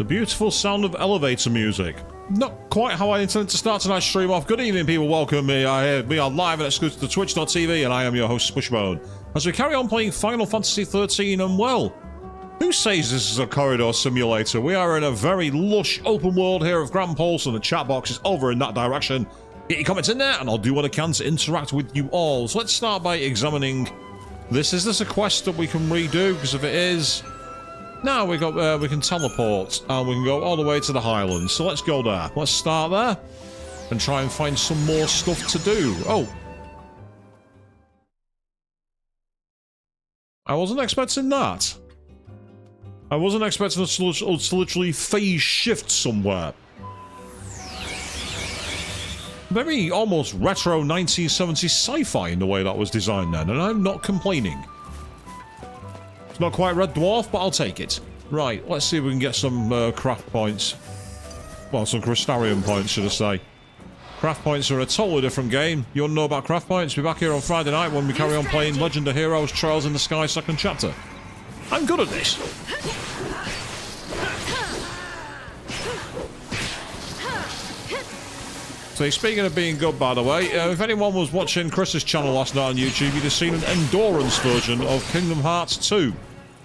The beautiful sound of elevator music. Not quite how I intended to start tonight's stream off. Good evening, people. Welcome me. We are live and exclusive to Twitch.tv, and I am your host, Spushbone. As we carry on playing Final Fantasy XIII, and well, who says this is a corridor simulator? We are in a very lush open world here of Grand Pulse, and the chat box is over in that direction. Get your comments in there, and I'll do what I can to interact with you all. So let's start by examining this. Is this a quest that we can redo? Because if it is, now we can teleport, and we can go all the way to the Highlands. So let's go there. Let's start there, and try and find some more stuff to do. Oh. I wasn't expecting that. I wasn't expecting us to literally phase shift somewhere. Very almost retro 1970s sci-fi in the way that was designed then, and I'm not complaining. It's not quite Red Dwarf, but I'll take it. Right, let's see if we can get some craft points. Well, some Crystarium points, should I say. Craft points are a totally different game. You want to know about craft points? Be back here on Friday night when we carry on playing Legend of Heroes Trails in the Sky 2nd chapter. I'm good at this. So speaking of being good, by the way, if anyone was watching Chris's channel last night on YouTube, you'd have seen an endurance version of Kingdom Hearts 2.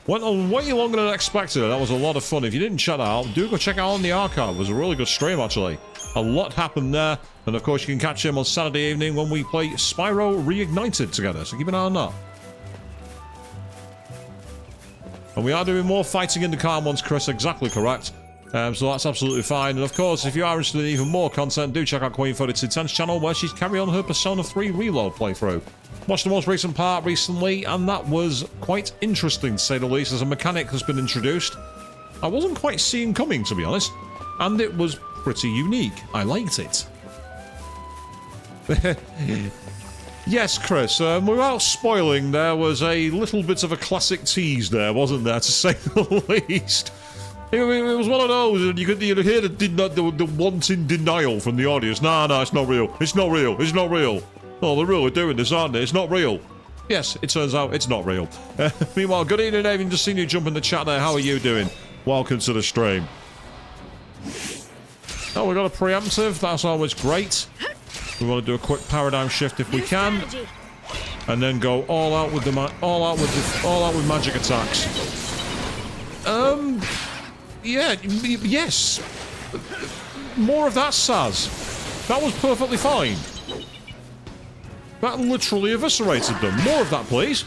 Went on way longer than expected, and that was a lot of fun. If you didn't check that out, do go check it out on the archive. It was a really good stream, actually. A lot happened there, and of course you can catch him on Saturday evening when we play Spyro Reignited together, so keep an eye on that. And we are doing more fighting in the car once, Chris, exactly correct. So that's absolutely fine. And of course, if you are interested in even more content, do check out Queen 4210's channel, where she's carrying on her Persona 3 Reload playthrough. Watched the most recent part recently, and that was quite interesting, to say the least, as a mechanic has been introduced. I wasn't quite seeing coming, to be honest, and it was pretty unique. I liked it. Yes, Chris, without spoiling, there was a little bit of a classic tease there, wasn't there, to say the least? It was one of those, and you could hear the wanting denial from the audience. No, it's not real. It's not real. It's not real. Oh, they're really doing this, aren't they? It's not real. Yes, it turns out it's not real. Meanwhile, good evening, Dave. Just seen you jump in the chat there. How are you doing? Welcome to the stream. Oh, we got a preemptive. That's always great. We want to do a quick paradigm shift if we can, and then go all out with magic attacks. Yeah, yes. More of that, Saz. That was perfectly fine. That literally eviscerated them. More of that, please.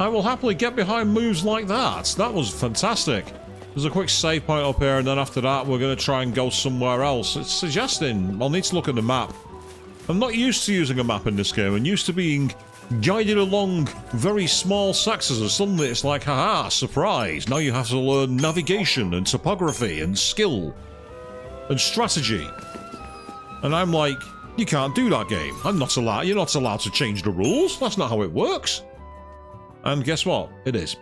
I will happily get behind moves like that. That was fantastic. There's a quick save point up here, and then after that we're going to try and go somewhere else. It's suggesting I'll need to look at the map. I'm not used to using a map in this game. I'm used to being guided along very small sectors, and suddenly it's like, haha, surprise. Now you have to learn navigation and topography and skill and strategy. And I'm like, you can't do that, game. I'm not allowed. You're not allowed to change the rules. That's not how it works. And guess what? It is.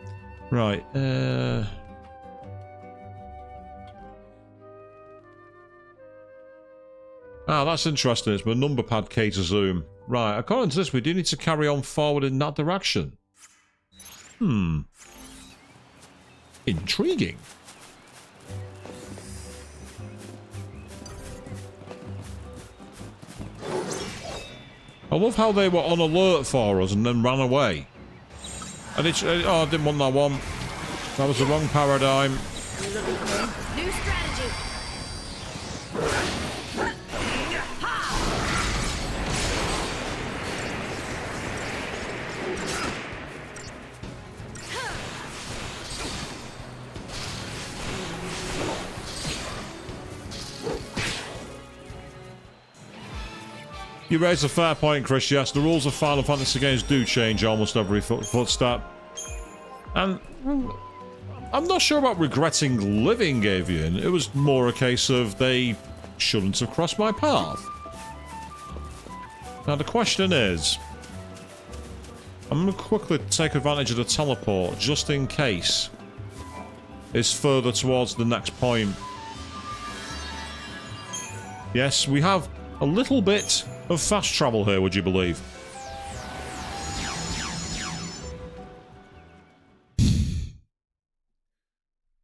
Right, Ah, that's interesting. It's my number pad K to zoom. Right, according to this, we do need to carry on forward in that direction. Intriguing. I love how they were on alert for us and then ran away. And it's, oh, I didn't want that one. That was the wrong paradigm. New strategy. You raise a fair point, Chris. Yes, the rules of Final Fantasy games do change almost every footstep. And I'm not sure about regretting living Avian. It was more a case of they shouldn't have crossed my path. Now the question is, I'm going to quickly take advantage of the teleport just in case it's further towards the next point. Yes, we have a little bit of fast travel here, would you believe?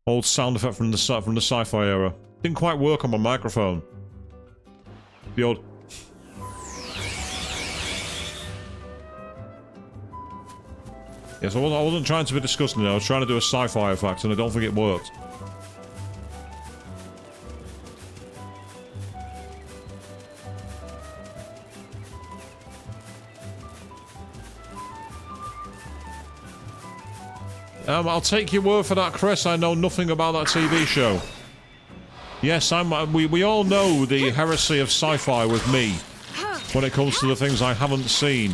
Old sound effect from the sci-fi era. Didn't quite work on my microphone. The old... Yes, I wasn't trying to be disgusting. I was trying to do a sci-fi effect, and I don't think it worked. I'll take your word for that, Chris. I know nothing about that TV show. Yes, we all know the heresy of sci-fi with me when it comes to the things I haven't seen.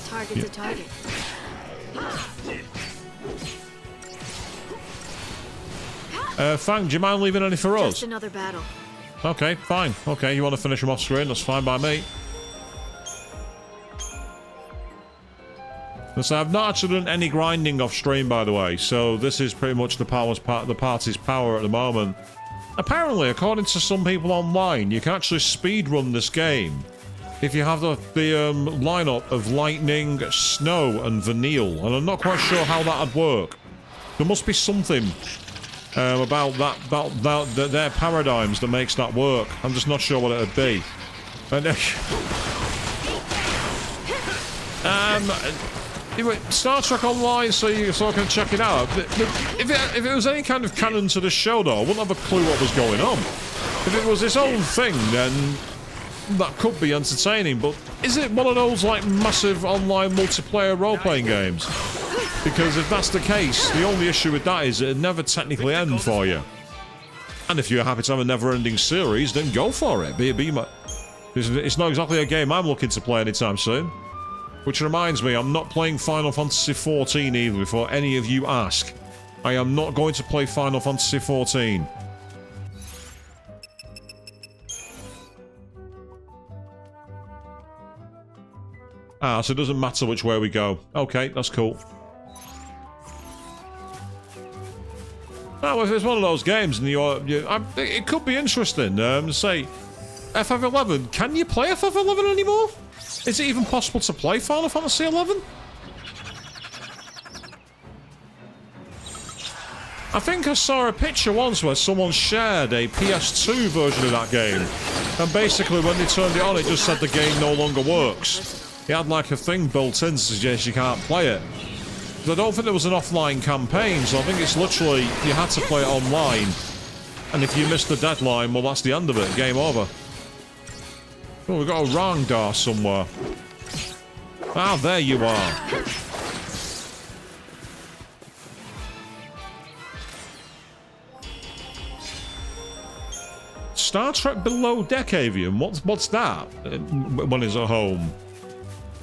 Target's a target. Fang, do you mind leaving any for us? Just another battle. Okay, fine. Okay, you want to finish them off screen? That's fine by me. So I've not actually done any grinding off stream, by the way, so this is pretty much the party's power at the moment. Apparently, according to some people online, you can actually speedrun this game if you have the lineup of lightning, snow, and vanille, and I'm not quite sure how that'd work. There must be something about their paradigms that makes that work. I'm just not sure what it'd be. And, anyway, Star Trek Online, so I can check it out. If it was any kind of canon to this show, though, I wouldn't have a clue what was going on. If it was its own thing, then that could be entertaining, but is it one of those, like, massive online multiplayer role-playing games? Because if that's the case, the only issue with that is it'd never technically end for you. And if you're happy to have a never-ending series, then go for it. It's not exactly a game I'm looking to play anytime soon. Which reminds me, I'm not playing Final Fantasy XIV either, before any of you ask. I am not going to play Final Fantasy XIV. Ah, so it doesn't matter which way we go. Okay, that's cool. Well, if it's one of those games and it could be interesting. Say, FF11, can you play FF11 anymore? Is it even possible to play Final Fantasy XI? I think I saw a picture once where someone shared a PS2 version of that game, and basically when they turned it on, it just said the game no longer works. It had like a thing built in to suggest you can't play it. But I don't think there was an offline campaign, so I think it's literally you had to play it online. And if you missed the deadline, well, that's the end of it. Game over. Oh, we've got a wrong door somewhere. Ah, there you are. Star Trek Below Deck Avian? What's that? When it's at home.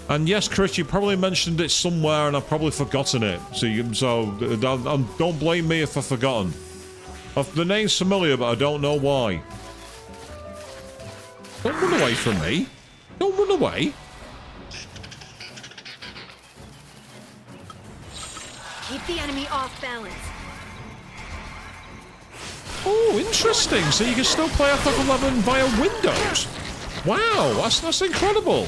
And yes, Chris, you probably mentioned it somewhere and I've probably forgotten it. So don't blame me if I've forgotten. The name's familiar, but I don't know why. Don't run away from me. Don't run away. Keep the enemy off balance. Oh, interesting. So you can still play FF11 via Windows. Wow, that's incredible.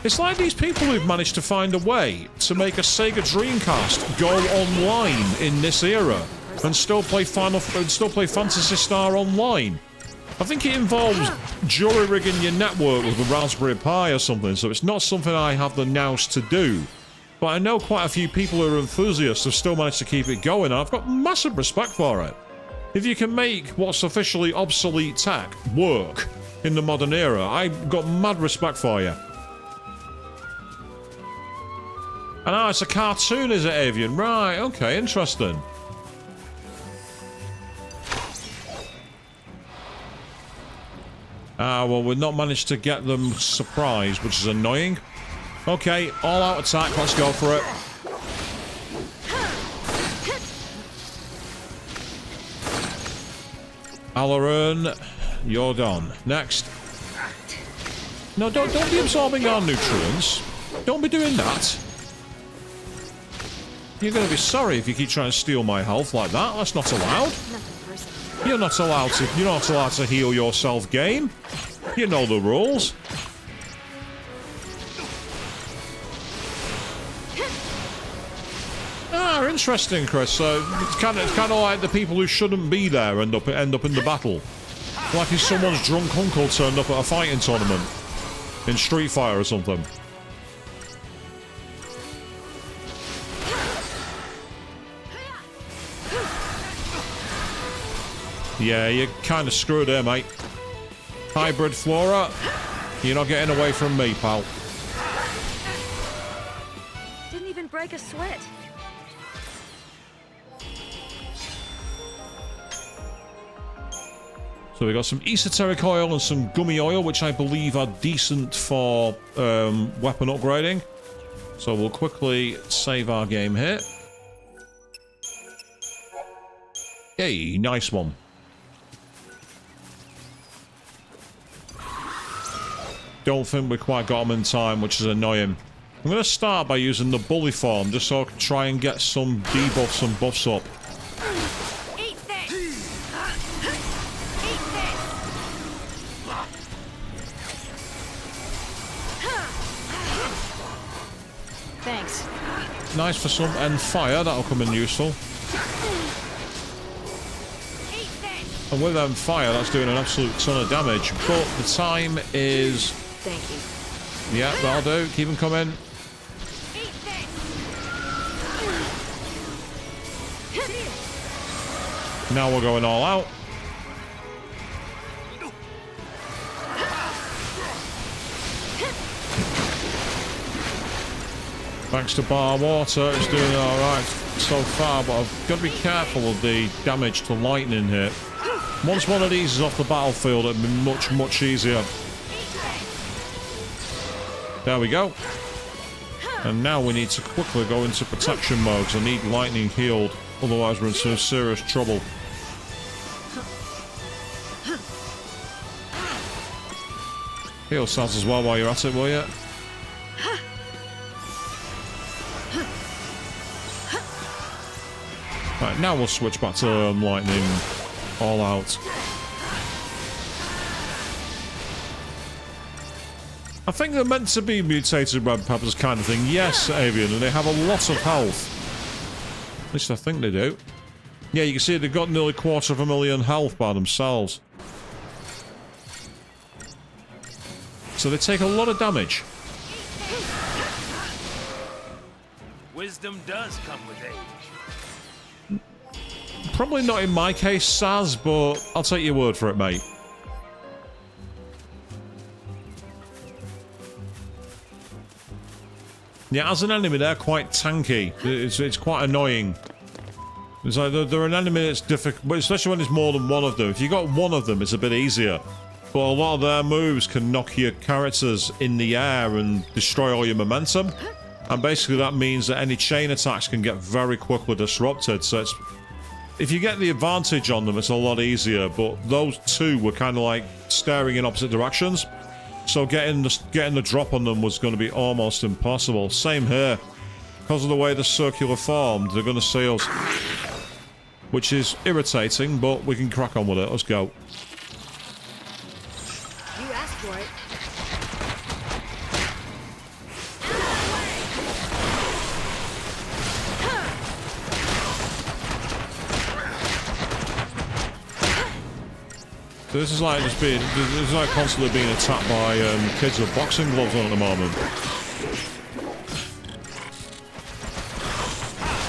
It's like these people who've managed to find a way to make a Sega Dreamcast go online in this era and still play Phantasy Star Online. I think it involves jury-rigging your network with a Raspberry Pi or something, so it's not something I have the nous to do. But I know quite a few people who are enthusiasts have still managed to keep it going, and I've got massive respect for it. If you can make what's officially obsolete tech work in the modern era, I've got mad respect for you. And oh, it's a cartoon, is it, Avian? Right, okay, interesting. Ah, well, we've not managed to get them surprised, which is annoying. Okay, all-out attack, let's go for it. Alaran, You're done. Next. No, don't be absorbing our nutrients. Don't be doing that. You're going to be sorry if you keep trying to steal my health like that. That's not allowed. Nothing personal. You're not allowed to. You're not allowed to heal yourself, game. You know the rules. Ah, interesting, Chris. So it's kind of like the people who shouldn't be there end up in the battle. Like if someone's drunk uncle turned up at a fighting tournament in Street Fighter or something. Yeah, you're kind of screwed here, mate. Hybrid Flora, you're not getting away from me, pal. Didn't even break a sweat. So we got some esoteric oil and some gummy oil, which I believe are decent for weapon upgrading. So we'll quickly save our game here. Hey, nice one. Don't think we quite got them in time, which is annoying. I'm going to start by using the bully form, just so I can try and get some debuffs and buffs up. Eat this! Eat this! Thanks. Nice for some end fire, that'll come in useful. Eat this! And with end fire, that's doing an absolute ton of damage. But the time is... Thank you. Yeah, that'll do. Keep them coming. Eat this! Now we're going all out. Thanks to bar water, it's doing alright so far, but I've got to be careful of the damage to lightning here. Once one of these is off the battlefield, it'll be much, much easier. There we go. And now we need to quickly go into protection mode, because I need lightning healed, otherwise we're in some serious trouble. Heal Saz as well while you're at it, will you? Right, now we'll switch back to lightning all out. I think they're meant to be mutated red peppers kind of thing. Yes, Avian, and they have a lot of health. At least I think they do. Yeah, you can see they've got nearly 250,000 health by themselves. So they take a lot of damage. Wisdom does come with age. Probably not in my case, Saz, but I'll take your word for it, mate. Yeah, as an enemy, they're quite tanky. It's quite annoying. It's like they're an enemy that's difficult, but especially when there's more than one of them. If you got one of them, it's a bit easier. But a lot of their moves can knock your characters in the air and destroy all your momentum. And basically that means that any chain attacks can get very quickly disrupted. So it's, if you get the advantage on them, it's a lot easier. But those two were kind of like staring in opposite directions. So getting the drop on them was going to be almost impossible. Same here. Because of the way the circular formed, they're going to see us. Which is irritating, but we can crack on with it. Let's go. You asked for it. So this is like just being, this is like constantly being attacked by kids with boxing gloves on at the moment.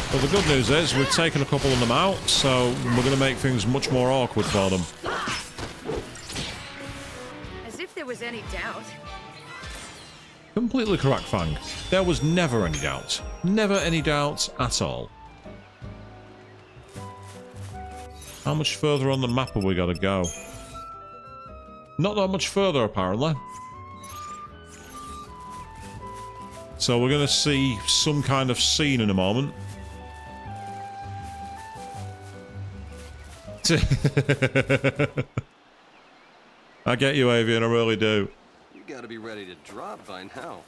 But the good news is we've taken a couple of them out, so we're going to make things much more awkward for them. As if there was any doubt. Completely correct, Fang. There was never any doubt. Never any doubt at all. How much further on the map have we got to go? Not that much further, apparently. So we're going to see some kind of scene in a moment. I get you, Avian, I really do. You gotta be ready to drop by now.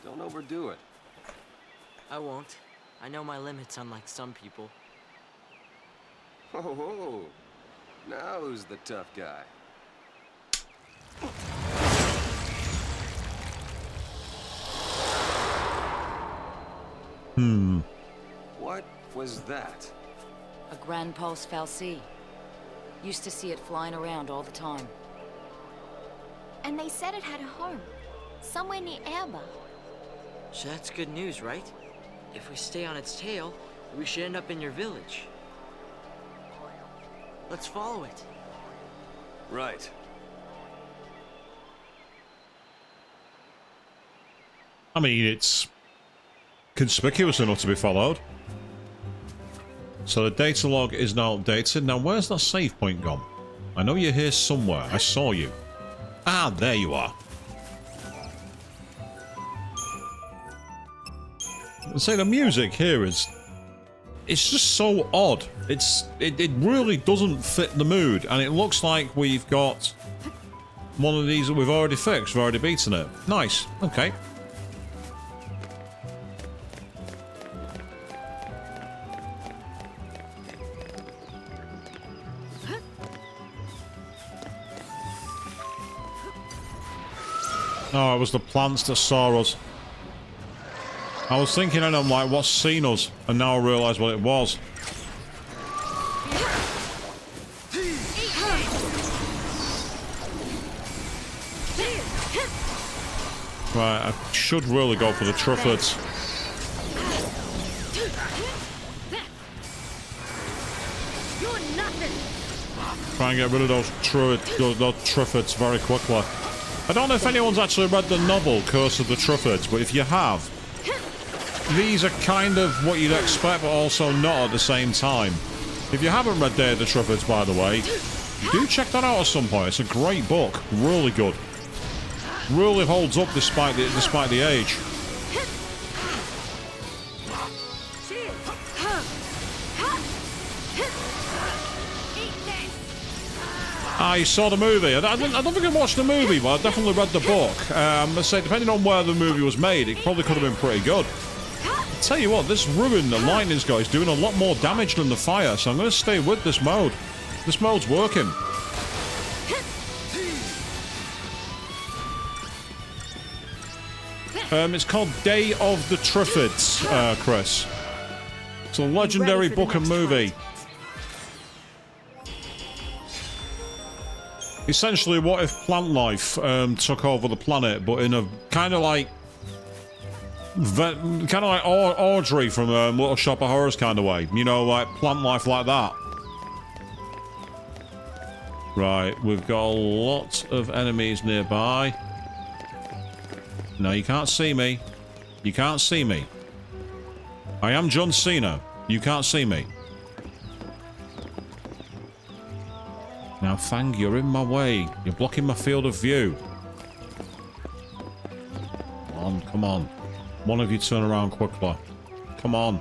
Don't overdo it. I won't. I know my limits, unlike some people. Oh, now who's the tough guy? What was that? A Grand Pulse Fal'Cie. Used to see it flying around all the time. And they said it had a home. Somewhere near Amber. So that's good news, right? If we stay on its tail, we should end up in your village. Let's follow it. Right. I mean, it's conspicuous enough to be followed. So the data log is now updated. Now, where's that save point gone? I know you're here somewhere. I saw you. Ah, there you are. I'd say the music here is... It's just so odd. It really doesn't fit the mood. And it looks like we've got one of these that we've already fixed. We've already beaten it. Nice. Okay. Oh, it was the plants that saw us. I was thinking, and I'm like, what's seen us? And now I realise what it was. Right, I should really go for the Triffids. You're nothing. Try and get rid of those Triffids very quickly. I don't know if anyone's actually read the novel Curse of the Triffids, but if you have, these are kind of what you'd expect, but also not at the same time. If you haven't read Day of the Triffids, by the way, do check that out at some point. It's a great book, really good. Really holds up despite the age. I saw the movie. I don't think I watched the movie, but I definitely read the book. Let's say, depending on where the movie was made, it probably could have been pretty good. I'll tell you what, this ruin the lightning's got is doing a lot more damage than the fire, so I'm going to stay with this mode. This mode's working. It's called Day of the Triffids, Chris. It's a legendary book and movie. Essentially, what if plant life took over the planet, but in a kind of like Audrey from Little Shop of Horrors kind of way, you know, like plant life like that. Right, we've got a lot of enemies nearby. No, you can't see me. You can't see me. I am John Cena. You can't see me. Now, Fang, you're in my way. You're blocking my field of view. Come on, come on. One of you turn around quickly. Come on.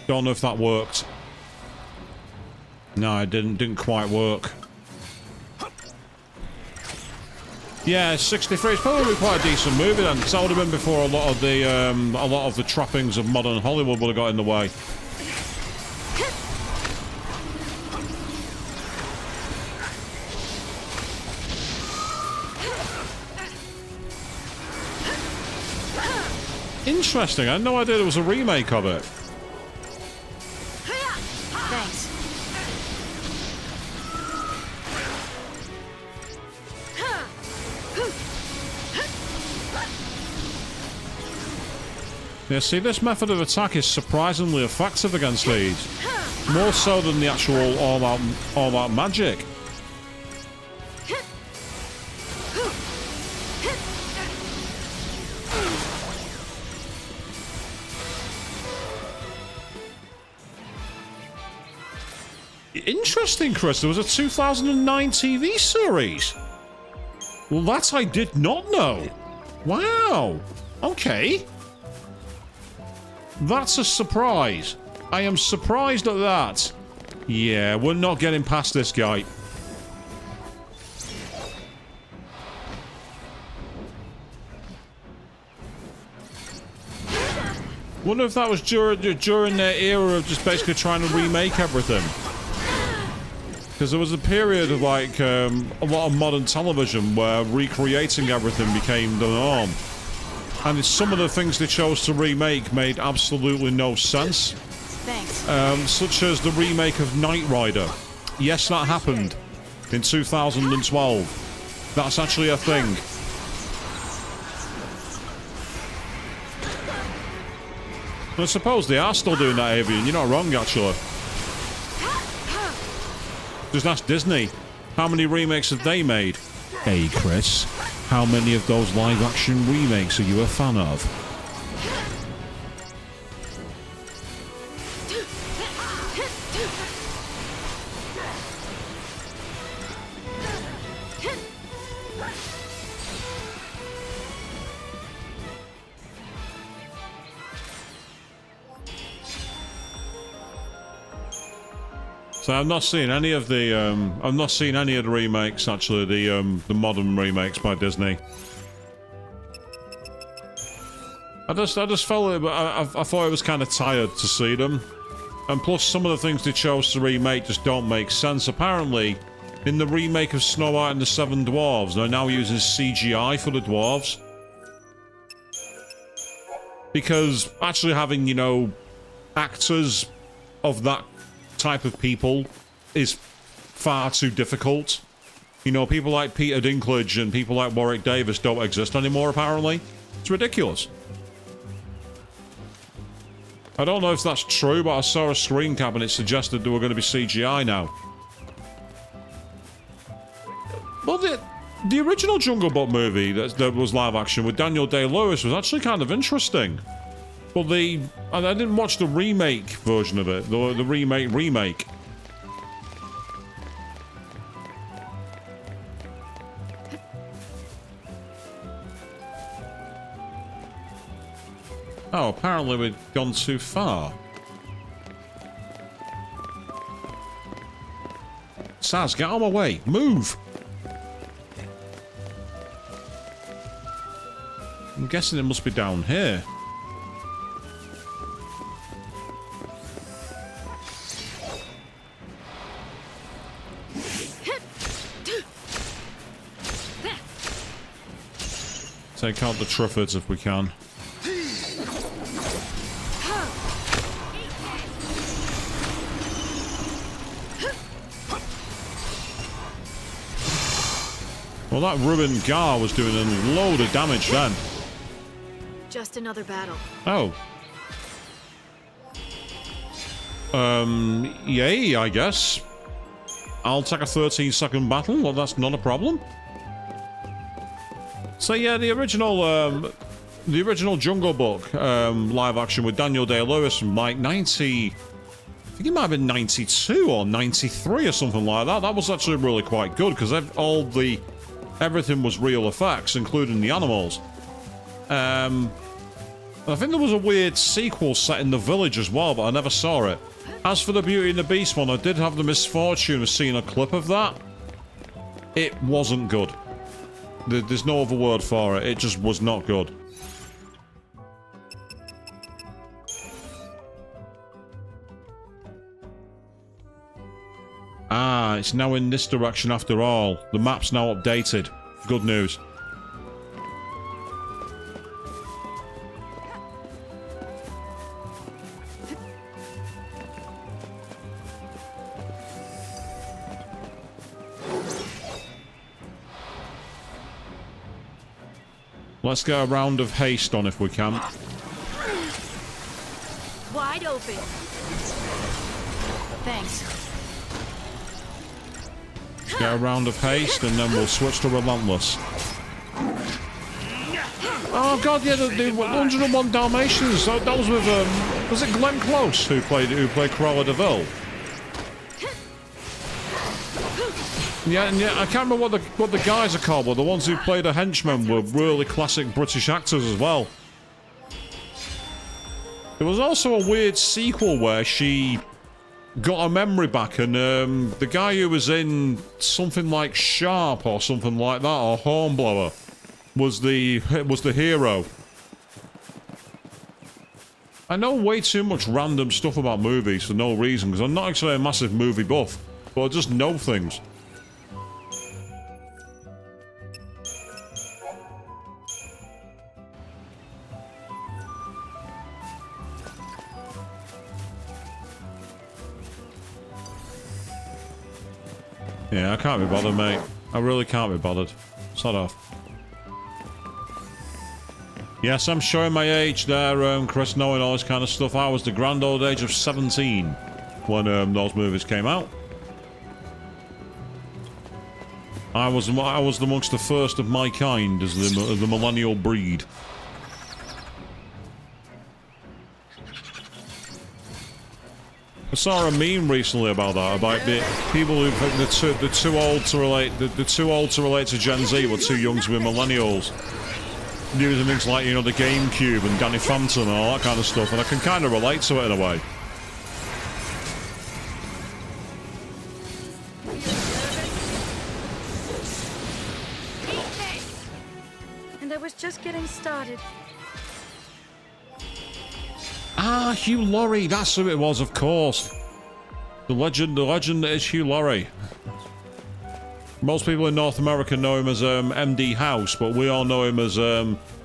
Don't know if that worked. No, it didn't quite work. Yeah, 63 is probably quite a decent movie then, because that would have been before a lot of the trappings of modern Hollywood would have got in the way. Interesting, I had no idea there was a remake of it. Thanks. Yeah, see, this method of attack is surprisingly effective against these. More so than the actual all-out magic. Interesting, Chris. There was a 2009 TV series. Well, that I did not know. Wow. Okay. That's a surprise. I am surprised at that. Yeah, we're not getting past this guy. Wonder if that was during their era of just basically trying to remake everything. Because there was a period of like a lot of modern television where recreating everything became the norm. And some of the things they chose to remake made absolutely no sense. Thanks. Such as the remake of Knight Rider. Yes, that happened in 2012. That's actually a thing. I suppose they are still doing that, Avian. You're not wrong, actually. Just ask Disney. How many remakes have they made? Hey, Chris. How many of those live-action remakes are you a fan of? So I've not seen any of the remakes, actually, the modern remakes by Disney. I just felt it, I thought I was kind of tired to see them. And plus, some of the things they chose to remake just don't make sense. Apparently, in the remake of Snow White and the Seven Dwarves, they're now using CGI for the dwarves. Because actually having, you know, actors of that type of people is far too difficult. You know, people like Peter Dinklage and people like Warwick Davis don't exist anymore, apparently. It's ridiculous. I don't know if that's true, but I saw a screen cap and it suggested there were going to be CGI now. Well, the original Jungle Book movie that was live action with Daniel Day-Lewis was actually kind of interesting. But I didn't watch the remake version of it, the remake. Oh, apparently we've gone too far. Saz, get out of my way. Move! I'm guessing it must be down here. Take out the Triffids if we can. Well, that ruined Gar was doing a load of damage then. Just another battle. Oh. Yay, I guess. I'll take a 13-second battle. Well, that's not a problem. So yeah, the original Jungle Book live action with Daniel Day-Lewis from like 90... I think it might have been 92 or 93 or something like that. That was actually really quite good because everything was real effects, including the animals. I think there was a weird sequel set in the village as well, but I never saw it. As for the Beauty and the Beast one, I did have the misfortune of seeing a clip of that. It wasn't good. There's no other word for it. It just was not good. Ah, it's now in this direction after all. The map's now updated. Good news. Let's get a round of haste on if we can. Wide open. Thanks. Let's get a round of haste and then we'll switch to relentless. Oh god, yeah, the 101 Dalmatians. That was with was it Glenn Close who played Cruella de Vil? Yeah, and yeah, I can't remember what the guys are called, but the ones who played the henchmen were really classic British actors as well. There was also a weird sequel where she got her memory back, and the guy who was in something like Sharp or something like that, or Hornblower, was the hero. I know way too much random stuff about movies for no reason, because I'm not actually a massive movie buff, but I just know things. Yeah, I can't be bothered, mate. I really can't be bothered. Sod off. Yes, I'm showing my age there, Chris, knowing all this kind of stuff. I was the grand old age of 17 when those movies came out. I was amongst the first of my kind as the millennial breed. I saw a meme recently about that, about people who think they're too old to relate. They're too old to relate to Gen Z, but too young to be millennials. Using things like, you know, the GameCube and Danny Phantom and all that kind of stuff, and I can kind of relate to it in a way. And I was just getting started. Ah, Hugh Laurie, that's who it was, of course. The legend that is Hugh Laurie. Most people in North America know him as MD House, but we all know him as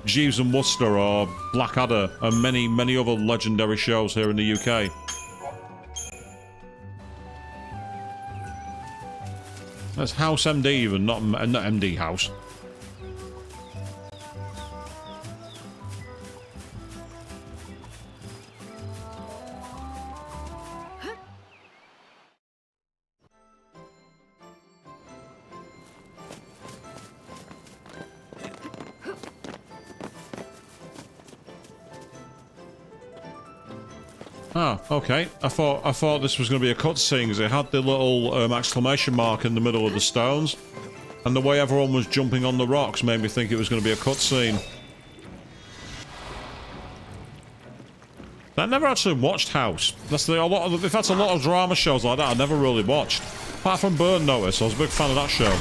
Jeeves and Wooster or Blackadder and many, many other legendary shows here in the UK. That's House MD even, not MD House. Ah, okay. I thought this was going to be a cutscene because it had the little exclamation mark in the middle of the stones, and the way everyone was jumping on the rocks made me think it was going to be a cutscene. I never actually watched House. If that's a lot of drama shows like that, I never really watched. Apart from Burn Notice, I was a big fan of that show.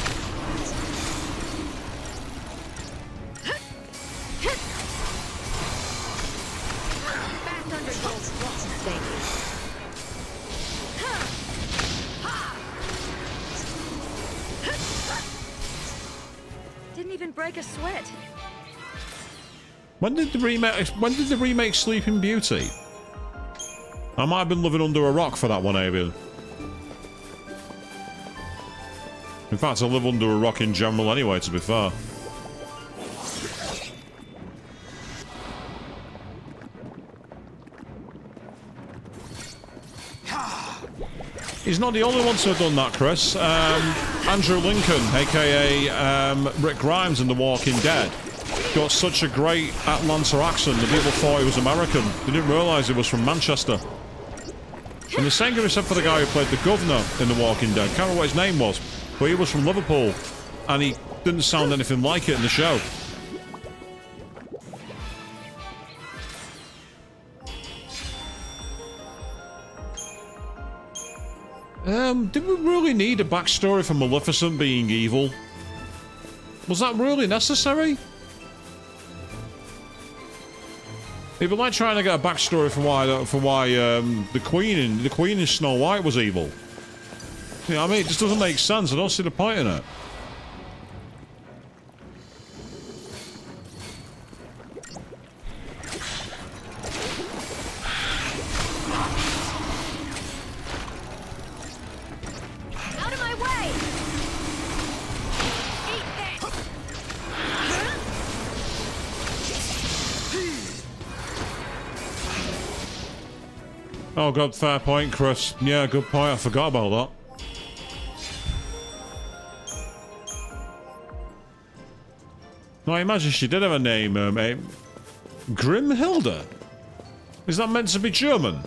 Didn't even break a sweat. When did the remake Sleeping Beauty? I might have been living under a rock for that one, Avian. In fact, I live under a rock in general anyway, to be fair. He's not the only one to have done that, Chris. Andrew Lincoln, aka Rick Grimes in The Walking Dead, got such a great Atlanta accent that people thought he was American. They didn't realise he was from Manchester. And the same can be said for the guy who played the governor in The Walking Dead. Can't remember what his name was, but he was from Liverpool, and he didn't sound anything like it in the show. Did we really need a backstory for Maleficent being evil? Was that really necessary? It'd be like trying to get a backstory for why the Queen in Snow White was evil. You know what I mean? It just doesn't make sense. I don't see the point in it. Out of my way! Eat this! Oh god, fair point, Chris. Yeah, good point. I forgot about that. No, I imagine she did have a name, Grimhilda? Is that meant to be German?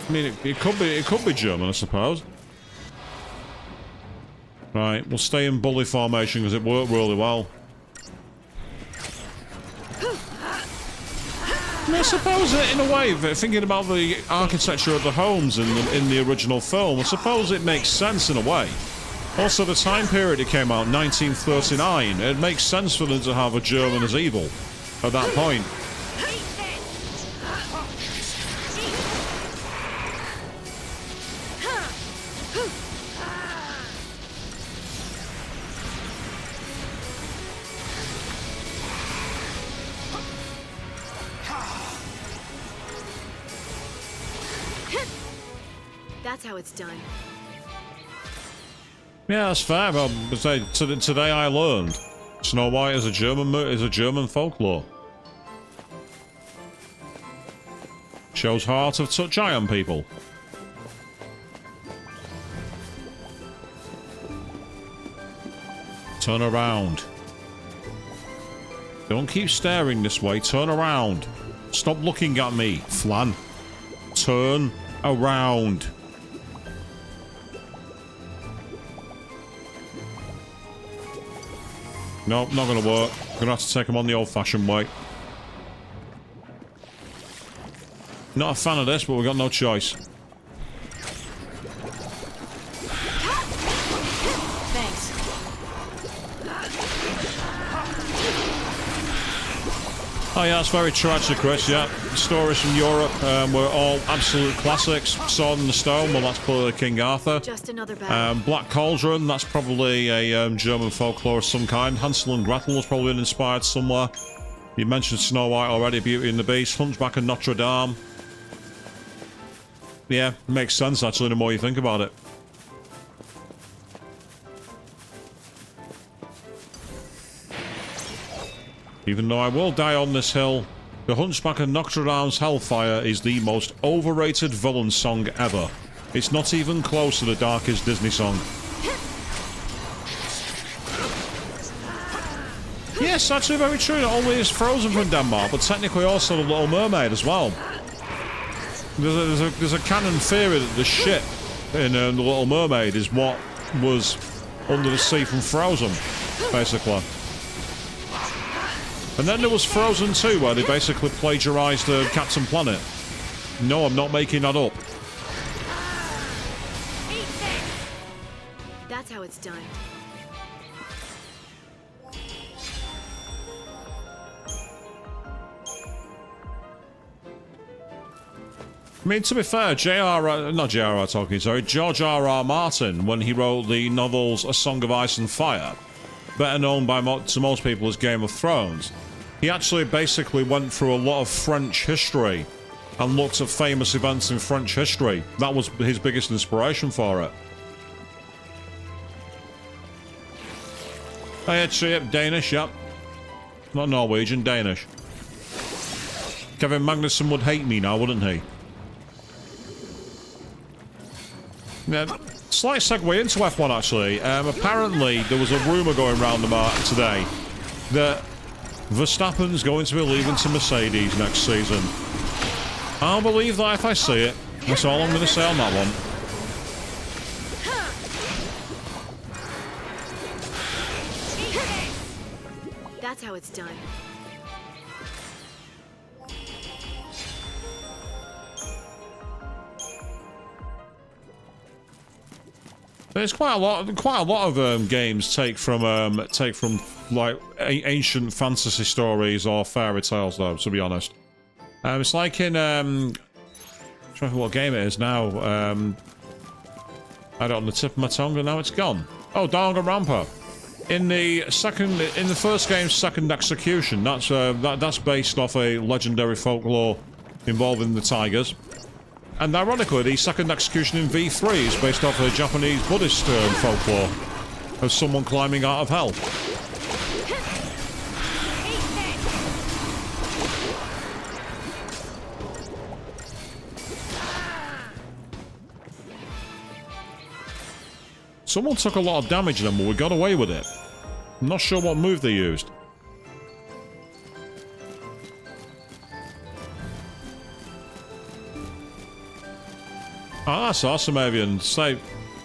I mean, it could be German, I suppose. Right, we'll stay in bully formation because it worked really well. I suppose, in a way, thinking about the architecture of the homes in the original film, I suppose it makes sense in a way. Also, the time period it came out, 1939, it makes sense for them to have a German as evil. at that point. That's how it's done. Yeah, that's fair. But today I learned Snow White is a German folklore. Shows heart of giant people. Turn around. Don't keep staring this way. Turn around. Stop looking at me, Flan. Turn around. Nope, not gonna work. Gonna have to take him on the old-fashioned way. Not a fan of this, but we've got no choice. Thanks. Oh yeah, that's very tragic, Chris, yeah. Stories from Europe were all absolute classics. Sword in the Stone, well that's clearly King Arthur. Just another battle. Black Cauldron, that's probably a German folklore of some kind. Hansel and Gretel was probably inspired somewhere. You mentioned Snow White already, Beauty and the Beast, Hunchback and Notre Dame. Yeah, makes sense actually the more you think about it. Even though I will die on this hill, the Hunchback of Notre Dame's Hellfire is the most overrated villain song ever. It's not even close to the darkest Disney song. Yes, actually very true. Not only is Frozen from Denmark, but technically also The Little Mermaid as well. There's a canon theory that the ship in The Little Mermaid is what was under the sea from Frozen, basically. And then there was Frozen 2, where they basically plagiarized Captain Planet. No, I'm not making that up. That's how it's done. I mean, to be fair, George R.R. Martin, when he wrote the novels A Song of Ice and Fire, better known to most people as Game of Thrones, he actually basically went through a lot of French history and looked at famous events in French history. That was his biggest inspiration for it. Oh, yeah, yep, Danish, yep. Not Norwegian, Danish. Kevin Magnussen would hate me now, wouldn't he? Yeah, slight segue into F1 actually. Apparently there was a rumour going around about today that Verstappen's going to be leaving to Mercedes next season. I'll believe that if I see it. That's all I'm going to say on that one. That's how it's done. There's quite a lot of games take from like ancient fantasy stories or fairy tales, though. To be honest, it's like in I'm trying to think what game it is now. I had it on the tip of my tongue, and now it's gone. Oh, Danganronpa. In the first game's Second Execution, that's based off a legendary folklore involving the tigers. And ironically, the Second Execution in V3 is based off a Japanese Buddhist folklore of someone climbing out of hell. Someone took a lot of damage then, but we got away with it. I'm not sure what move they used. Ah, that's awesome, Avian. Say,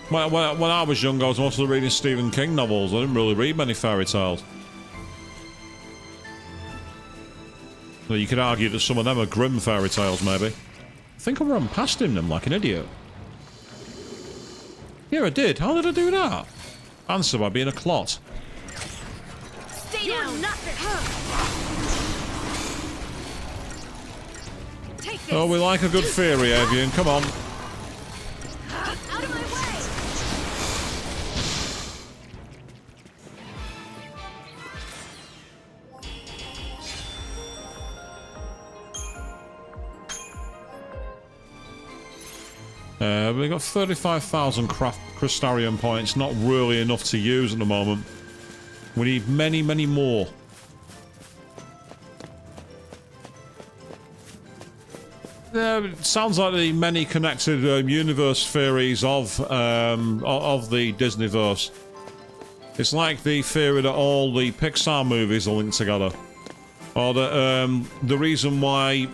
when I was young, I was mostly reading Stephen King novels. I didn't really read many fairy tales. Well, you could argue that some of them are grim fairy tales, maybe. I think I ran past him then like an idiot. Yeah, I did. How did I do that? Answer by being a clot. Stay down. Nothing. Take this. Oh, we like a good theory, Avian. Come on. Out of my way. We've got 35,000 Crystarium points. Not really enough to use at the moment. We need many, many more. It sounds like the many connected universe theories of the Disneyverse. It's like the theory that all the Pixar movies are linked together, or that the reason why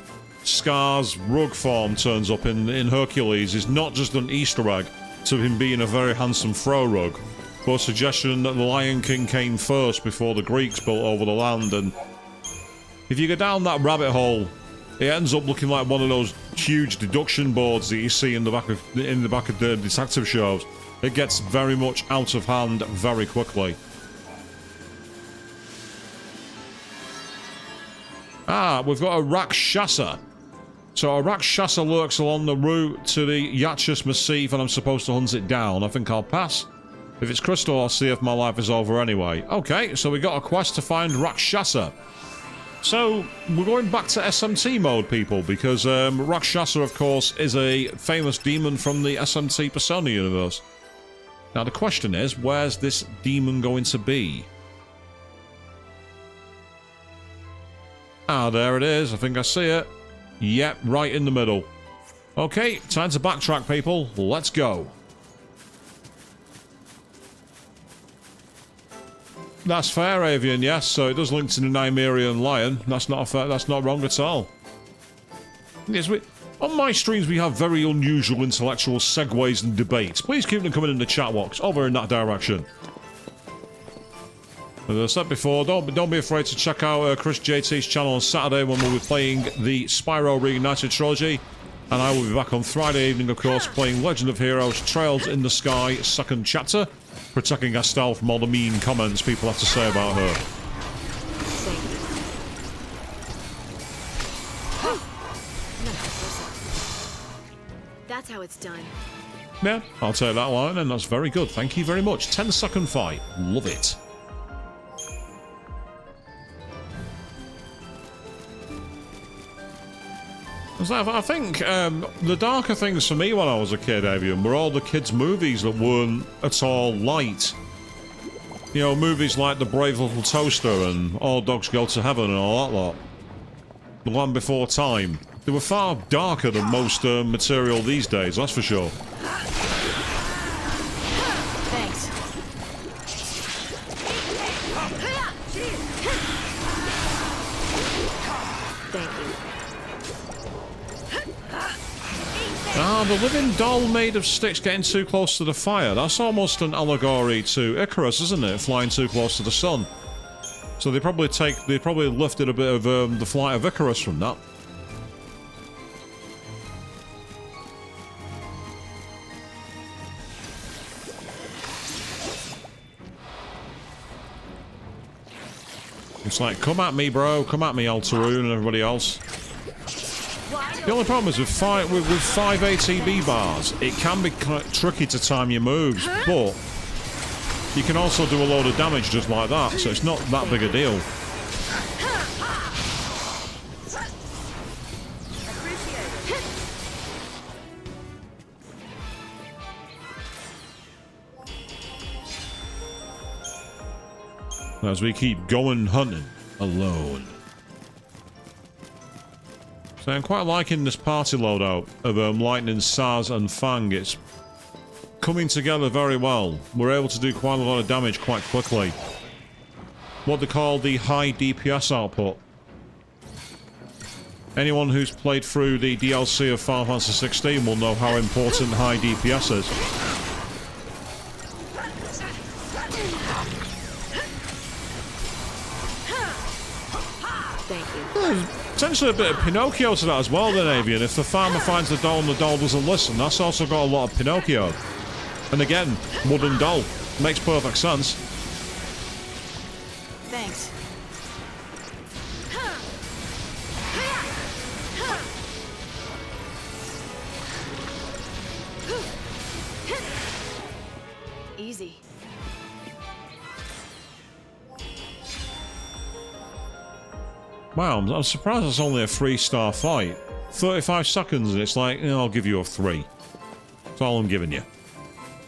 Scar's rug form turns up in Hercules is not just an Easter egg to him being a very handsome throw rug, but a suggestion that the Lion King came first before the Greeks built over the land. And if you go down that rabbit hole, it ends up looking like one of those huge deduction boards that you see in the back of the detective shows. It gets very much out of hand very quickly. Ah, we've got a Rakshasa. So a Rakshasa lurks along the route to the Yachus Massif, and I'm supposed to hunt it down. I think I'll pass. If it's Crystal, I'll see if my life is over anyway. Okay, so we got a quest to find Rakshasa. So, we're going back to SMT mode, people, because Rakshasa, of course, is a famous demon from the SMT Persona universe. Now, the question is, where's this demon going to be? Ah, there it is. I think I see it. Yep, right in the middle. Okay, time to backtrack, people. Let's go. That's fair, Avian, yes. So it does link to the Nymerian lion. That's not fair, that's not wrong at all. Yes, on my streams we have very unusual intellectual segues and debates. Please keep them coming in the chat box, over in that direction. As I said before, don't be afraid to check out Chris JT's channel on Saturday when we'll be playing the Spyro Reignited trilogy. And I will be back on Friday evening, of course, playing Legend of Heroes Trails in the Sky 2nd chapter, protecting Estelle from all the mean comments people have to say about her. That's how it's done. Yeah, I'll take that line, and that's very good. Thank you very much. 10-second fight. Love it. I think the darker things for me when I was a kid, Avian, were all the kids' movies that weren't at all light. You know, movies like The Brave Little Toaster and All Dogs Go to Heaven and all that lot. The Land Before Time. They were far darker than most material these days, that's for sure. Thanks. Thank you. Ah, the living doll made of sticks getting too close to the fire. That's almost an allegory to Icarus, isn't it? Flying too close to the sun. So they probably lifted a bit of the flight of Icarus from that. It's like, come at me, bro. Come at me, Altaroon and everybody else. The only problem is with five ATB bars, it can be tricky to time your moves, but you can also do a load of damage just like that, so it's not that big a deal. As we keep going hunting alone. So I'm quite liking this party loadout of Lightning, Saz and Fang. It's coming together very well. We're able to do quite a lot of damage quite quickly. What they call the high DPS output. Anyone who's played through the DLC of Final Fantasy XVI will know how important high DPS is. Potentially a bit of Pinocchio to that as well then, Avian. If the farmer finds the doll and the doll doesn't listen, that's also got a lot of Pinocchio. And again, wooden doll. Makes perfect sense. Thanks. easy. Wow, I'm surprised it's only a 3-star fight. 35 seconds and it's like, I'll give you a 3. That's all I'm giving you.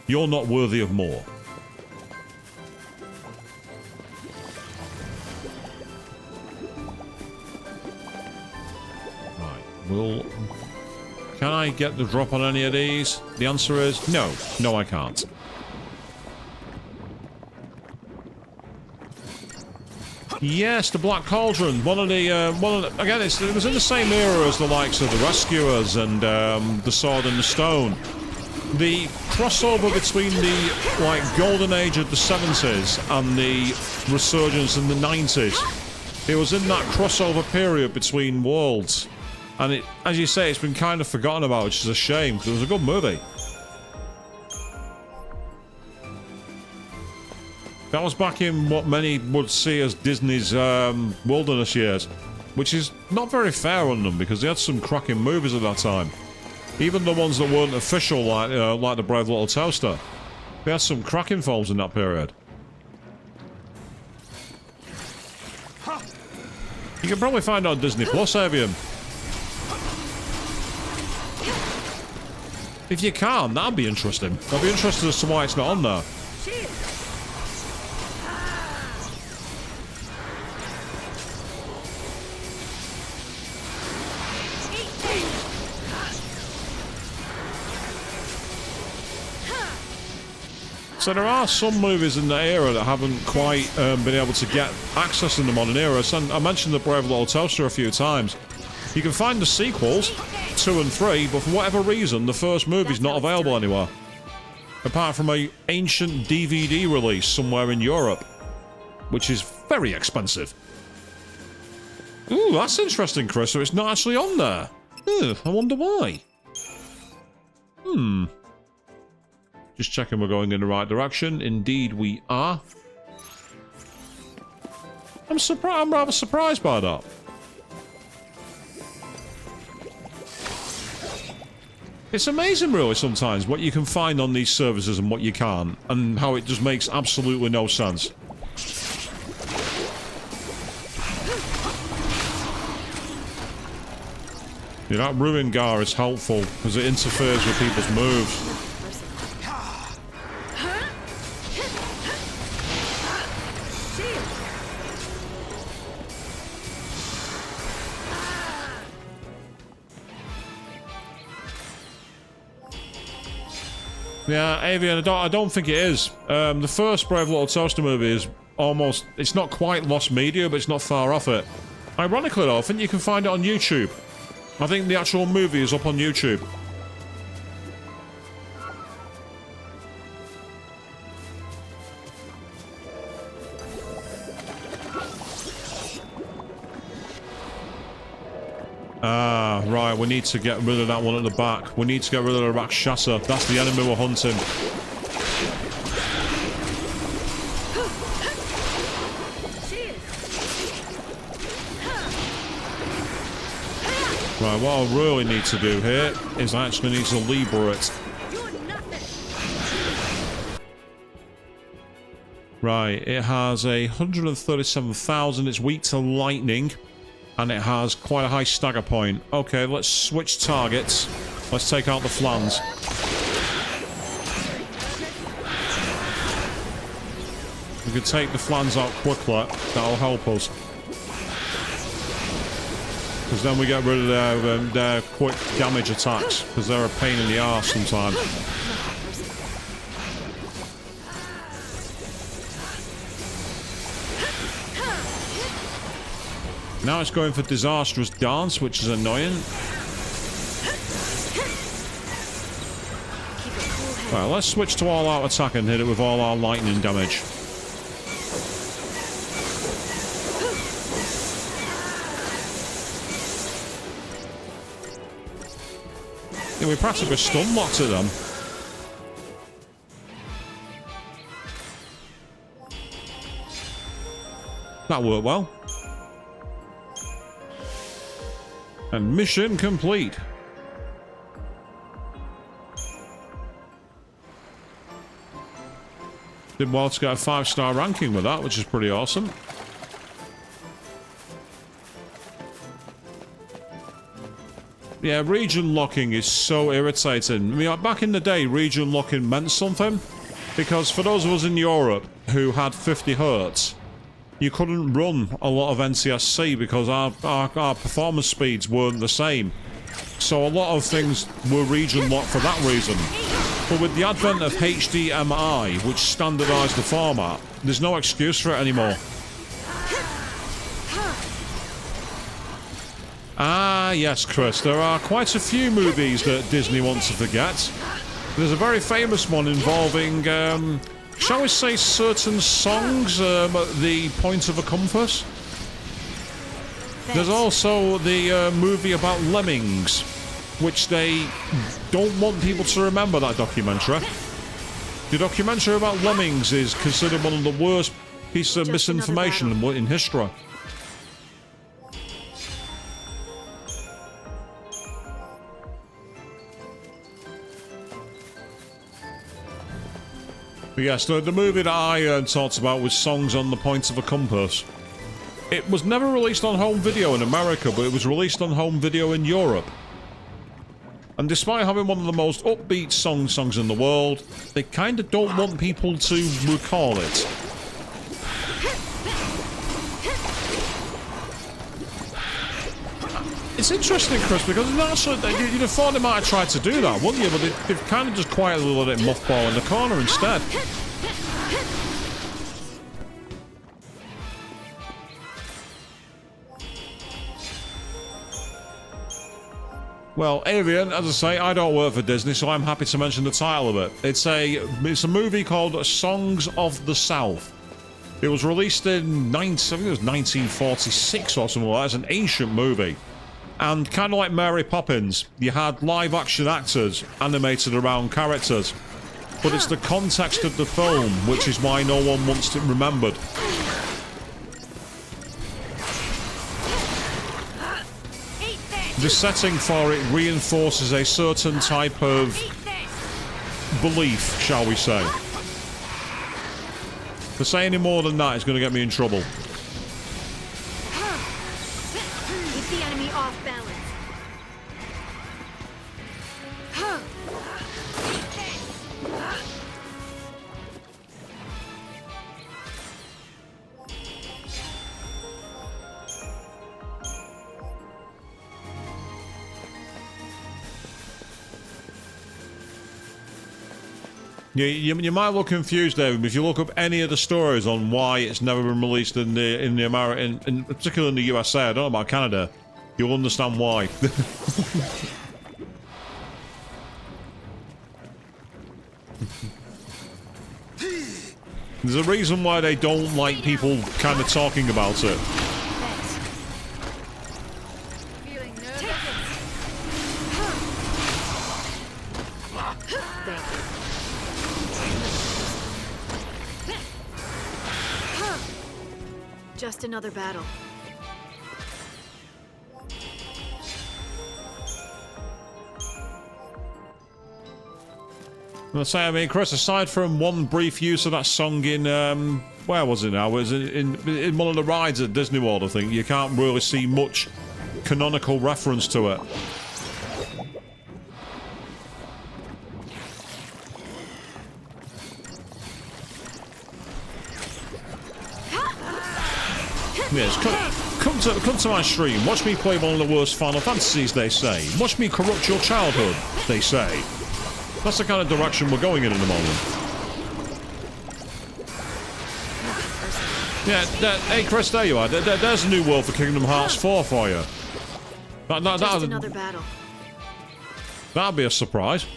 You're not worthy of more. Right, can I get the drop on any of these? The answer is no. No, I can't. Yes, the Black Cauldron. Again, it was in the same era as the likes of the Rescuers and the Sword and the Stone. The crossover between the golden age of the 70s and the resurgence in the 90s. It was in that crossover period between worlds, and it, as you say, it's been kind of forgotten about, which is a shame because it was a good movie. That was back in what many would see as Disney's wilderness years, which is not very fair on them because they had some cracking movies at that time. Even the ones that weren't official, like the Brave Little Toaster, they had some cracking films in that period. You can probably find it on Disney Plus, Avian. If you can, that'd be interesting. I'd be interested as to why it's not on there. So there are some movies in that era that haven't quite been able to get access in the modern era. So I mentioned the Brave Little Toaster a few times. You can find the sequels, 2 and 3, but for whatever reason, the first movie's not available anywhere. Apart from an ancient DVD release somewhere in Europe, which is very expensive. Ooh, that's interesting, Chris, so it's not actually on there. I wonder why. Just checking we're going in the right direction. Indeed we are. I'm rather surprised by that. It's amazing really sometimes what you can find on these services and what you can't, and how it just makes absolutely no sense. Yeah, that ruin gar is helpful because it interferes with people's moves. Yeah, Avian, I don't think it is. The first Brave Little Toaster movie is almost... It's not quite lost media, but it's not far off it. Ironically, though, I think you can find it on YouTube. I think the actual movie is up on YouTube. Ah, right, we need to get rid of that one at the back. We need to get rid of the back shatter. That's the enemy we're hunting. Right, what I really need to do here is I actually need to Libra it. Right, it has 137,000. It's weak to lightning. And it has quite a high stagger point. Okay, let's switch targets. Let's take out the flans. We can take the flans out quickly. That'll help us. Because then we get rid of their quick damage attacks. Because they're a pain in the arse sometimes. Now it's going for Disastrous Dance, which is annoying. Right, let's switch to all-out attack and hit it with all our lightning damage. Yeah, we practically stun locked at them. That worked well. And mission complete. Did well to get a 5-star ranking with that, which is pretty awesome. Yeah, region locking is so irritating. I mean, back in the day, region locking meant something. Because for those of us in Europe who had 50 Hz, you couldn't run a lot of NTSC because our performance speeds weren't the same. So a lot of things were region locked for that reason. But with the advent of HDMI, which standardised the format, there's no excuse for it anymore. Ah, yes, Chris, there are quite a few movies that Disney wants to forget. There's a very famous one involving, shall we say, certain songs at the point of a compass. There's also the movie about lemmings, which they don't want people to remember, that documentary. The documentary about lemmings is considered one of the worst pieces of misinformation in history. But yes, the movie that I talked about was Songs on the Point of a Compass. It was never released on home video in America, but it was released on home video in Europe. And despite having one of the most upbeat songs in the world, they kind of don't want people to recall it. It's interesting, Chris, because actually, you'd have thought they might have tried to do that, wouldn't you? But they've kind of just quietly let it mothball in the corner instead. Well, Avian, as I say, I don't work for Disney, so I'm happy to mention the title of it. It's a movie called Songs of the South. It was released in I think it was 1946 or something like that. It's an ancient movie. And kind of like Mary Poppins, you had live-action actors animated around characters. But it's the context of the film, which is why no one wants it remembered. The setting for it reinforces a certain type of belief, shall we say. To say any more than that is going to get me in trouble. Keep the enemy off balance. You might look confused, David, but if you look up any of the stories on why it's never been released in the America, in particularly in the USA, I don't know about Canada, you'll understand why. There's a reason why they don't like people kind of talking about it. Just another battle. Let's say, I mean, Chris, aside from one brief use of that song in, where was it now? It was in one of the rides at Disney World, I think. You can't really see much canonical reference to it. Yes, come to my stream. Watch me play one of the worst Final Fantasies, they say. Watch me corrupt your childhood, they say. That's the kind of direction we're going in the moment. Yeah, hey Chris, there you are. There's a new world for Kingdom Hearts 4 for you. Just another battle. That'd be a surprise.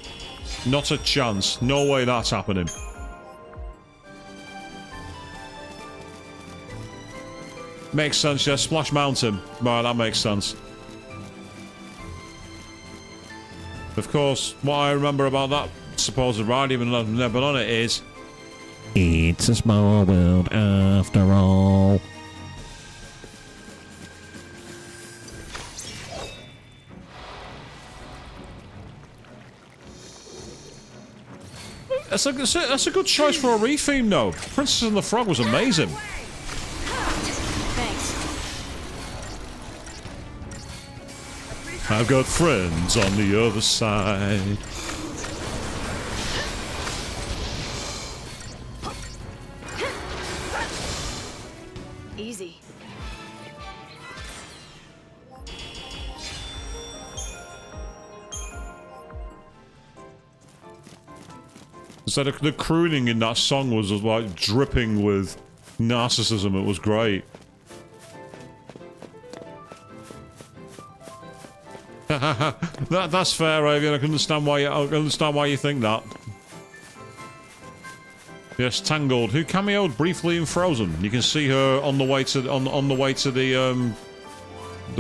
Not a chance. No way that's happening. Makes sense, yeah. Splash Mountain. Right, that makes sense. Of course, what I remember about that supposed ride, even though I've never been on it, is... It's a small world after all. That's a good choice for a re-theme, though. Princess and the Frog was amazing. Thanks. I've got friends on the other side. Easy. So the crooning in that song was like dripping with narcissism. It was great. That's fair, Avian. I can understand why you think that. Yes, Tangled, who cameoed briefly in Frozen. You can see her on the way to the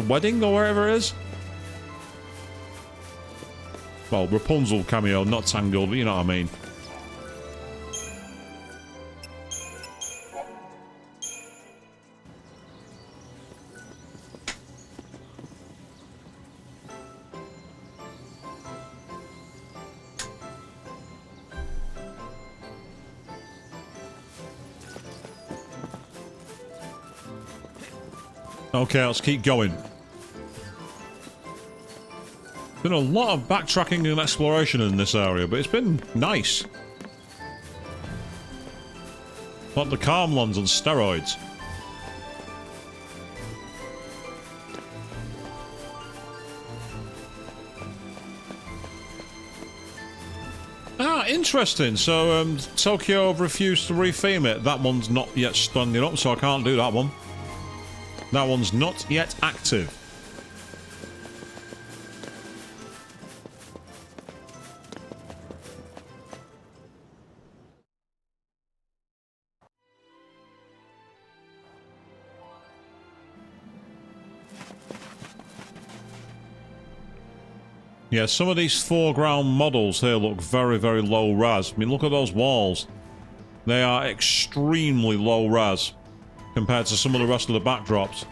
wedding or wherever it is. Well, Rapunzel cameo, not Tangled, but you know what I mean. Okay, let's keep going. Been a lot of backtracking and exploration in this area, but it's been nice. Like the Calmlands on steroids. Ah, interesting. So, Tokyo have refused to retheme it. That one's not yet standing up, so I can't do that one. That one's not yet active. Yeah, some of these foreground models here look very, very low res. I mean, look at those walls. They are extremely low res compared to some of the rest of the backdrops.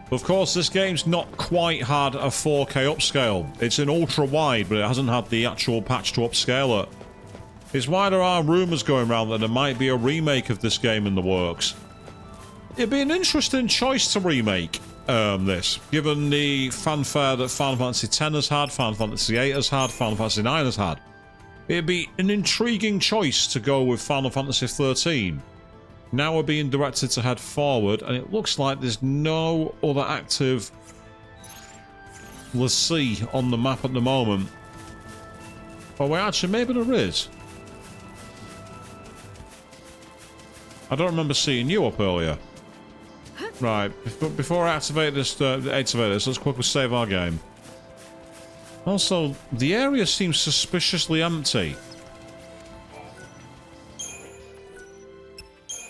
Of course, this game's not quite had a 4K upscale. It's in ultra wide, but it hasn't had the actual patch to upscale it. It's why there are rumours going around that there might be a remake of this game in the works. It'd be an interesting choice to remake this, given the fanfare that Final Fantasy X has had, Final Fantasy VIII has had, Final Fantasy IX has had. It'd be an intriguing choice to go with Final Fantasy XIII. Now we're being directed to head forward, and it looks like there's no other active l'Cie on the map at the moment. Oh wait, actually, maybe there is. I don't remember seeing you up earlier. Right, before I activate this, let's quickly save our game. Also, the area seems suspiciously empty.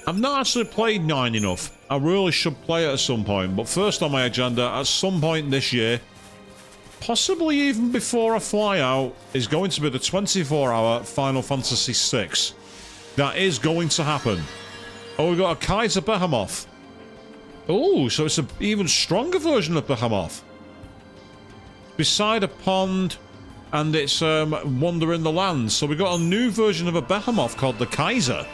I've not actually played 9 enough. I really should play it at some point, but first on my agenda, at some point this year, possibly even before I fly out, is going to be the 24-hour Final Fantasy VI. That is going to happen. Oh, we've got a Kaiser Behemoth. Oh, so it's an even stronger version of Behemoth. Beside a pond, and it's wandering the land. So we've got a new version of a Behemoth called the Kaiser.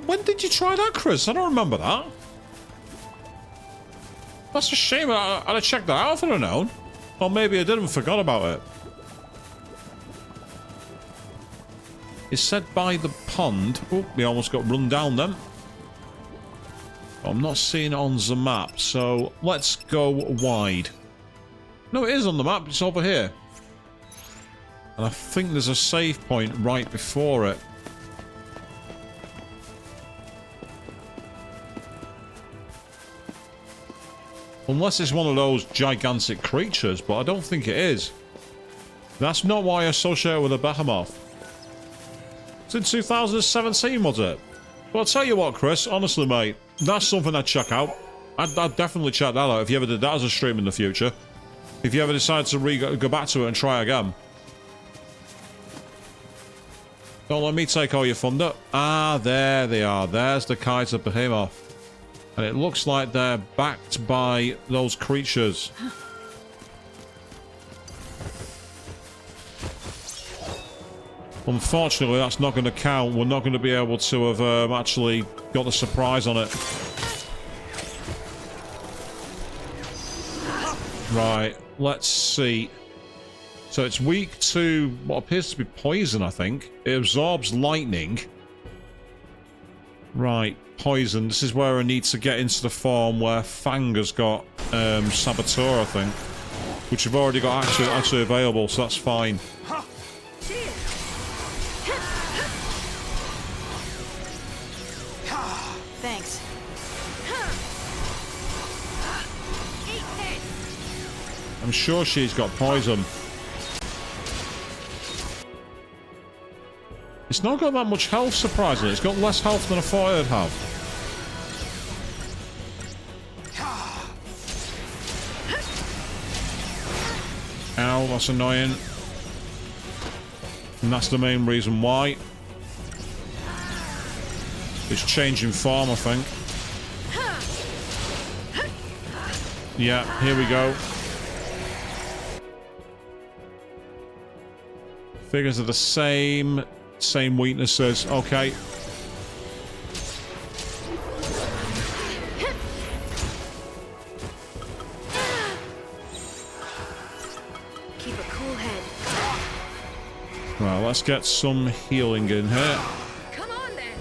When did you try that, Chris? I don't remember that. That's a shame. I'd have checked that out if I'd have known. Or maybe I did and forgot about it. It's said by the pond. Oh, we almost got run down then. I'm not seeing it on the map, so let's go wide. No, it is on the map. It's over here. And I think there's a save point right before it. Unless it's one of those gigantic creatures, but I don't think it is. That's not why I associate it with a Behemoth. It's in 2017, was it? Well, I'll tell you what, Chris, honestly, mate, that's something I'd check out. I'd definitely check that out if you ever did that as a stream in the future. If you ever decide to go back to it and try again. Don't let me take all your thunder. Ah, there they are. There's the Kaiser Behemoth. And it looks like they're backed by those creatures. Unfortunately, that's not going to count. We're not going to be able to have actually got the surprise on it. Right, let's see. So it's weak to what appears to be poison, I think. It absorbs lightning. Right, poison. This is where I need to get into the form where Fang has got Saboteur, I think. Which I've already got actually available, so that's fine. Thanks. I'm sure she's got poison. It's not got that much health, surprisingly. It's got less health than I thought it'd have. Ow, that's annoying. And that's the main reason why. It's changing form, I think. Yeah, here we go. Figures are the same weaknesses. Okay. Keep a cool head. Right, let's get some healing in here. Come on then.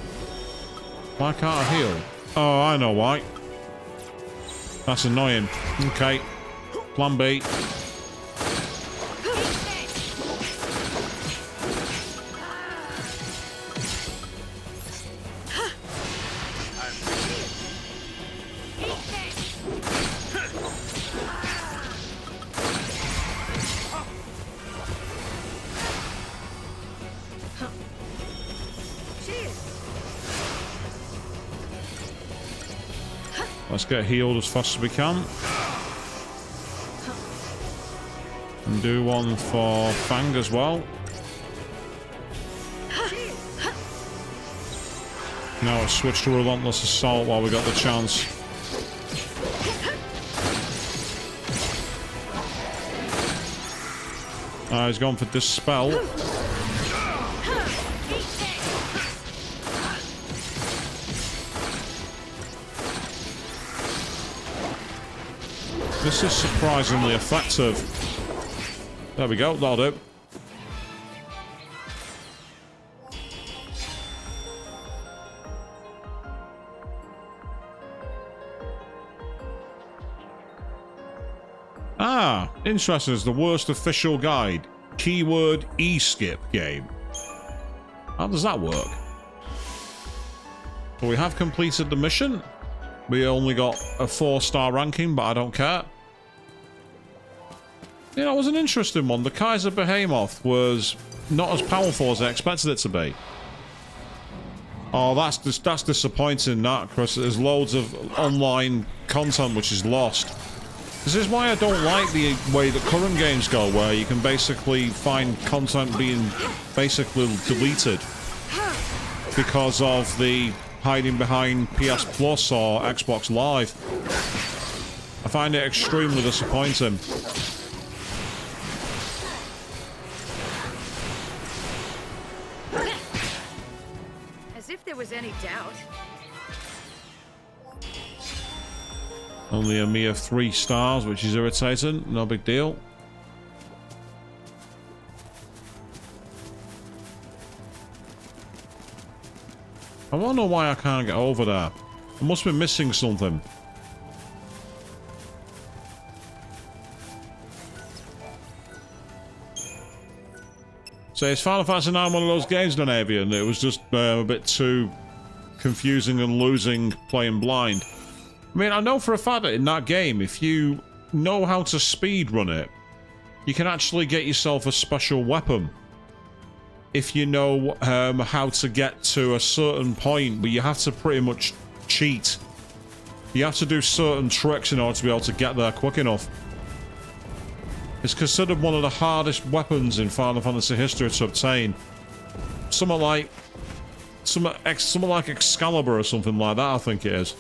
Why can't I heal? Oh, I know why. That's annoying. Okay. Plan B. Let's get healed as fast as we can. And do one for Fang as well. Now let's switch to Relentless Assault while we got the chance. He's gone for Dispel. This is surprisingly effective. There we go, that'll do. Ah, interesting. It's the worst official guide. Keyword E-skip game. How does that work? Well, we have completed the mission. We only got a 4-star ranking, but I don't care. You know, it was an interesting one. The Kaiser Behemoth was not as powerful as I expected it to be. Oh, that's disappointing, that, because there's loads of online content which is lost. This is why I don't like the way that current games go, where you can basically find content being basically deleted because of the hiding behind PS Plus or Xbox Live. I find it extremely disappointing. As if there was any doubt. Only a mere 3 stars, which is irritating. No big deal. I don't know why I can't get over there. I must be missing something. So is Final Fantasy IX one of those games, then, Avian? It was just a bit too confusing and losing playing blind. I mean, I know for a fact that in that game, if you know how to speedrun it, you can actually get yourself a special weapon. If you know how to get to a certain point, but you have to pretty much cheat. You have to do certain tricks in order to be able to get there quick enough. It's considered one of the hardest weapons in Final Fantasy history to obtain. Something like Excalibur or something like that, I think it is.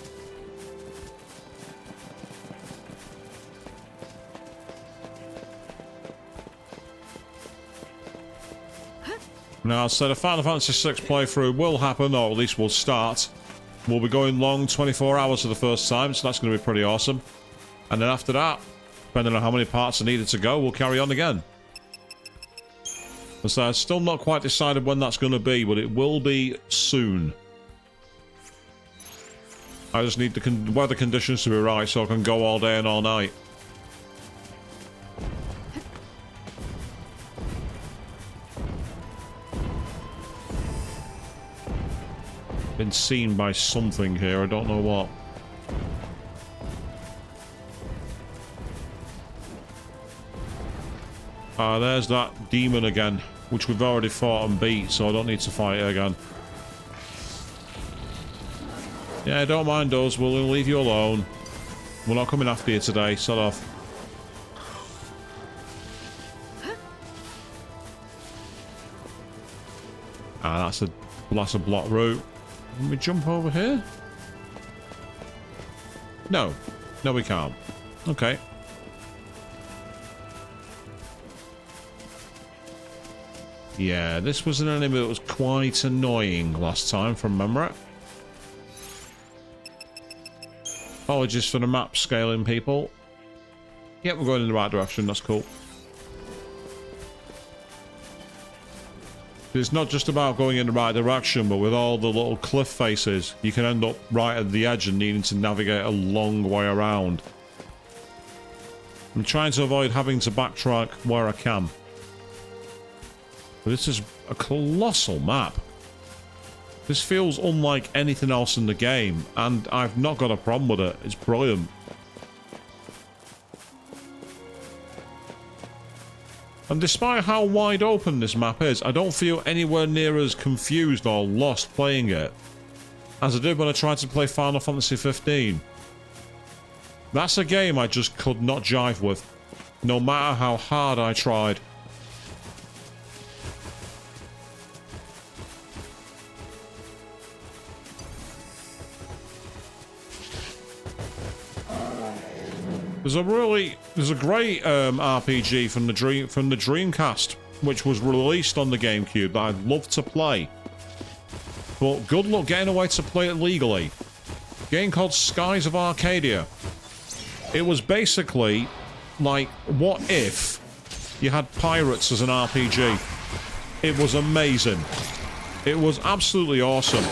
Now, I said a Final Fantasy VI playthrough will happen, or at least will start. We'll be going long, 24 hours for the first time, so that's going to be pretty awesome. And then after that, depending on how many parts are needed to go, we'll carry on again. So I've still not quite decided when that's going to be, but it will be soon. I just need the weather conditions to be right so I can go all day and all night. Been seen by something here, I don't know what. Ah, there's that demon again, which we've already fought and beat, so I don't need to fight it again. Yeah, don't mind us, we'll leave you alone. We're not coming after you today, sod off. Ah, that's a block route. Can we jump over here? No. No, we can't. Okay. Yeah, this was an enemy that was quite annoying last time from memory. Apologies for the map scaling, people. Yep, we're going in the right direction, that's cool. It's not just about going in the right direction, but with all the little cliff faces, you can end up right at the edge and needing to navigate a long way around. I'm trying to avoid having to backtrack where I can. But this is a colossal map. This feels unlike anything else in the game, and I've not got a problem with it. It's brilliant. And despite how wide open this map is, I don't feel anywhere near as confused or lost playing it as I did when I tried to play Final Fantasy XV. That's a game I just could not jive with, no matter how hard I tried. There's a great RPG from the Dreamcast, which was released on the GameCube that I'd love to play. But good luck getting away to play it legally. A game called Skies of Arcadia. It was basically like, what if you had pirates as an RPG? It was amazing. It was absolutely awesome.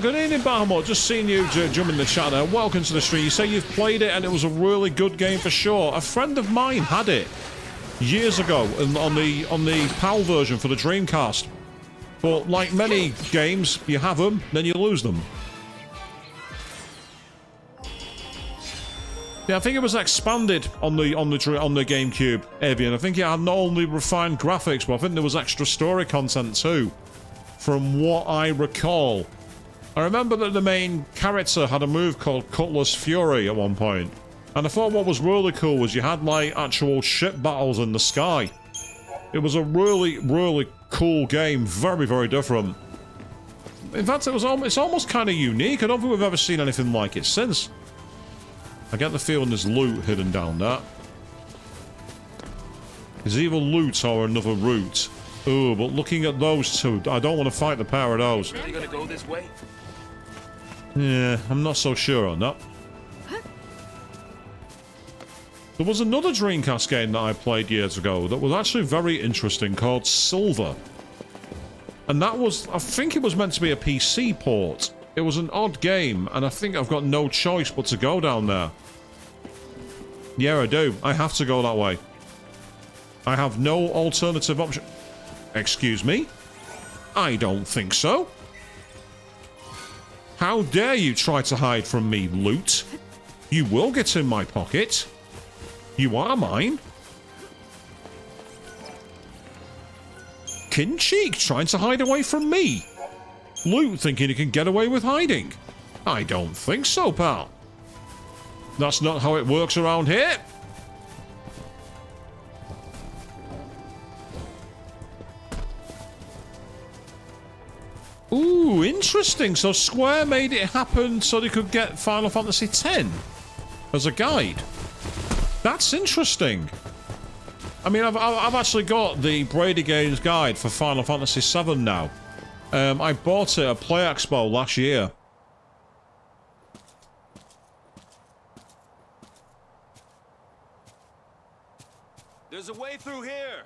Good evening, Bahamut. Just seeing you jump in the chat there. Welcome to the stream. You say you've played it and it was a really good game for sure. A friend of mine had it years ago on the PAL version for the Dreamcast. But like many games, you have them, then you lose them. Yeah, I think it was expanded on the GameCube, Avian. I think it had not only refined graphics, but I think there was extra story content too, from what I recall. I remember that the main character had a move called Cutlass Fury at one point. And I thought what was really cool was you had like actual ship battles in the sky. It was a really, really cool game. Very, very different. In fact, it's almost kind of unique. I don't think we've ever seen anything like it since. I get the feeling there's loot hidden down there. It's either loot or another route. Oh, but looking at those two, I don't want to fight the pair of those. Really gonna go this way? Yeah, I'm not so sure on that. There was another Dreamcast game that I played years ago that was actually very interesting called Silver. And that was, I think it was meant to be a PC port. It was an odd game, and I think I've got no choice but to go down there. Yeah, I do. I have to go that way. I have no alternative option. Excuse me? I don't think so. How dare you try to hide from me, loot? You will get in my pocket. You are mine. Kin Cheek trying to hide away from me. Loot thinking he can get away with hiding. I don't think so, pal. That's not how it works around here. Ooh, interesting. So Square made it happen so they could get Final Fantasy X as a guide. That's interesting. I mean, I've actually got the Brady Games guide for Final Fantasy VII now. I bought it at Play Expo last year. There's a way through here.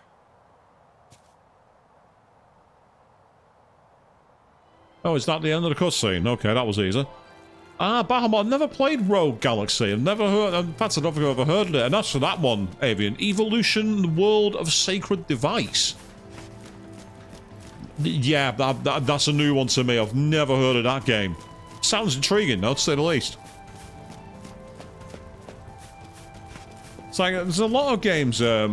Oh, is that the end of the cutscene? Okay, that was easy. Ah, Bahamut, I've never played Rogue Galaxy. I've never heard, in fact, I don't think I've ever heard of it. And that's for that one, Avian. Evolution, the World of Sacred Device. Yeah, that's a new one to me. I've never heard of that game. Sounds intriguing, though, to say the least. It's like, there's a lot of games, oh,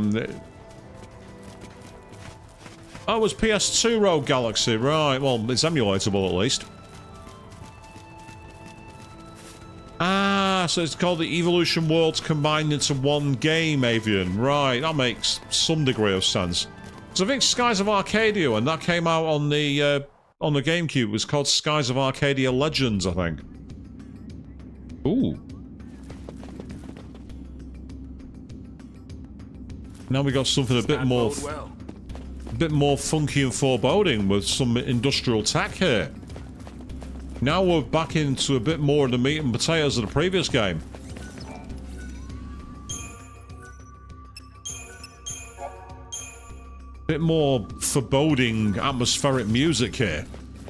it was PS2 Rogue Galaxy, right. Well, it's emulatable, at least. Ah, so it's called the Evolution Worlds combined into one game, Avian. Right, that makes some degree of sense. So I think Skies of Arcadia, when that came out on the GameCube, was called Skies of Arcadia Legends, I think. Ooh. Now we got something a bit more funky and foreboding with some industrial tech here. Now we're back into a bit more of the meat and potatoes of the previous game. Bit more foreboding atmospheric music here.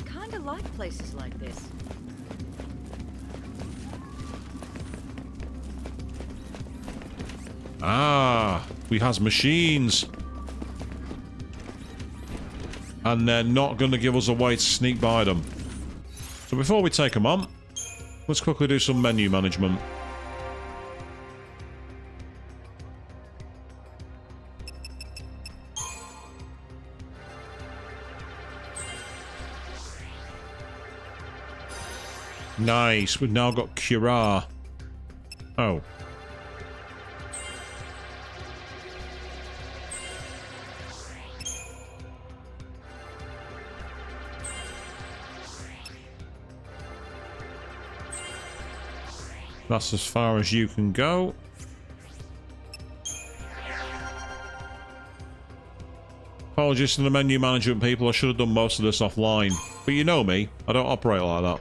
Kinda like places like this. Ah, we has machines. And they're not going to give us a way to sneak by them. So before we take them on, let's quickly do some menu management. Nice, we've now got Cura. Oh. That's as far as you can go. Apologies to the menu management people, I should have done most of this offline. But you know me, I don't operate like that.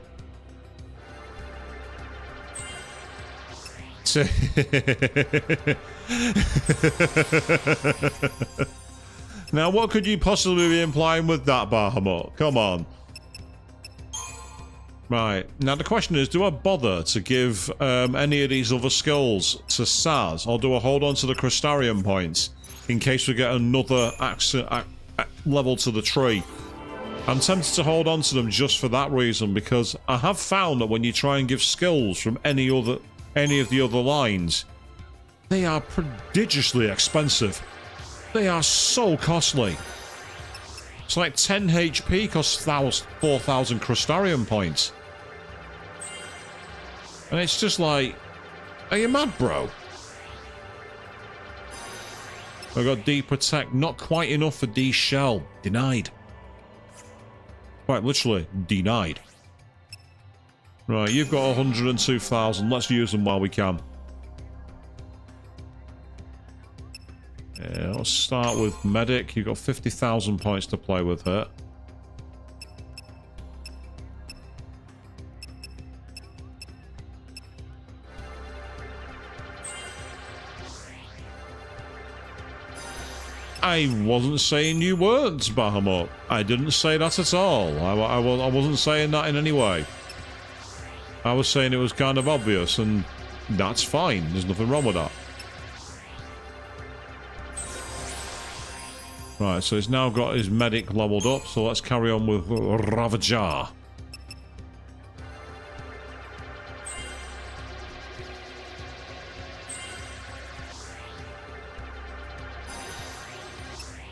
Now, what could you possibly be implying with that, Bahamut? Come on. Right. Now, the question is, do I bother to give any of these other skills to Saz, or do I hold on to the Crystarium points in case we get another level to the tree? I'm tempted to hold on to them just for that reason, because I have found that when you try and give skills from any of the other lines, they are prodigiously expensive. They are so costly. It's like 10 HP costs 4,000 Crystarium points. And it's just like, are you mad, bro? I got D Protect, not quite enough for D Shell. Denied. Quite literally, denied. Right, you've got 102,000. Let's use them while we can. Yeah, let's start with Medic. You've got 50,000 points to play with here. I wasn't saying you weren't, Bahamut. I didn't say that at all. I wasn't saying that in any way. I was saying it was kind of obvious, and that's fine. There's nothing wrong with that. Right, so he's now got his medic leveled up, so let's carry on with Ravager.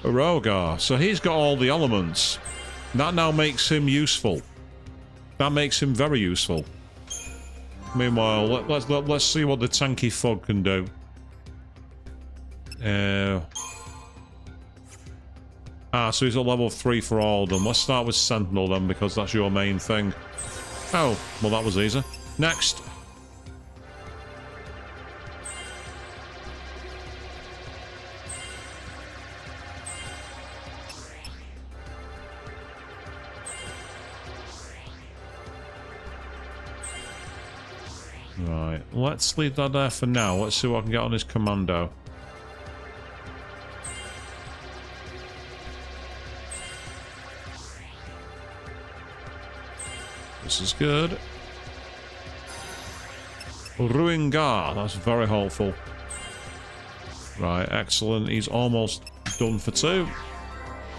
Rogar, so he's got all the elements. That now makes him useful. That makes him very useful. Meanwhile, let's see what the tanky fog can do. Ah, so he's at level 3 for all of them. Let's start with Sentinel then, because that's your main thing. Oh, well that was easy. Next. Right, let's leave that there for now. Let's see what I can get on his commando. This is good. Ruingar, that's very helpful. Right, excellent. He's almost done for 2.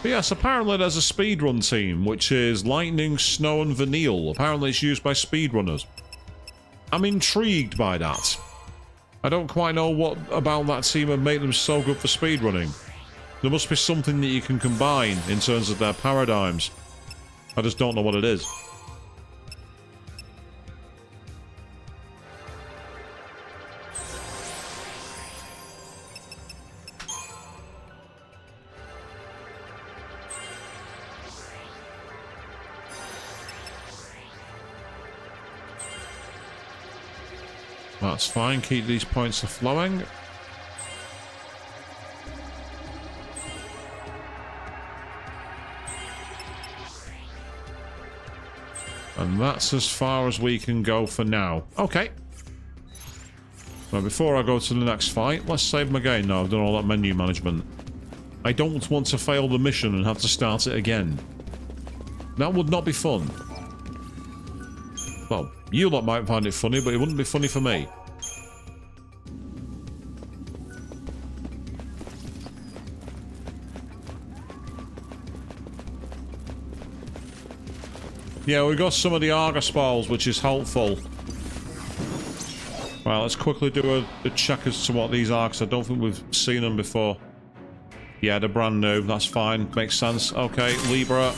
But yes, apparently there's a speedrun team, which is Lightning, Snow and Vanille. Apparently it's used by speedrunners. I'm intrigued by that. I don't quite know what about that team would make them so good for speedrunning. There must be something that you can combine in terms of their paradigms. I just don't know what it is. That's fine, keep these points flowing. And that's as far as we can go for now. Okay. Now, before I go to the next fight, let's save my game now. I've done all that menu management. I don't want to fail the mission and have to start it again. That would not be fun. Well, you lot might find it funny, but it wouldn't be funny for me. Yeah, we got some of the Argus balls, which is helpful. Right, let's quickly do a check as to what these are, because I don't think we've seen them before. Yeah, they're brand new. That's fine. Makes sense. Okay, Libra.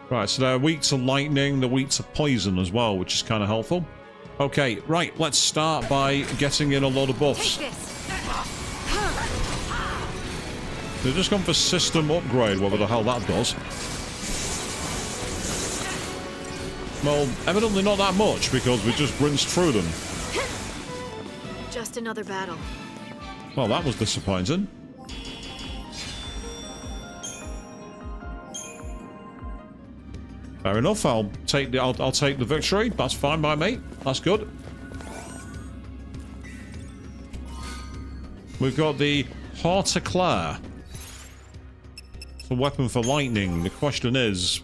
Right, so they're weak to lightning, they're weak to poison as well, which is kind of helpful. Okay, right, let's start by getting in a lot of buffs. They've just gone for system upgrade, whatever the hell that does. Well, evidently not that much, because we just rinsed through them. Just another battle. Well, that was disappointing. Fair enough, I'll take the victory. That's fine by me. That's good. We've got the Horticlaire. It's a weapon for lightning. The question is,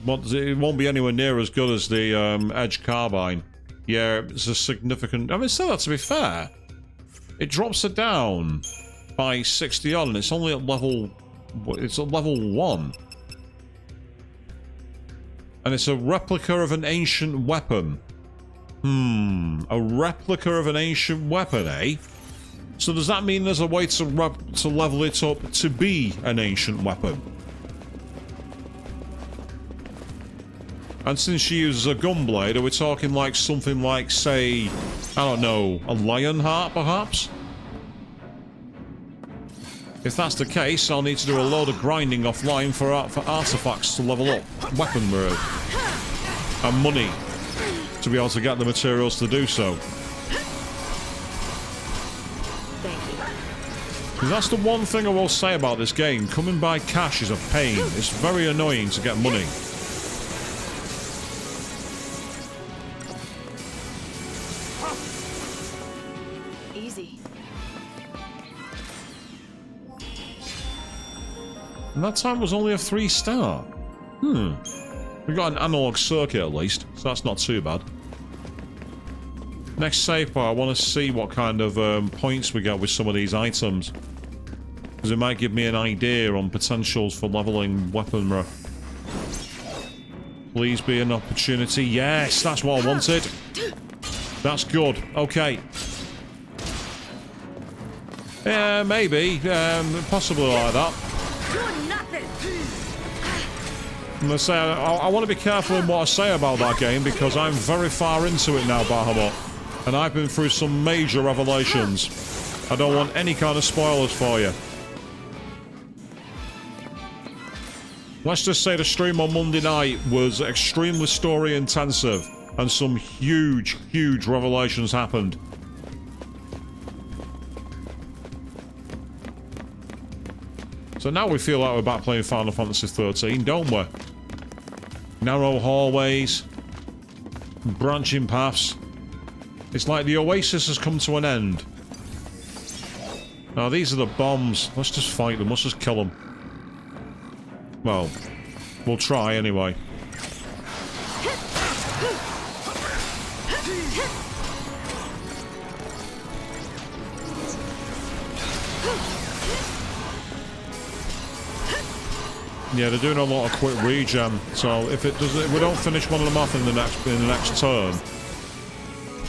it won't be anywhere near as good as the Edge Carbine. Yeah, it's a significant... I mean, still, to be fair, it drops it down by 60 odd, and it's only at level... It's at level 1. And it's a replica of an ancient weapon. A replica of an ancient weapon, eh? So does that mean there's a way to level it up to be an ancient weapon? And since she uses a gunblade, are we talking like something like, say, I don't know, a Lionheart, perhaps? If that's the case, I'll need to do a load of grinding offline for artifacts to level up weaponry and money to be able to get the materials to do so. Because that's the one thing I will say about this game. Coming by cash is a pain. It's very annoying to get money. Easy. And that time was only a 3-star. We got an analog circuit at least, so that's not too bad. Next save point, I want to see what kind of points we get with some of these items. Because it might give me an idea on potentials for leveling weaponry. Please be an opportunity. Yes, that's what I wanted. That's good. Okay. Yeah, maybe. Possibly like that. I'm gonna say, I want to be careful in what I say about that game because I'm very far into it now, Bahamut. And I've been through some major revelations. I don't want any kind of spoilers for you. Let's just say the stream on Monday night was extremely story intensive. And some huge, huge revelations happened. So now we feel like we're back playing Final Fantasy XIII, don't we? Narrow hallways, branching paths. It's like the oasis has come to an end. Now these are the bombs. Let's just fight them. Let's just kill them. Well, we'll try anyway. Yeah, they're doing a lot of quick regen, so if we don't finish one of them off in the next turn,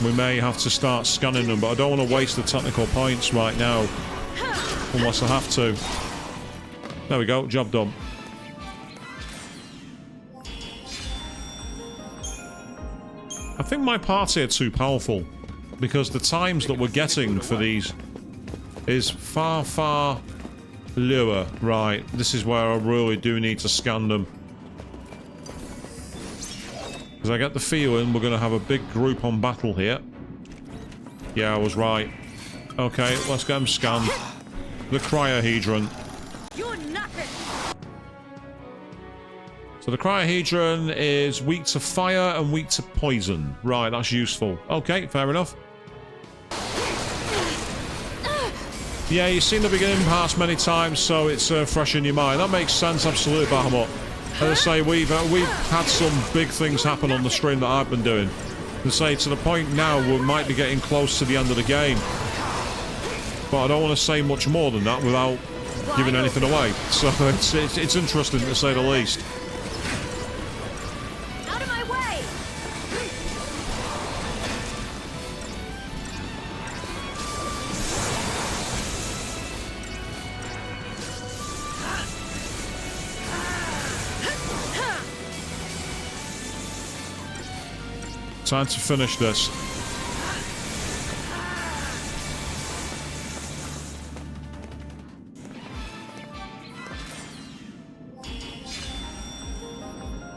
we may have to start scanning them. But I don't want to waste the technical points right now, unless I have to. There we go, job done. I think my party are too powerful, because the times that we're getting for these is far, far lower. Right, this is where I really do need to scan them. Because I get the feeling we're going to have a big group on battle here. Yeah, I was right. Okay, let's get them scanned. The cryohedron. So the cryohedron is weak to fire and weak to poison. Right, that's useful. Okay, fair enough. Yeah, you've seen the beginning parts many times, so it's fresh in your mind. That makes sense, absolutely, Bahamut. As I say, we've had some big things happen on the stream that I've been doing. To say, to the point now we might be getting close to the end of the game. But I don't want to say much more than that without giving anything away. So it's interesting to say the least. Out of my way! Time to finish this.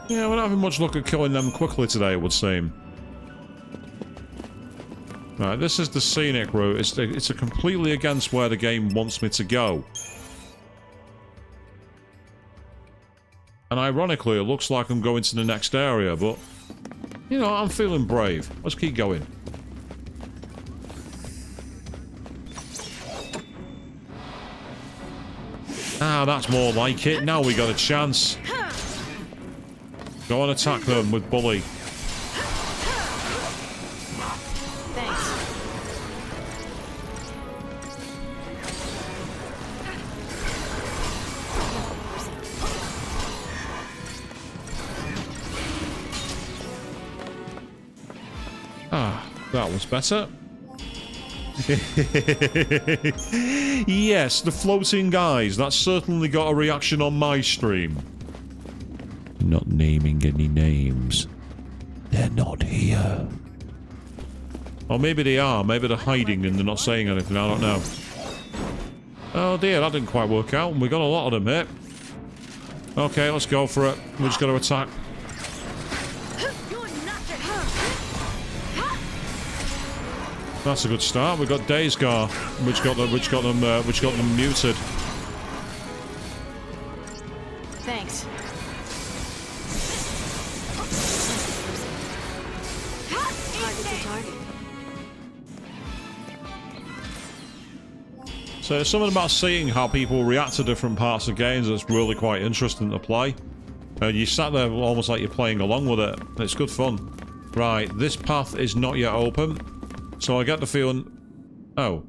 Yeah, we're not having much luck at killing them quickly today, it would seem. Right, this is the scenic route. It's a completely against where the game wants me to go. And ironically, it looks like I'm going to the next area, but... You know, I'm feeling brave. Let's keep going. Ah, that's more like it. Now we got a chance. Go and attack them with Bully. Thanks. Ah, that was better. Yes, the floating guys. That's certainly got a reaction on my stream. Not naming any names. They're not here. Or maybe they are. Maybe they're hiding and they're not saying anything. I don't know. Oh dear, that didn't quite work out. We got a lot of them here. Okay, let's go for it. We're just going to attack. That's a good start. We've got Days Gar, which got them muted. Thanks. Target's a target. So there's something about seeing how people react to different parts of games that's really quite interesting to play. You sat there almost like you're playing along with it. It's good fun. Right, this path is not yet open. So I get the feeling... Oh.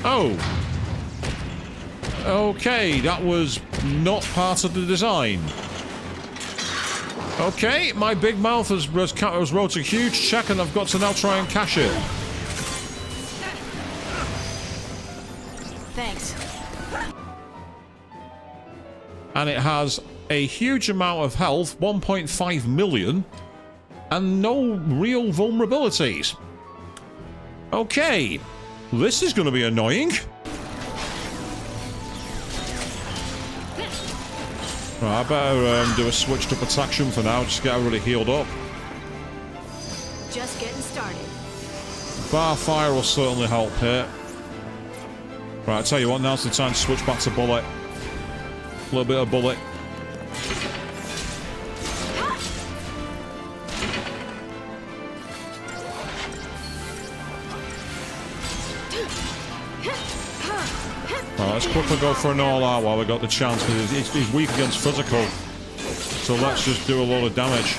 Oh! Okay, that was not part of the design. Okay, my big mouth has wrote a huge check and I've got to now try and cash it. Thanks. And it has a huge amount of health, 1.5 million. and no real vulnerabilities. Okay, this is going to be annoying. Right, I better do a switched up attack for now, just to get everybody healed up. Just getting started. Bar fire will certainly help here. Right, I tell you what, now's the time to switch back to bullet. A little bit of bullet. Right, let's quickly go for an all-out while we got the chance, because he's weak against physical. So let's just do a lot of damage.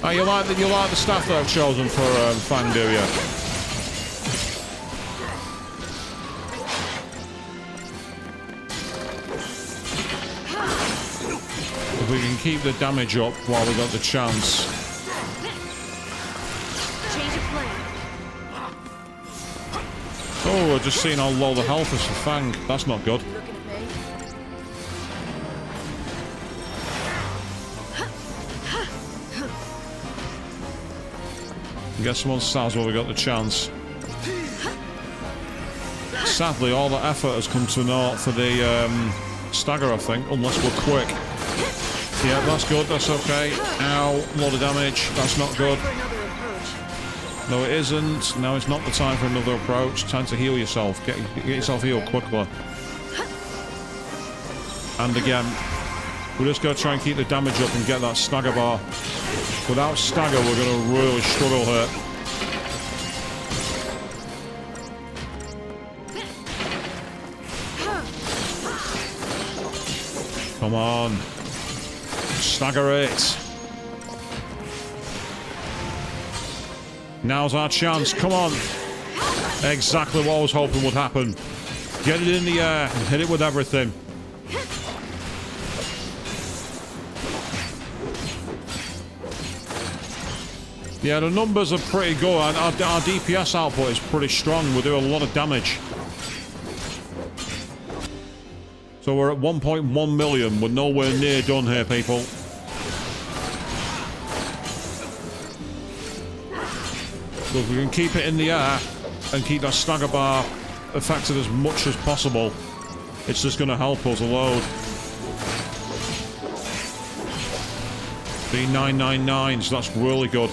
Oh, you like the staff that I've chosen for Fang, do you? If we can keep the damage up while we got the chance. Change of plan. Oh, I've just seen how low the health is for Fang. That's not good. Looking at me? Get some on stars while we got the chance. Sadly, all the effort has come to naught for the stagger, I think, unless we're quick. Yeah, that's good, that's okay. Ow, load of damage, that's not good. For another approach. No, it isn't. No, it's not the time for another approach. Time to heal yourself. Get yourself healed quickly. And again, we're just going to try and keep the damage up and get that stagger bar. Without stagger, we're going to really struggle here. Come on. Stagger it. Now's our chance. Come on. Exactly what I was hoping would happen. Get it in the air and hit it with everything. Yeah, the numbers are pretty good. Our DPS output is pretty strong. We do a lot of damage. So we're at 1.1 million. We're nowhere near done here, people. So if we can keep it in the air and keep that stagger bar affected as much as possible, it's just going to help us a load. B999, so that's really good.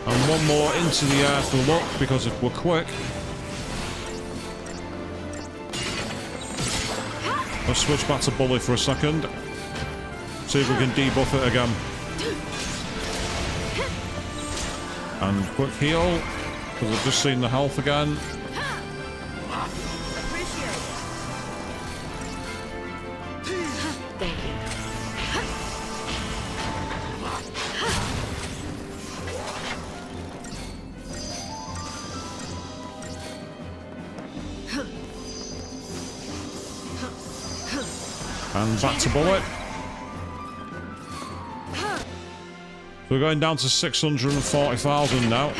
And one more into the air for luck, because if we're quick. Let's switch back to Bully for a second. See if we can debuff it again. And quick heal, because I've just seen the health again. Thank you. And back to Bullet. So we're going down to 640,000 now.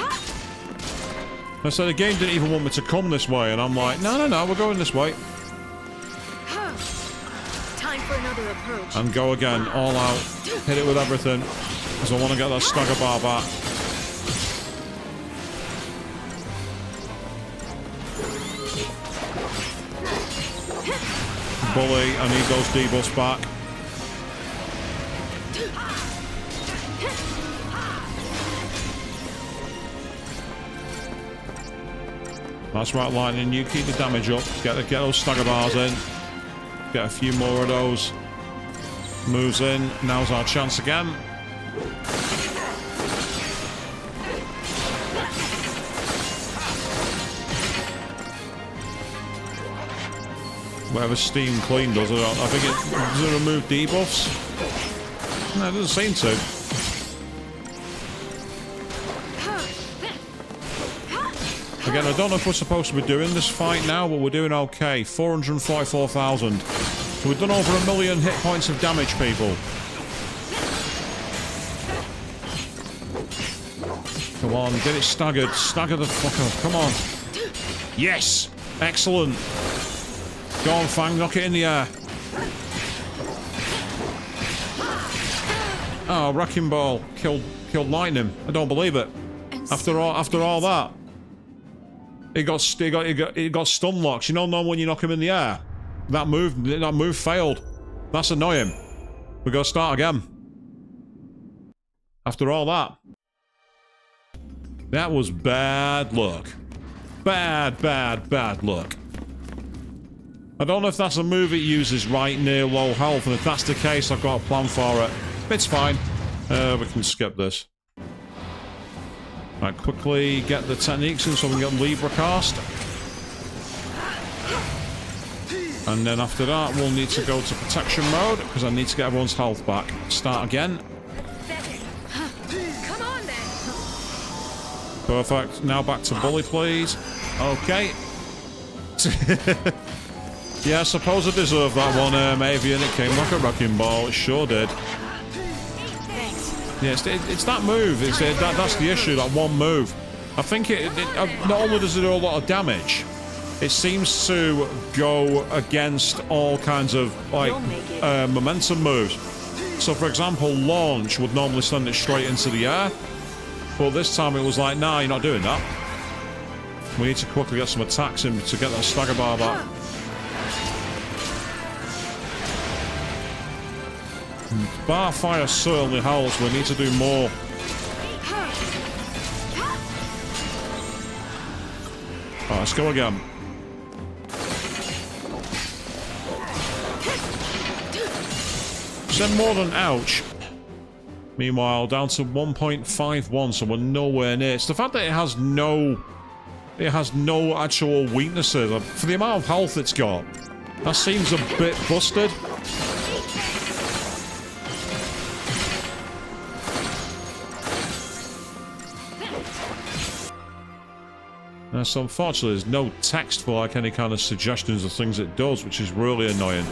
I said the game didn't even want me to come this way, and I'm like, no, we're going this way. Time for another approach. And go again, all out. Hit it with everything, because I want to get that stagger bar back. Bully, I need those debuffs back. That's right, Lightning. You keep the damage up. Get those stagger bars in. Get a few more of those. Moves in. Now's our chance again. Whatever Steam Clean does, I think it does it remove debuffs? No, it doesn't seem to. Again, I don't know if we're supposed to be doing this fight now, but we're doing okay. 444,000. So we've done over 1 million hit points of damage, people. Come on, get it staggered. Stagger the fucker. Come on. Yes! Excellent. Go on, Fang, knock it in the air. Oh, Wrecking Ball killed Lightning. I don't believe it. After all that, it got stun locks. You know, when you knock him in the air, that move failed. That's annoying. We gotta start again. After all that, that was bad luck. Bad luck. I don't know if that's a move it uses right near low health, and if that's the case, I've got a plan for it. It's fine. We can skip this. Right, quickly get the techniques in so we can get Libra cast. And then after that, we'll need to go to protection mode, because I need to get everyone's health back. Start again. Come on then. Perfect. Now back to bully, please. Okay. Yeah, I suppose I deserve that one, Avian. It came like a wrecking ball. It sure did. Yeah, it's that move. That's the issue, that one move. I think not only does it do a lot of damage, it seems to go against all kinds of, like, momentum moves. So, for example, launch would normally send it straight into the air. But this time it was like, nah, you're not doing that. We need to quickly get some attacks in to get that stagger bar back. Bar fire certainly helps. We need to do more. Alright, let's go again. Said more than ouch. Meanwhile, down to 1.51, so we're nowhere near. It's the fact that it has no actual weaknesses. For the amount of health it's got, that seems a bit busted. So unfortunately there's no text for like any kind of suggestions of things it does, which is really annoying.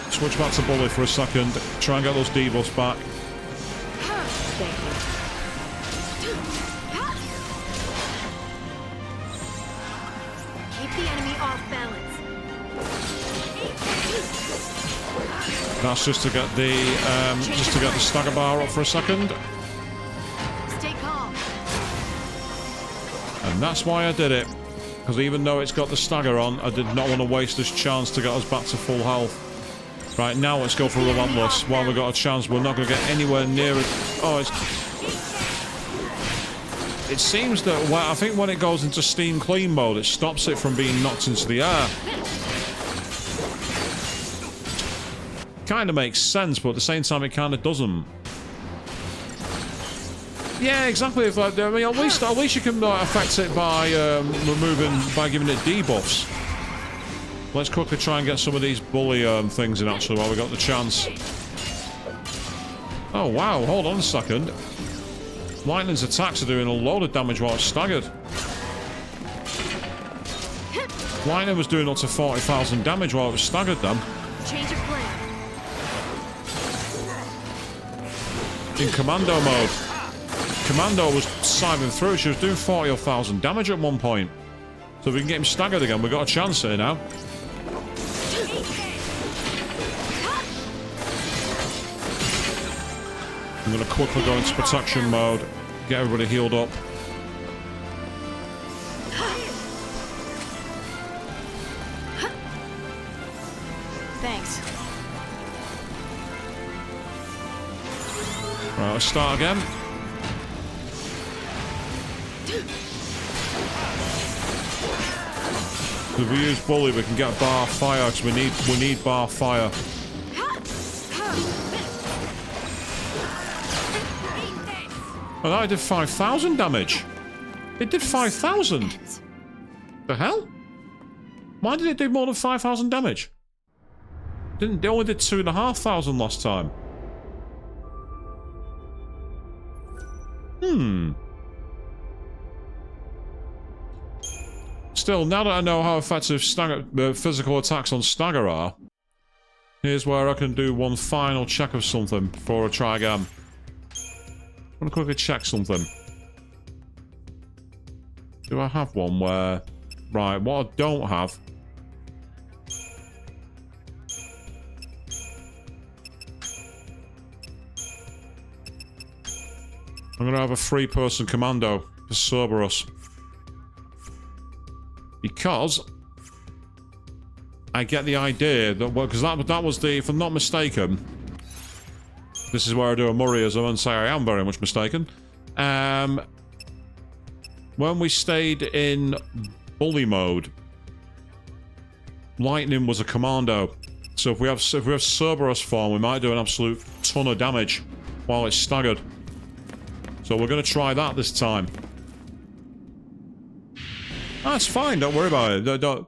Switch back to bully for a second, try and get those debuffs back. That's just to get the stagger bar up for a second. Stay calm. And that's why I did it. Because even though it's got the stagger on, I did not want to waste this chance to get us back to full health. Right, now let's go for Relentless. While we've got a chance, we're not going to get anywhere near it. Oh, it seems that, well, I think when it goes into Steam Clean mode, it stops it from being knocked into the air. Kind of makes sense, but at the same time, it kind of doesn't. Yeah, exactly. If, like, I mean, at least you can affect it by giving it debuffs. Let's quickly try and get some of these bully things in actually while we got the chance. Oh wow! Hold on a second. Lightning's attacks are doing a load of damage while it's staggered. Lightning was doing up to 40,000 damage while it was staggered. Then. Change of plan. In commando mode. Commando was scything through. She was doing 40,000 damage at one point. So if we can get him staggered again, we've got a chance here now. I'm going to quickly go into protection mode. Get everybody healed up. Thanks. Right, let's start again. If we use bully, we can get bar fire because we need bar fire. Oh, that did 5,000 damage. It did 5,000. The hell? Why did it do more than 5,000 damage? They only did 2,500 last time. Still, now that I know how effective physical attacks on stagger are, Here's where I can do one final check of something before I try again. I'm gonna quickly check something. Do I have one where... Right, what I don't have... I'm gonna have a 3-person commando for Cerberus. Because... I get the idea that... Well, because that was the... If I'm not mistaken... This is where I do a Murrayism and say I am very much mistaken. When we stayed in bully mode, Lightning was a commando. So if we have Cerberus form, we might do an absolute ton of damage while it's staggered. So we're going to try that this time. That's fine. Don't worry about it. Don't.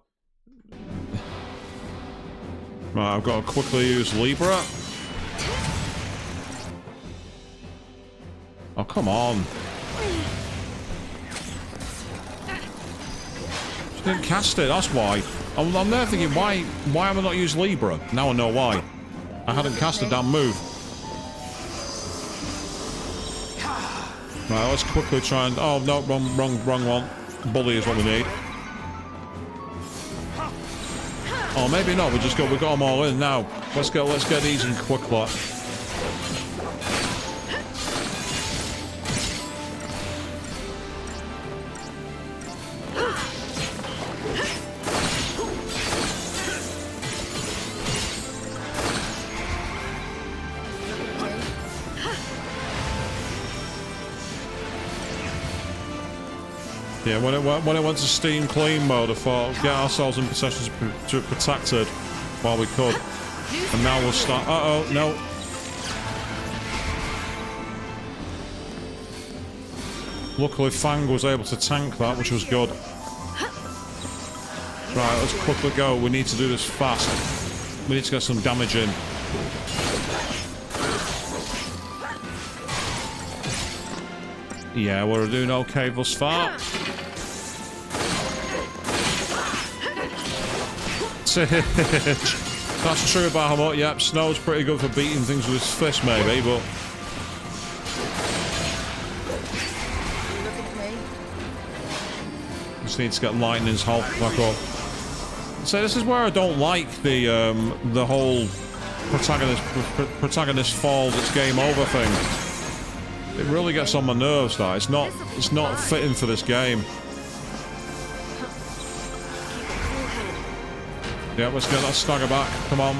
Right, I've got to quickly use Libra. Oh, come on. She didn't cast it, that's why. I'm there thinking, why have I not used Libra? Now I know why. I hadn't cast a damn move. Right, let's quickly try and... Oh, no, wrong one. Bully is what we need. Oh, maybe not. We got them all in now. Let's get these in quickly. Yeah, when it went to Steam Clean mode, I thought, get ourselves in possessions protected while we could. And now we'll start... Uh-oh, no. Luckily, Fang was able to tank that, which was good. Right, let's quickly go. We need to do this fast. We need to get some damage in. Yeah, we're doing okay thus far. That's true about how much. Yep, Snow's pretty good for beating things with his fist, maybe, but... Just need to get Lightning's health back up. So this is where I don't like the whole protagonist falls, it's game over thing. It really gets on my nerves, that. It's not fitting for this game. Yeah, let's get that stagger back. Come on.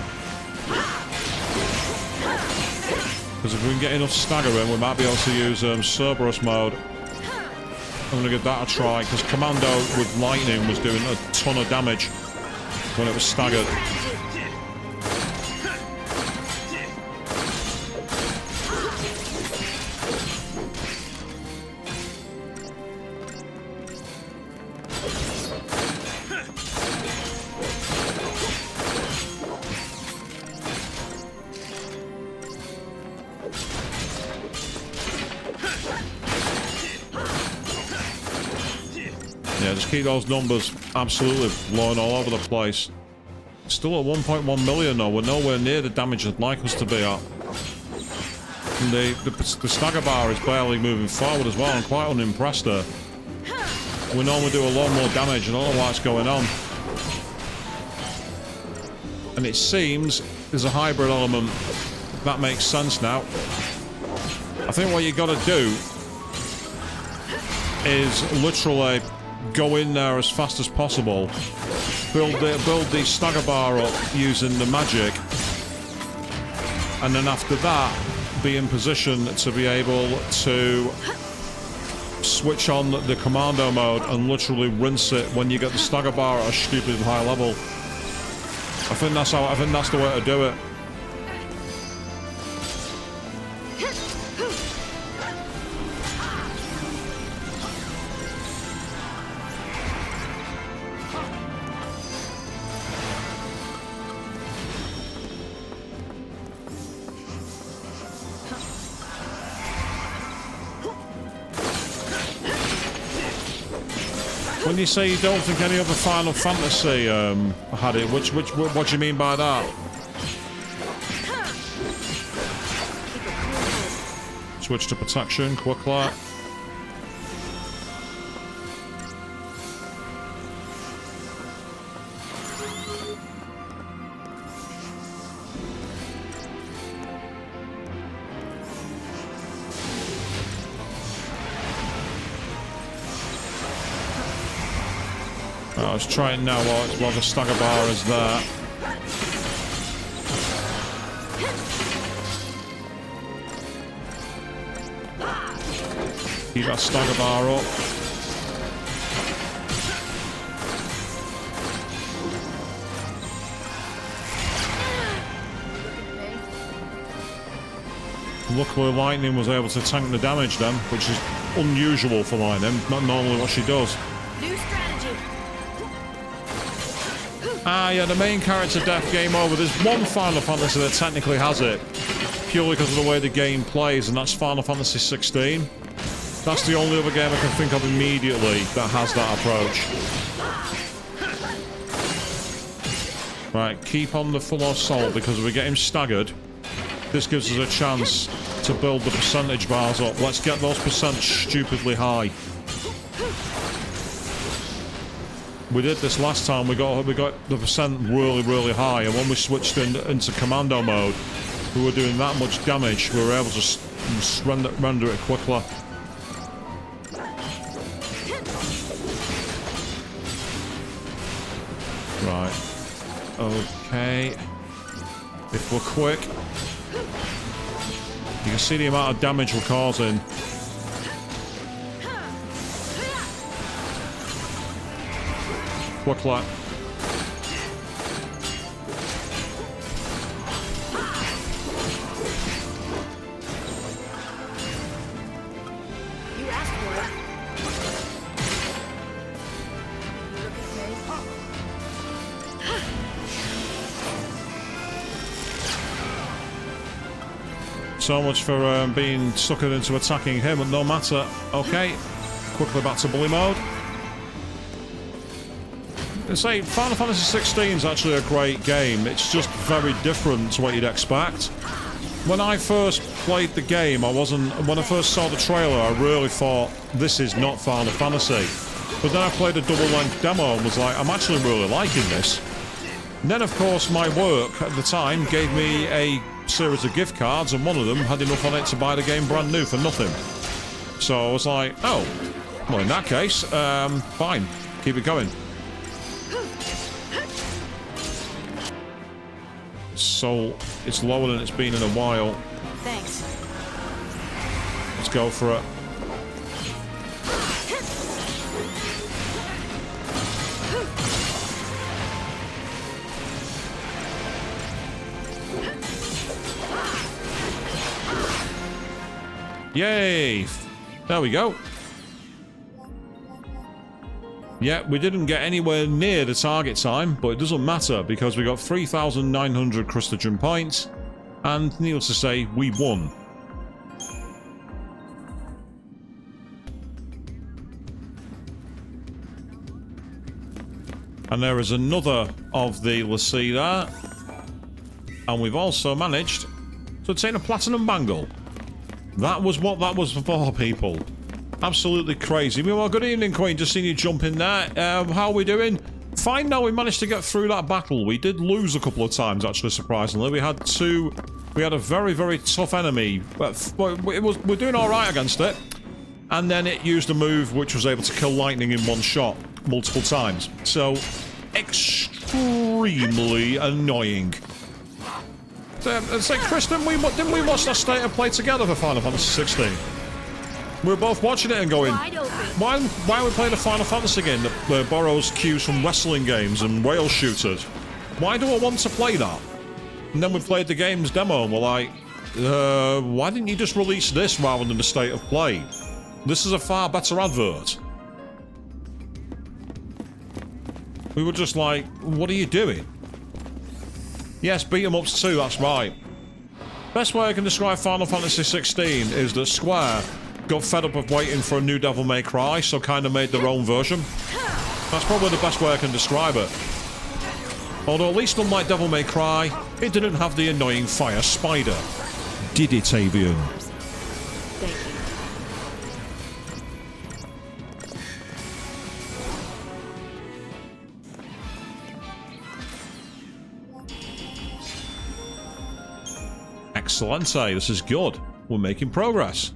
Because if we can get enough stagger in, we might be able to use Cerberus mode. I'm going to give that a try, because Commando with Lightning was doing a ton of damage when it was staggered. Yeah, just keep those numbers absolutely blowing all over the place. Still at 1.1 million though, we're nowhere near the damage I'd like us to be at. And the stagger bar is barely moving forward as well. I'm quite unimpressed there. We normally do a lot more damage, and I don't know what's going on. And it seems there's a hybrid element. That makes sense now. I think what you gotta do is literally go in there as fast as possible, build the stagger bar up using the magic, and then after that be in position to be able to switch on the commando mode and literally rinse it when you get the stagger bar at a stupid high level. I think that's the way to do it. When you say you don't think any other Final Fantasy had it, what do you mean by that? Switch to protection, quickly. Let's try it now while the stagger bar is there. Keep that stagger bar up. Luckily, Lightning was able to tank the damage then, which is unusual for Lightning. Not normally what she does. New strategy. Ah, yeah, the main character death, game over. There's one Final Fantasy that technically has it, purely because of the way the game plays, and that's Final Fantasy XVI. That's the only other game I can think of immediately that has that approach. Right, keep on the full assault, because if we get him staggered, this gives us a chance to build the percentage bars up. Let's get those percent stupidly high. We did this last time. We got the percent really high, and when we switched into commando mode, we were doing that much damage. We were able to render it quickly. Right. Okay. If we're quick, you can see the amount of damage we're causing. Quick light. You asked for it. So much for being suckered into attacking him, but no matter. Okay. Quickly back to bully mode. I say, Final Fantasy XVI is actually a great game. It's just very different to what you'd expect. When I first played the game, when I first saw the trailer, I really thought, this is not Final Fantasy. But then I played a double-length demo and was like, I'm actually really liking this. And then, of course, my work at the time gave me a series of gift cards, and one of them had enough on it to buy the game brand new for nothing. So I was like, oh, well, in that case, fine, keep it going. So it's lower than it's been in a while. Thanks. Let's go for it. Yay! There we go. Yeah, we didn't get anywhere near the target time, but it doesn't matter because we got 3,900 Crustagen points, and needless to say, we won. And there is another of the Lassie there, and we've also managed to obtain a platinum bangle. That was what that was for, people. Absolutely crazy. Well, good evening, Queen. Just seen you jump in there. How are we doing? Fine now. We managed to get through that battle. We did lose a couple of times, actually, surprisingly. We had a very tough enemy. But we're doing all right against it. And then it used a move which was able to kill lightning in one shot multiple times. So, extremely annoying. So, Chris, didn't we watch that state of play together for Final Fantasy XVI? We were both watching it and going, why are we playing a Final Fantasy game that borrows cues from wrestling games and rail shooters? Why do I want to play that? And then we played the game's demo and we're like, why didn't you just release this rather than the state of play? This is a far better advert. We were just like, what are you doing? Yes, beat 'em ups too, that's right. Best way I can describe Final Fantasy XVI is that Square got fed up of waiting for a new Devil May Cry, so kind of made their own version. That's probably the best way I can describe it. Although at least unlike Devil May Cry, it didn't have the annoying fire spider. Did it, Avian? Excellente. This is good. We're making progress.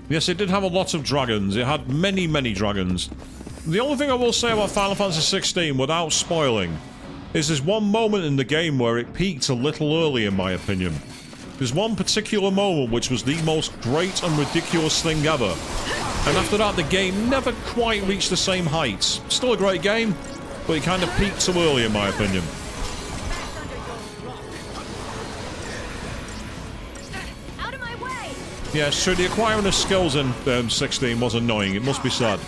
Yes, it did have a lot of dragons. It had many, many dragons. The only thing I will say about Final Fantasy 16, without spoiling, is there's one moment in the game where it peaked a little early, in my opinion. There's one particular moment which was the most great and ridiculous thing ever. And after that, the game never quite reached the same heights. Still a great game, but it kind of peaked too early, in my opinion. Out of my way! Yeah, so the acquiring of skills in 16 was annoying, it must be said.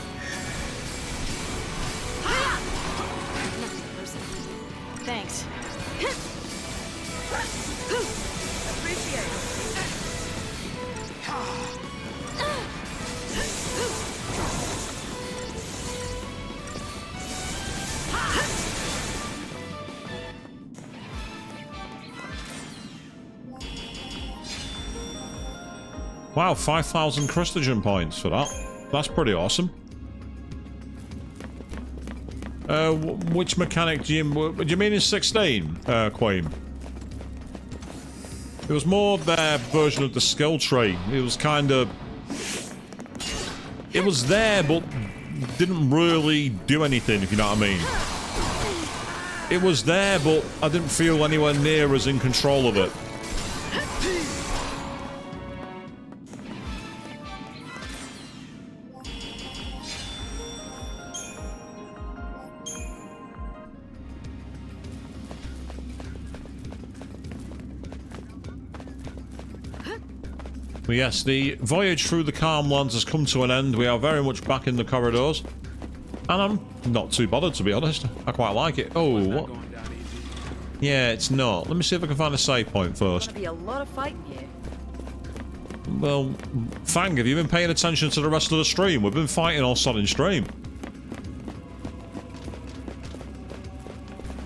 Thanks. Wow, 5,000 Christogen points for that. That's pretty awesome. Which mechanic do you mean in 16, Queen? It was more their version of the skill tree. It was kind of... It was there, but didn't really do anything, if you know what I mean. It was there, but I didn't feel anywhere near as in control of it. But yes, the voyage through the calm lands has come to an end. We are very much back in the corridors. And I'm not too bothered, to be honest. I quite like it. Oh, what? Yeah, it's not. Let me see if I can find a save point first. Be a lot of fighting here. Well, Fang, have you been paying attention to the rest of the stream? We've been fighting all sudden stream.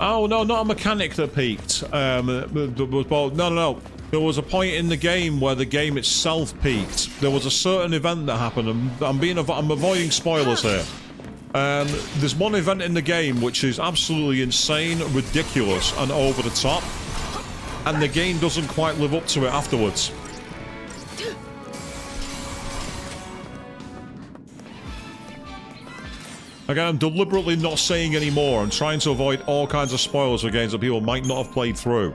Oh, no, not a mechanic that peaked. No. There was a point in the game where the game itself peaked. There was a certain event that happened, and I'm avoiding spoilers here. There's one event in the game which is absolutely insane, ridiculous, and over the top. And the game doesn't quite live up to it afterwards. Again, I'm deliberately not saying any more. I'm trying to avoid all kinds of spoilers for games that people might not have played through.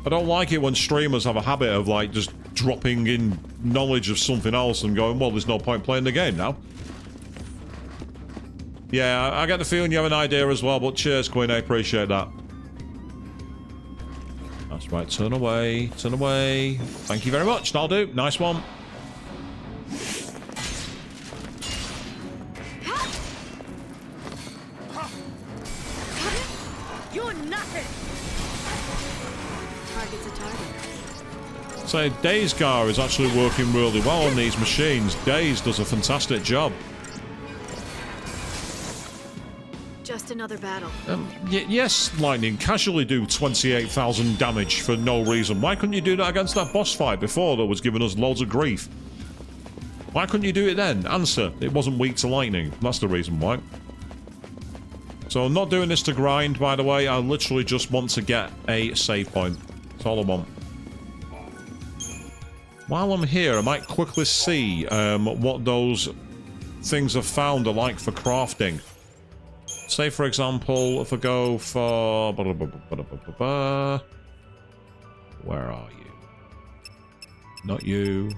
I don't like it when streamers have a habit of, like, just dropping in knowledge of something else and going, well, there's no point playing the game now. Yeah, I get the feeling you have an idea as well, but cheers, Queen, I appreciate that. That's right, turn away, turn away. Thank you very much, that'll do. Nice one. You're nothing! Target's a target. So Daysgar is actually working really well on these machines. Days does a fantastic job. Just another battle. Yes, Lightning, casually do 28,000 damage for no reason. Why couldn't you do that against that boss fight before that was giving us loads of grief? Why couldn't you do it then? Answer, it wasn't weak to lightning. That's the reason why. So I'm not doing this to grind, by the way. I literally just want to get a save point. That's all I want. While I'm here, I might quickly see what those things I've found are like for crafting. Say, for example, if I go for... Where are you? Not you.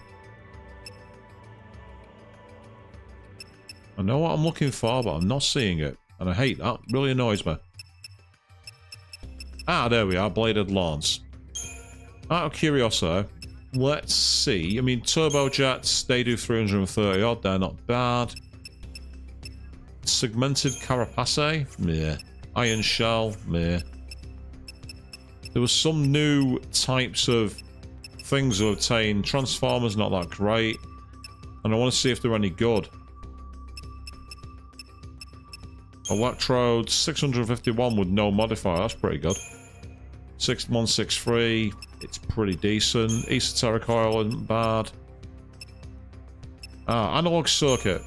I know what I'm looking for, but I'm not seeing it. And I hate that. Really annoys me. Ah, there we are. Bladed Lance. Out of curiosity, let's see. I mean, turbojets, they do 330 odd. They're not bad. Segmented carapace? Meh. Iron shell? Meh. There was some new types of things to obtain. Transformers, not that great. And I want to see if they're any good. Electrodes, 651 with no modifier. That's pretty good. 6163, it's pretty decent. Esoteric oil isn't bad. Analog circuit,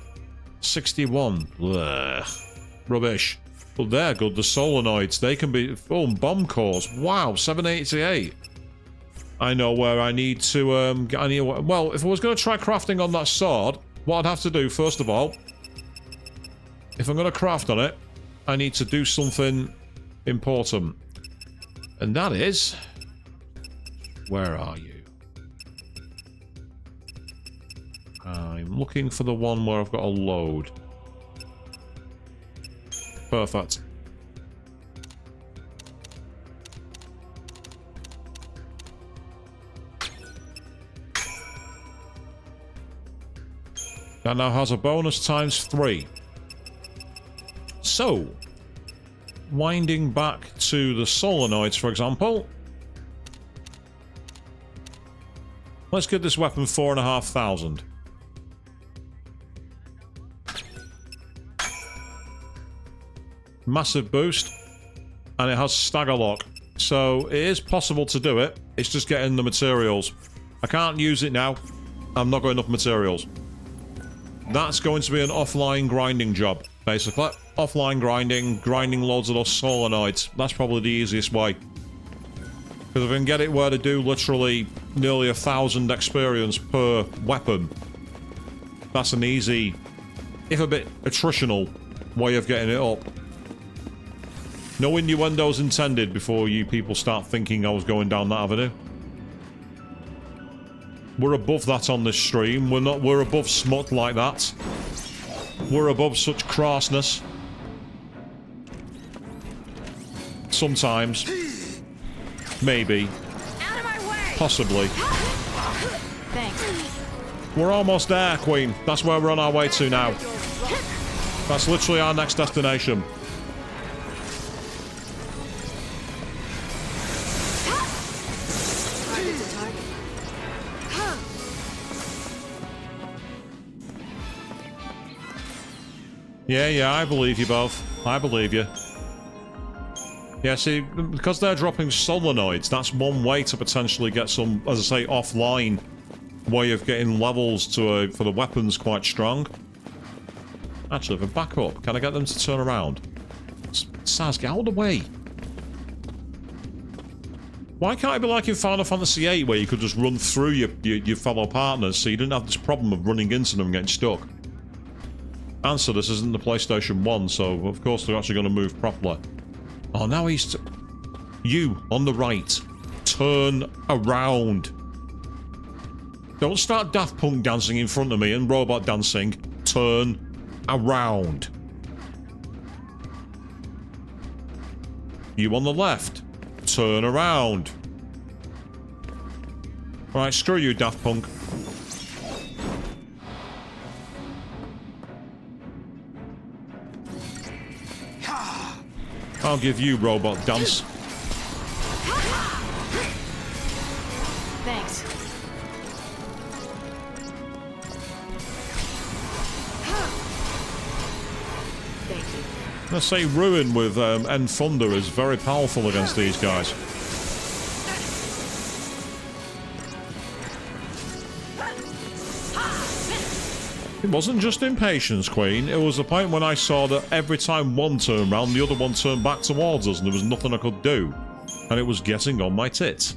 61. Blech. Rubbish. But they're good. The solenoids, they can be... Oh, bomb cores. Wow, 788. I know where I need to... well, if I was going to try crafting on that sword, what I'd have to do, first of all, if I'm going to craft on it, I need to do something important. And that is... Where are you? I'm looking for the one where I've got a load. Perfect. That now has a bonus ×3. So, winding back to the solenoids, for example. Let's give this weapon 4,500. Massive boost, and it has stagger lock, so it is possible to do it. It's just getting the materials. I can't use it now. I've not got enough materials. That's going to be an offline grinding job, basically. Offline grinding loads of those solenoids. That's probably the easiest way. Because if I can get it where to do literally nearly 1,000 experience per weapon, that's an easy, if a bit attritional, way of getting it up. No innuendos intended before you people start thinking I was going down that avenue. We're above that on this stream. We're above smut like that. We're above such crassness. Sometimes. Maybe. Out of my way! Possibly. Thanks. We're almost there, Queen. That's where we're on our way to now. That's literally our next destination. Target's a target. Yeah, I believe you both. I believe you. Yeah, see, because they're dropping solenoids, that's one way to potentially get some, as I say, offline way of getting levels to for the weapons quite strong. Actually, if I back up, can I get them to turn around? Saz, get out of the way. Why can't it be like in Final Fantasy VIII where you could just run through your fellow partners so you didn't have this problem of running into them and getting stuck? Answer, this isn't the PlayStation 1, so of course they're actually going to move properly. Oh, now he's... You, on the right. Turn around. Don't start Daft Punk dancing in front of me and robot dancing. Turn around. You on the left. Turn around. Right, screw you, Daft Punk. I'll give you robot dance. Thanks. Thank you. Let's say Ruin with End Thunder is very powerful against these guys. It wasn't just impatience, Queen. It was the point when I saw that every time one turned round, the other one turned back towards us, and there was nothing I could do. And it was getting on my tits.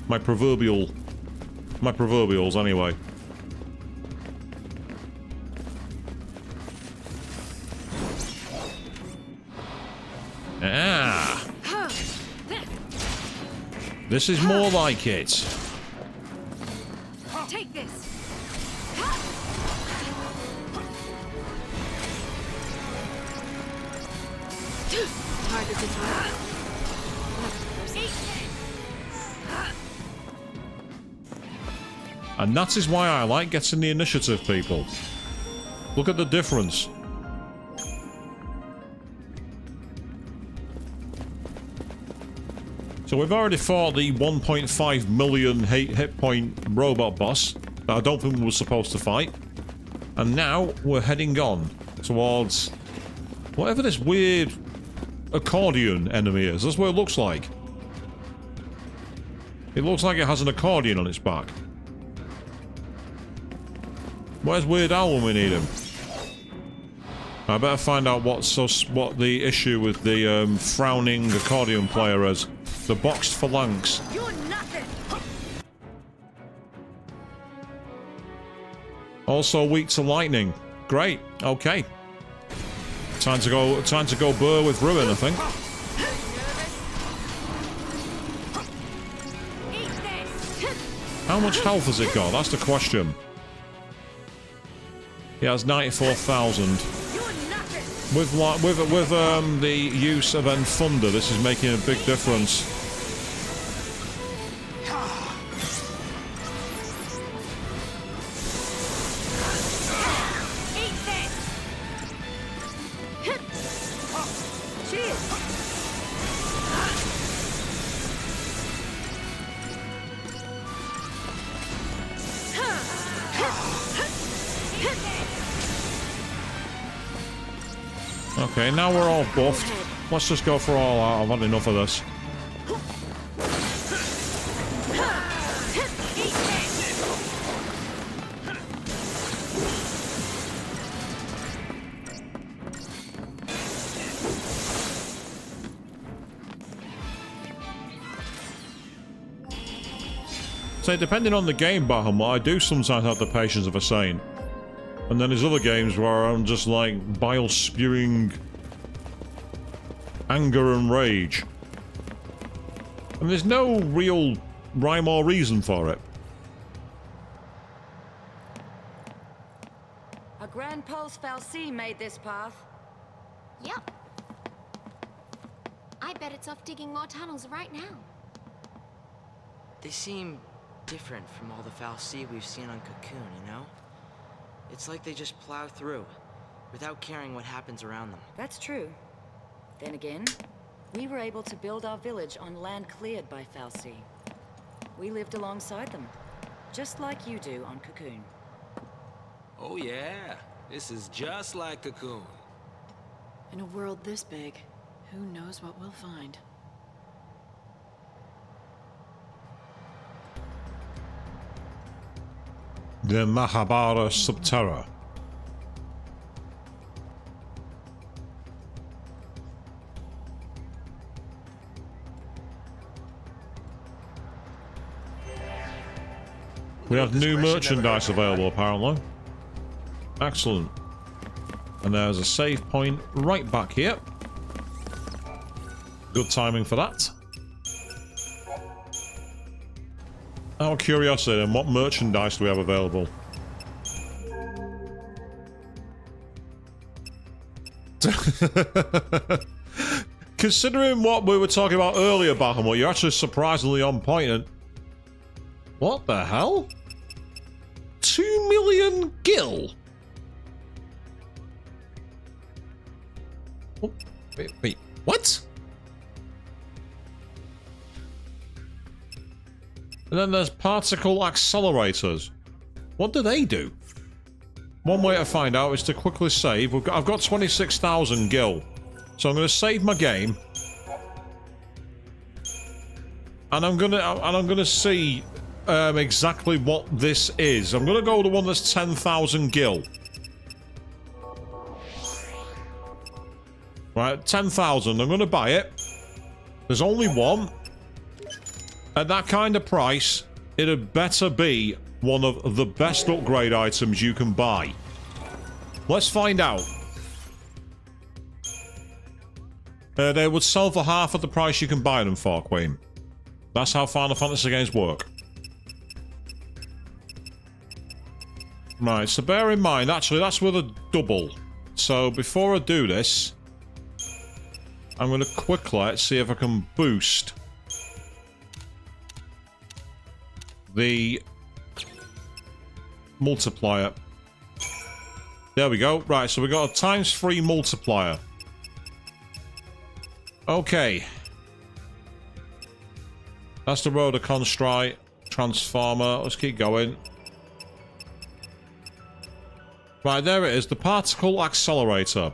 My proverbials, anyway. Ah! This is more like it. Take this. Target's a target. And that is why I like getting the initiative, people. Look at the difference. So we've already fought the 1.5 million hit point robot boss that I don't think we were supposed to fight. And now we're heading on towards whatever this weird accordion enemy is. That's what it looks like. It looks like it has an accordion on its back. Where's Weird Al when we need him? I better find out what the issue with the frowning accordion player is. The boxed phalanx. You're nothing. Also weak to lightning. Great. Okay. Time to go burr with ruin, I think. Eat this. How much health has it got? That's the question. He has 94,000. You're nothing. With the use of Thunder, this is making a big difference. Eat this. Cheers. Okay, now we're all buffed. Let's just go for all out. I've had enough of this. Eat this. So depending on the game, Bahamut, I do sometimes have the patience of a saint. And then there's other games where I'm just like bile spewing anger and rage. And there's no real rhyme or reason for it. A Grand Pulse Fal'Cie made this path. Yep. I bet it's off digging more tunnels right now. They seem different from all the Fal'Cie we've seen on Cocoon, you know? It's like they just plow through, without caring what happens around them. That's true. Then again, we were able to build our village on land cleared by Fal'Cie. We lived alongside them, just like you do on Cocoon. Oh yeah, this is just like Cocoon. In a world this big, who knows what we'll find? The Mahabara Subterra. We have new merchandise available, apparently. Excellent. And there's a save point right back here. Good timing for that. Out of curiosity, then, what merchandise do we have available? Considering what we were talking about earlier, Bahamut, you're actually surprisingly on point. And what the hell? 2 million gil? Oh, wait, what? And then there's particle accelerators. What do they do? One way to find out is to quickly save. I've got 26,000 gil. So I'm going to save my game. And I'm gonna see exactly what this is. I'm going to go to the one that's 10,000 gil. Right, 10,000. I'm going to buy it. There's only one. At that kind of price, it had better be one of the best upgrade items you can buy. Let's find out. They would sell for half of the price you can buy them for, Queen. That's how Final Fantasy games work. Right, so bear in mind, actually, that's with a double. So before I do this, I'm going to quickly see if I can boost the multiplier. There we go. Right, so we got a ×3 multiplier. Okay. That's the Rotor Constrite Transformer. Let's keep going. Right, there it is. The Particle Accelerator.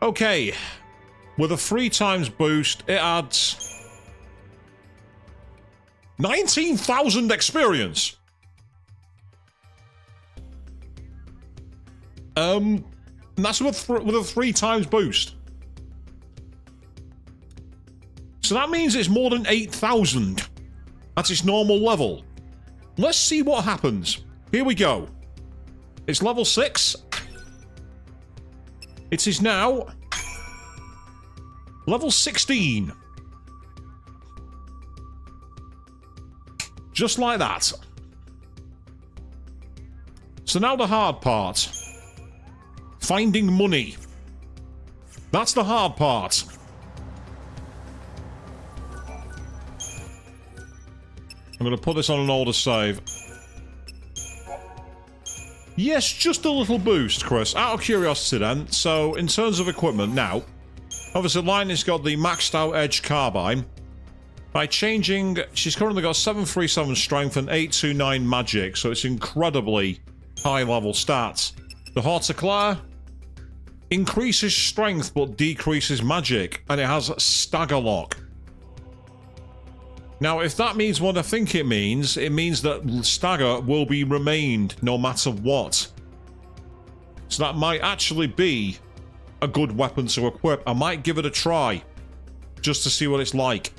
Okay. With a 3× boost, it adds 19,000 experience. And that's with a 3 times boost. So that means it's more than 8,000 at its normal level. Let's see what happens. Here we go. It's level 6. It is now level 16. Just like that. So now the hard part. Finding money. That's the hard part. I'm going to put this on an older save. Yes, just a little boost, Chris. Out of curiosity then, so in terms of equipment now, obviously Lightning's got the maxed out edge carbine. By changing, she's currently got 737 strength and 829 magic, so it's incredibly high level stats. The Horticlaire increases strength but decreases magic, and it has stagger lock. Now, if that means what I think it means that stagger will be remained no matter what. So that might actually be a good weapon to equip. I might give it a try, just to see what it's like.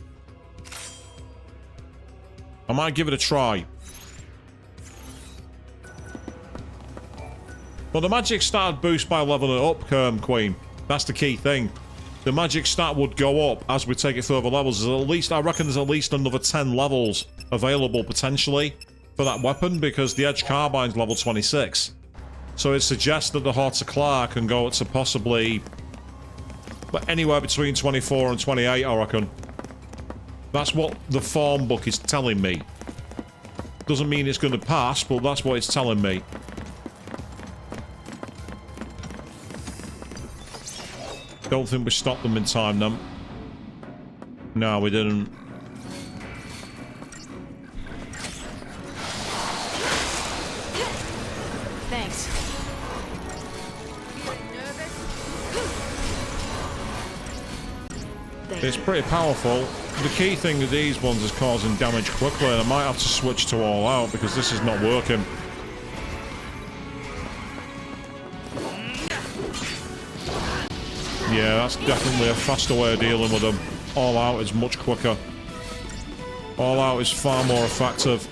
I might give it a try. Well, the magic stat boost by leveling it up, Queen. That's the key thing. The magic stat would go up as we take it further levels. There's at least, I reckon there's at least another 10 levels available potentially for that weapon, because the Edge Carbine's level 26. So it suggests that the Horticlaire can go up to possibly anywhere between 24 and 28, I reckon. That's what the form book is telling me. Doesn't mean it's going to pass, but that's what it's telling me. Don't think we stopped them in time, then. No, we didn't. Thanks. It's pretty powerful. The key thing with these ones is causing damage quickly, and I might have to switch to all out because this is not working. Yeah, that's definitely a faster way of dealing with them. All out is much quicker. All out is far more effective.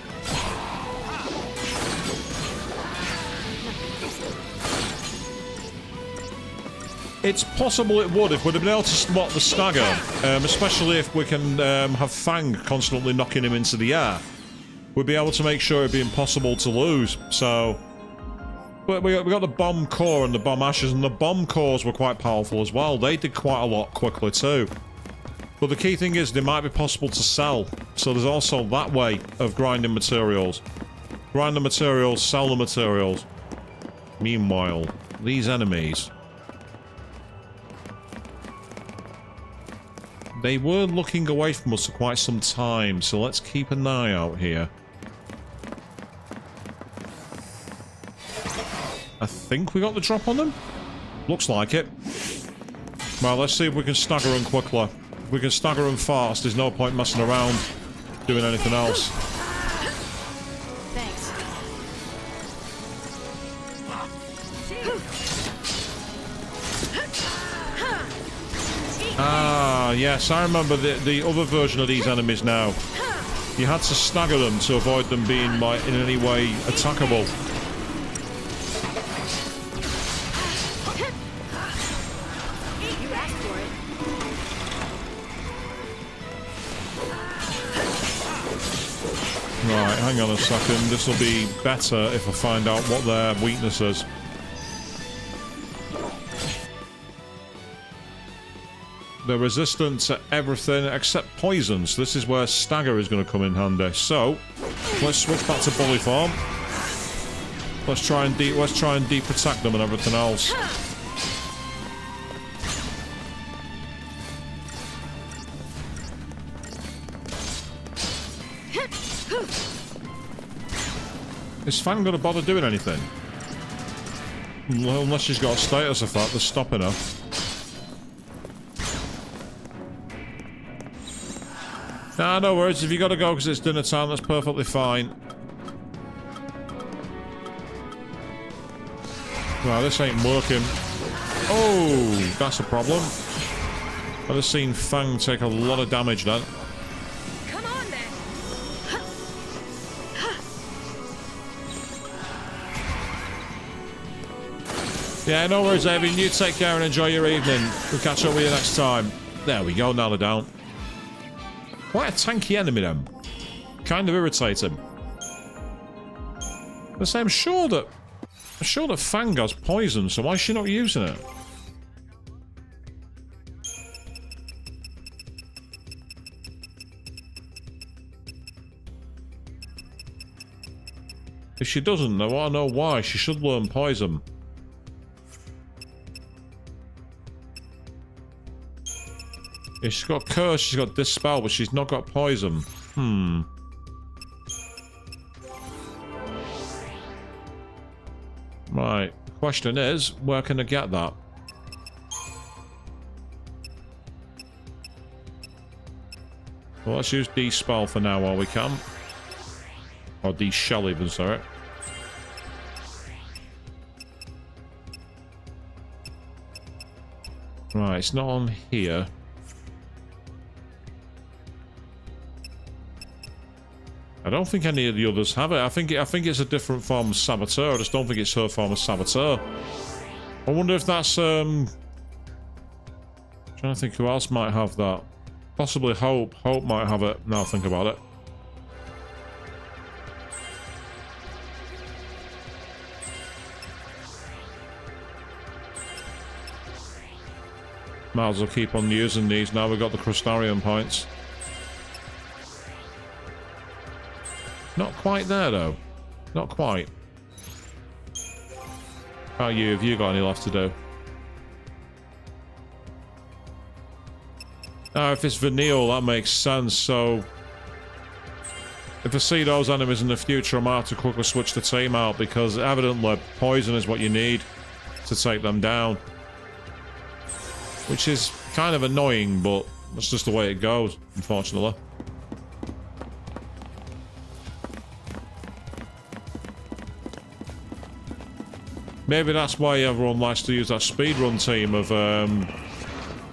It's possible it would if we'd have been able to spot the stagger, especially if we can have Fang constantly knocking him into the air. We'd be able to make sure it'd be impossible to lose. So, but we got the bomb core and the bomb ashes, and the bomb cores were quite powerful as well. They did quite a lot quickly too. But the key thing is they might be possible to sell. So there's also that way of grinding materials. Grind the materials, sell the materials. Meanwhile, these enemies, they were looking away from us for quite some time, so let's keep an eye out here. I think we got the drop on them? Looks like it. Well, let's see if we can stagger them quickly. If we can stagger them fast, there's no point messing around doing anything else. Thanks. Ah, yes, I remember the other version of these enemies now. You had to stagger them to avoid them being in any way attackable. You asked for it. Right, hang on a second. This will be better if I find out what their weakness is. They're resistant to everything except poisons. This is where stagger is going to come in handy. So, let's switch back to bully form. Let's try and deep protect them and everything else. Is Fang going to bother doing anything? Well, unless she's got a status effect that's stopping her. Nah, no worries. If you got to go because it's dinner time, that's perfectly fine. Wow, this ain't working. Oh, that's a problem. I've just seen Fang take a lot of damage then. Come on then. Yeah, no worries, Avian. You take care and enjoy your evening. We'll catch up with you next time. There we go, nailed it down. Quite a tanky enemy then. Kind of irritating. But I'm sure that Fang has poison, so why is she not using it? If she doesn't, I want to know why. She should learn poison. Yeah, she's got curse, she's got dispel, but she's not got poison. Right. Question is, where can I get that? Well, let's use dispel for now while we can. Or de-shell even, sorry. Right, it's not on here. I don't think any of the others have it. I think it's a different form of saboteur. I just don't think it's her form of saboteur. I wonder if that's trying to think who else might have that. Possibly Hope. Hope might have it. Now I think about it. Might as well keep on using these now we've got the Crustarian points. Not quite there though. Not quite. How are you? Have you got any left to do? Now, if it's Vanille, that makes sense. So, if I see those enemies in the future, I might have to quickly switch the team out because evidently poison is what you need to take them down. Which is kind of annoying, but that's just the way it goes, unfortunately. Maybe that's why everyone likes to use that speedrun team of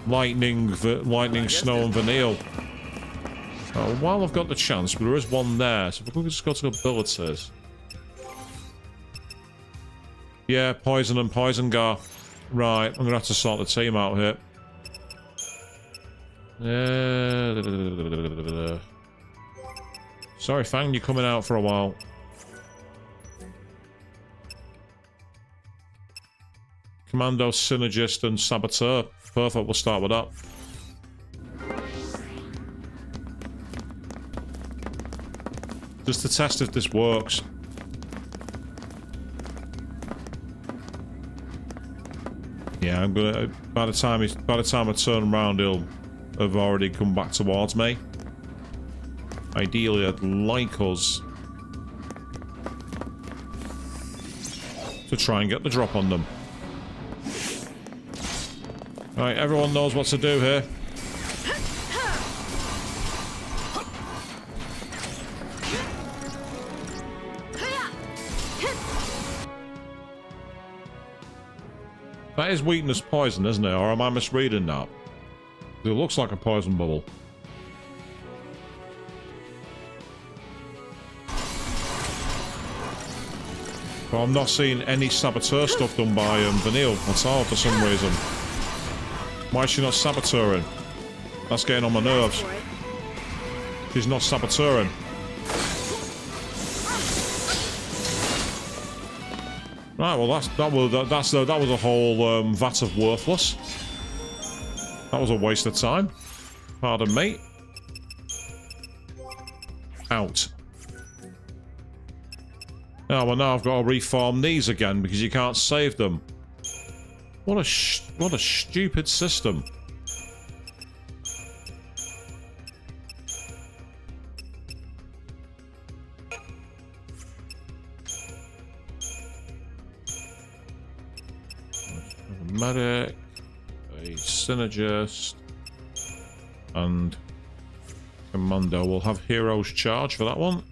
Lightning, Snow, and Vanille. While I've got the chance, but there is one there, so if we could just go to abilities. Yeah, Poison and Poison Gar. Right, I'm gonna have to sort the team out here. Sorry, Fang, you're coming out for a while. Commando, Synergist, and Saboteur. Perfect, we'll start with that. Just to test if this works. Yeah, I'm gonna. By the time I turn around, he'll have already come back towards me. Ideally, I'd like us to try and get the drop on them. Right, everyone knows what to do here. That is weakness poison, isn't it? Or am I misreading that? It looks like a poison bubble. But I'm not seeing any Saboteur stuff done by Vanille at all for some reason. Why is she not saboteuring? That's getting on my nerves. She's not saboteuring. Right, well that was a whole vat of worthless. That was a waste of time. Pardon me. Out. Oh, well now I've got to reform these again because you can't save them. What a stupid system. A medic, a synergist, and commando. We'll have hero's charge for that one.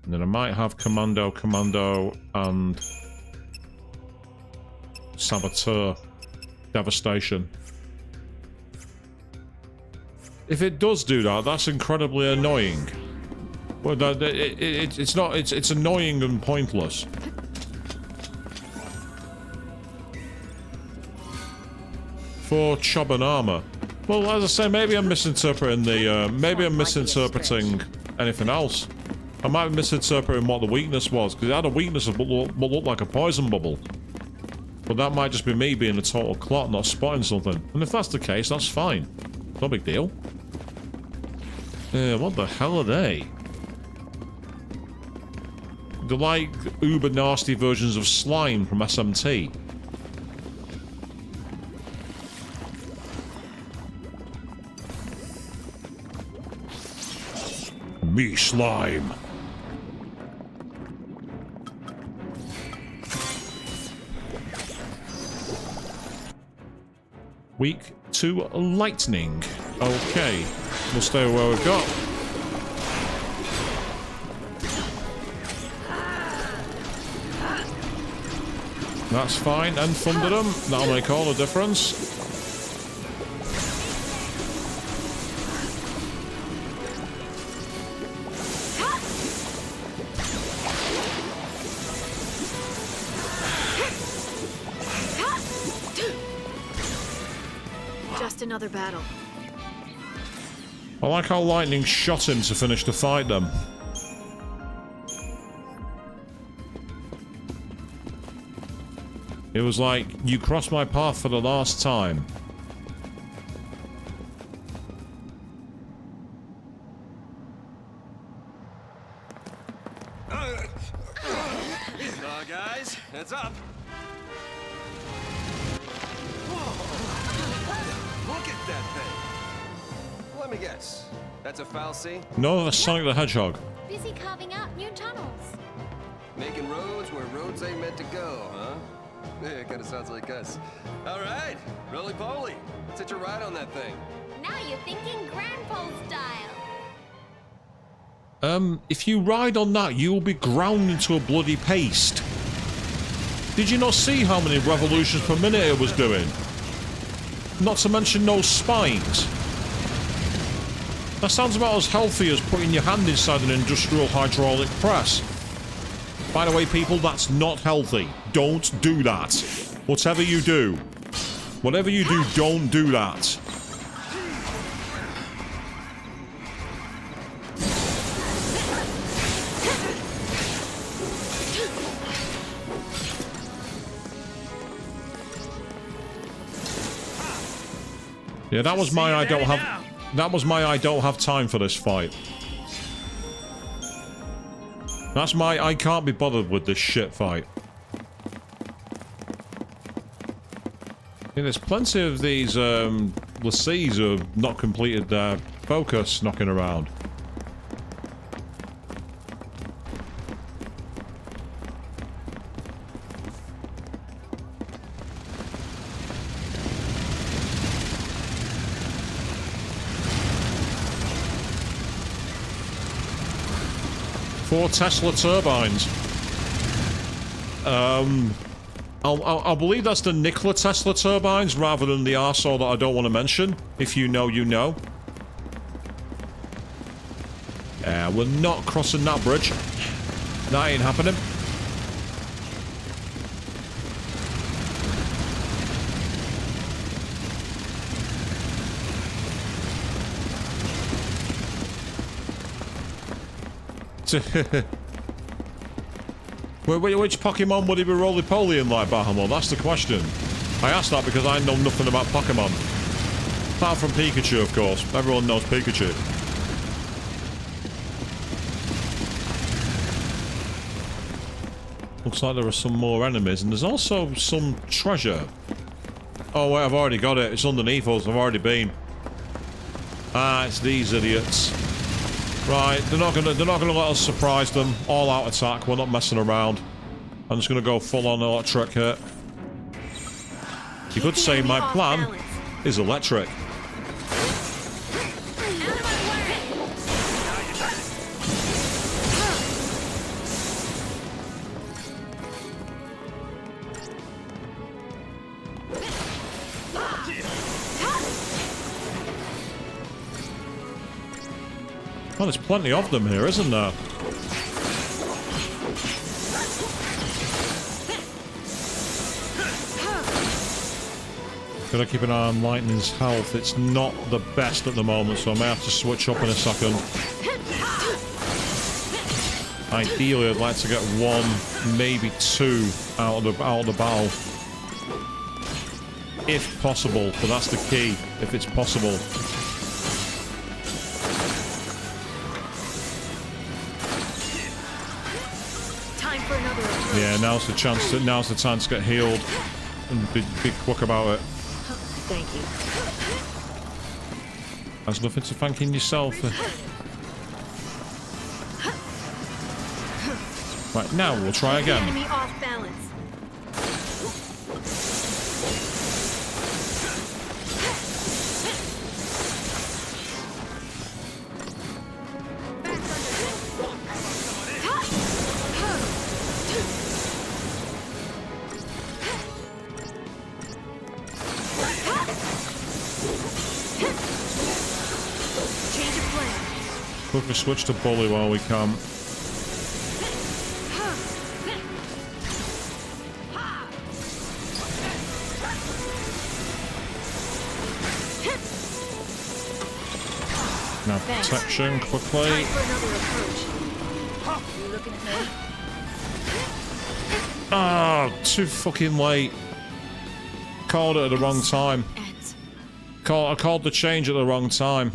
And then I might have Commando, and Saboteur. Devastation. If it does do that, that's incredibly annoying. Well, it's not. It's annoying and pointless. For Choban armor. Well, as I say, maybe I'm misinterpreting the. Maybe I'm misinterpreting anything else. I might be misinterpreting what the weakness was, because it had a weakness of what looked like a poison bubble. But that might just be me being a total clot, not spotting something. And if that's the case, that's fine. No big deal. What the hell are they? They're like uber nasty versions of slime from SMT. Me slime. Weak to lightning. Okay, we'll stay where we've got. That's fine, and Thunderdom. That'll make all the difference. Just another battle. I like how lightning shot him to finish the fight then. It was like, you crossed my path for the last time. Guys, heads up. Look at that thing. Let me guess. That's a fal'Cie? No, that's Sonic the Hedgehog. Busy carving out new tunnels. Making roads where roads ain't meant to go, huh? Yeah, it kind of sounds like us. All right, roly-poly. Let's hit your ride on that thing. Now you're thinking grandpa style. If you ride on that, you will be ground into a bloody paste. Did you not see how many revolutions per minute it was doing? Not to mention no spines. That sounds about as healthy as putting your hand inside an industrial hydraulic press. By the way, people, that's not healthy. Don't do that. Whatever you do, don't do that. Yeah, that was my I don't have time for this fight. That's my I can't be bothered with this shit fight. Yeah, there's plenty of these lessees who have not completed their focus knocking around. Four Tesla turbines. I'll believe that's the Nikola Tesla turbines rather than the arsehole that I don't want to mention. If you know, you know. We're not crossing that bridge. That ain't happening. Which Pokemon would he be roly-polying like, Bahamon? That's the question. I asked that because I know nothing about Pokemon. Apart from Pikachu, of course. Everyone knows Pikachu. Looks like there are some more enemies, and there's also some treasure. Oh wait, I've already got it. It's underneath us. I've already been. Ah, it's these idiots. Right, they're not gonna let us surprise them. All out attack. We're not messing around. I'm just gonna go full on electric here. You could say my plan is electric. Well, there's plenty of them here, isn't there? Gotta keep an eye on Lightning's health. It's not the best at the moment, so I may have to switch up in a second. Ideally, I'd like to get 1, maybe 2 out of the battle. If possible, but that's the key, if it's possible. Time for another approach. Yeah, now's the time to get healed and be quick about it. Thank you. There's nothing to thanking yourself for. Right, now we'll try again. Enemy off balance. Quickly switch to bully while we can. Now protection quickly. Time for another approach. You looking at me? Ah, too fucking late. Called it at the wrong time. I called the change at the wrong time.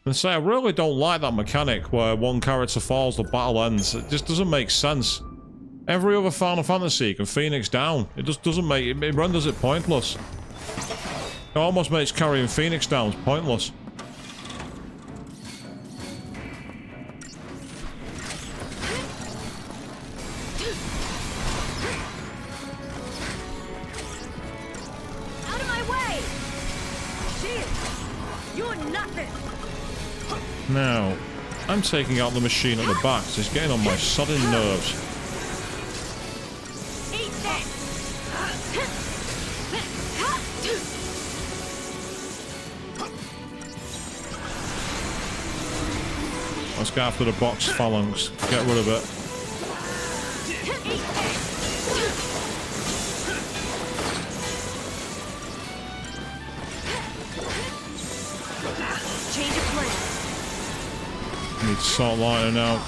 And say, I really don't like that mechanic where one character falls, the battle ends. It just doesn't make sense. Every other Final Fantasy can Phoenix down. It just doesn't make it. It renders it pointless. It almost makes carrying Phoenix down pointless. Out of my way! Shield! You're nothing! Now, I'm taking out the machine at the back, so it's getting on my sudden nerves. Eat this! Let's go after the box phalanx. Get rid of it. Change of plan. Need to sort Lightning out.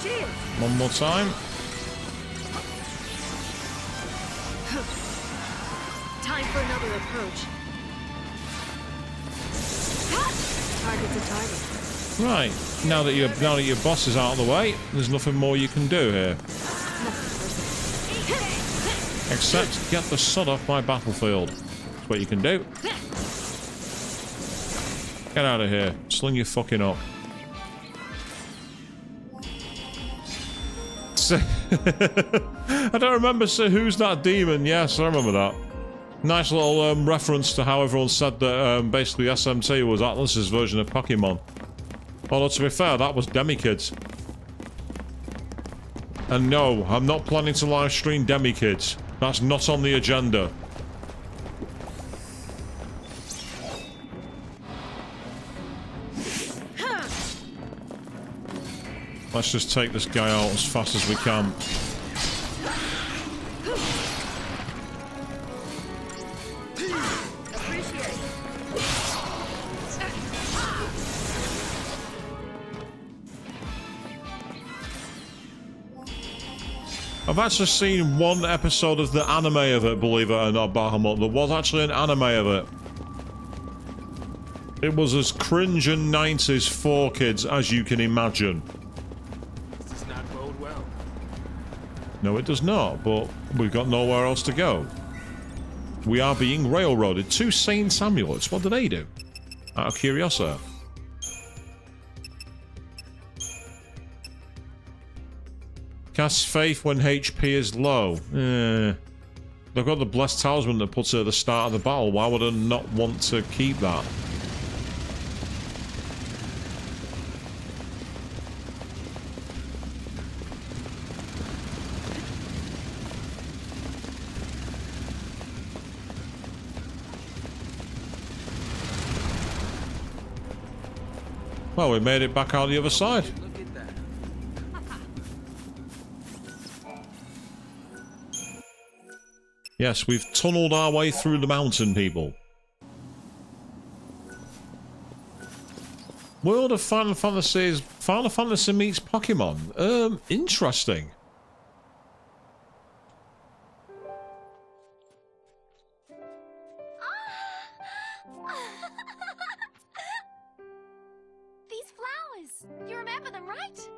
Shield! One more time. Time for another approach. Target's a target. Right. Now that your boss is out of the way, there's nothing more you can do here. Except get the sod off my battlefield. That's what you can do. Get out of here. Sling your fucking up. I don't remember who's that demon. Yes, I remember that. Nice little reference to how everyone said that basically SMT was Atlas's version of Pokemon. Although to be fair, that was Demi-Kids. And no, I'm not planning to live stream Demi-Kids. That's not on the agenda. Let's just take this guy out as fast as we can. I've actually seen one episode of the anime of it, believe it or not, Bahamut. There was actually an anime of it. It was as cringe and 90s for kids as you can imagine. Does not bode well. No, it does not, but we've got nowhere else to go. We are being railroaded to Saint's amulets. What do they do? Out of curiosity. Cast faith when HP is low. They've got the blessed talisman that puts it at the start of the battle. Why would I not want to keep that? Well, we made it back out the other side. Look at that. Yes, we've tunneled our way through the mountain, people. World of Final Fantasy meets Pokemon. Interesting. These flowers. You remember them, right?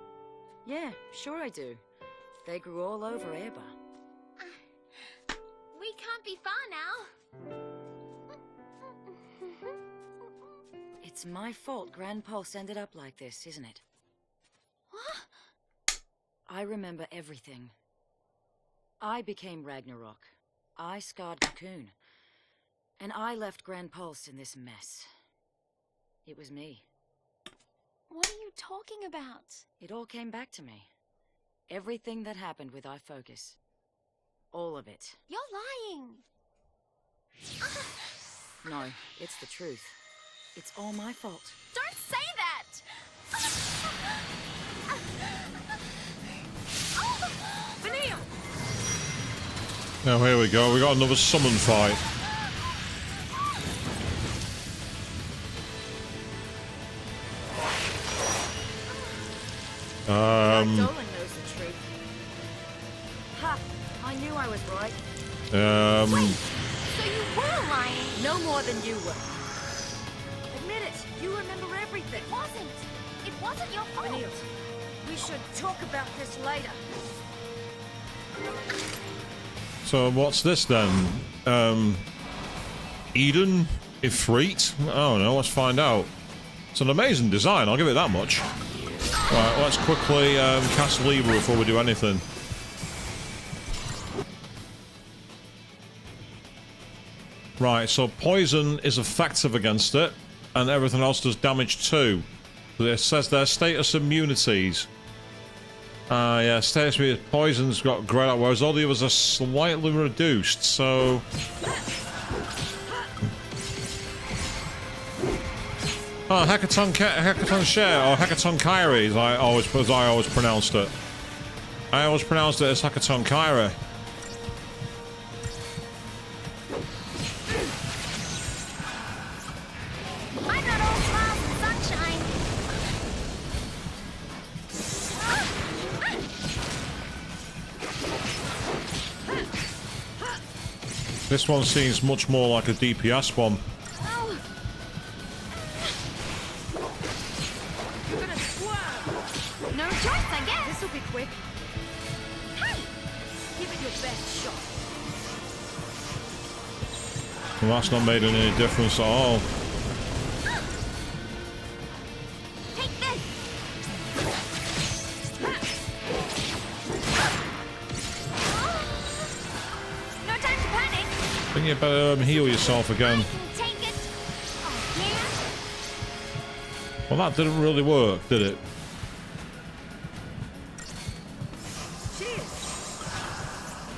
Yeah, sure I do. They grew all over Airba. We can't be far now. It's my fault Grand Pulse ended up like this, isn't it? What? I remember everything. I became Ragnarok. I scarred Cocoon. And I left Grand Pulse in this mess. It was me. What are you talking about? It all came back to me. Everything that happened with iFocus. All of it. You're lying. No, it's the truth. It's all my fault. Don't say that! Vanille! Now here we go. We got another summon fight. Dolan knows the truth. Ha! I knew I was right. Wait, so you were lying? No more than you were. Admit it. You remember everything. It wasn't your fault. Vanille, we should talk about this later. So what's this then? Eden? Ifrit? I don't know, let's find out. It's an amazing design, I'll give it that much. Right, let's quickly cast Libra before we do anything. Right, so poison is effective against it, and everything else does damage too. It says their status immunities. Yeah, status immunity, poison's got great out, whereas all the others are slightly reduced, so... Oh, Hackathon Share, or Hackathon Kyrie, as I always pronounced it. I always pronounced it as Hackathon Kyrie. I'm not all smiles and sunshine. This one seems much more like a DPS one. No choice, I guess. This'll be quick. Hey! Give it your best shot. Well, that's not made any difference at all. Take this! No time to panic! I think you better heal yourself again. I can take it! Oh, yeah? Well, that didn't really work, did it?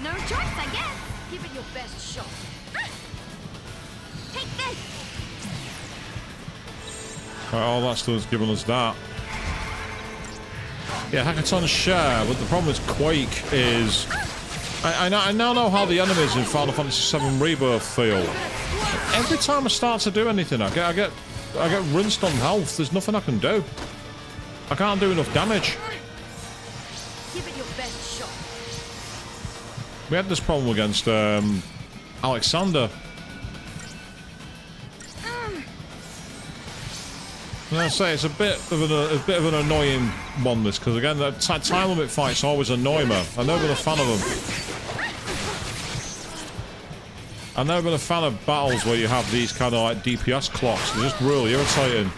No choice, I guess. Give it your best shot. Take this. Right, all that's done is given us that. Yeah, Hackathon Share, but the problem with Quake is... I now know how the enemies in Final Fantasy VII Rebirth feel. Every time I start to do anything, I get rinsed on health. There's nothing I can do. I can't do enough damage. Give it your best shot. We had this problem against Alexander. And I say it's a bit of an annoying one, this, because again the time limit fights always annoy me. I've never been a fan of them. I've never been a fan of battles where you have these kind of like DPS clocks. They're just really irritating.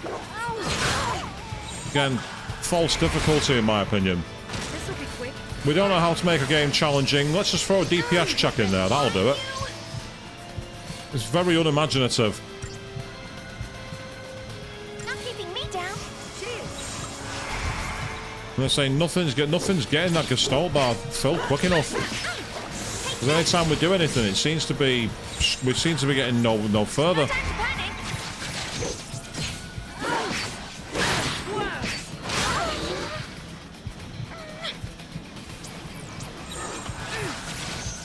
Again, false difficulty in my opinion. This'll be quick. We don't know how to make a game challenging. Let's just throw a DPS check in there. That'll do it. It's very unimaginative. Not keeping me down. I'm gonna say nothing's getting that Gestalt bar filled quick enough. Because anytime we do anything, it seems to be we seem to be getting no further. Time to panic.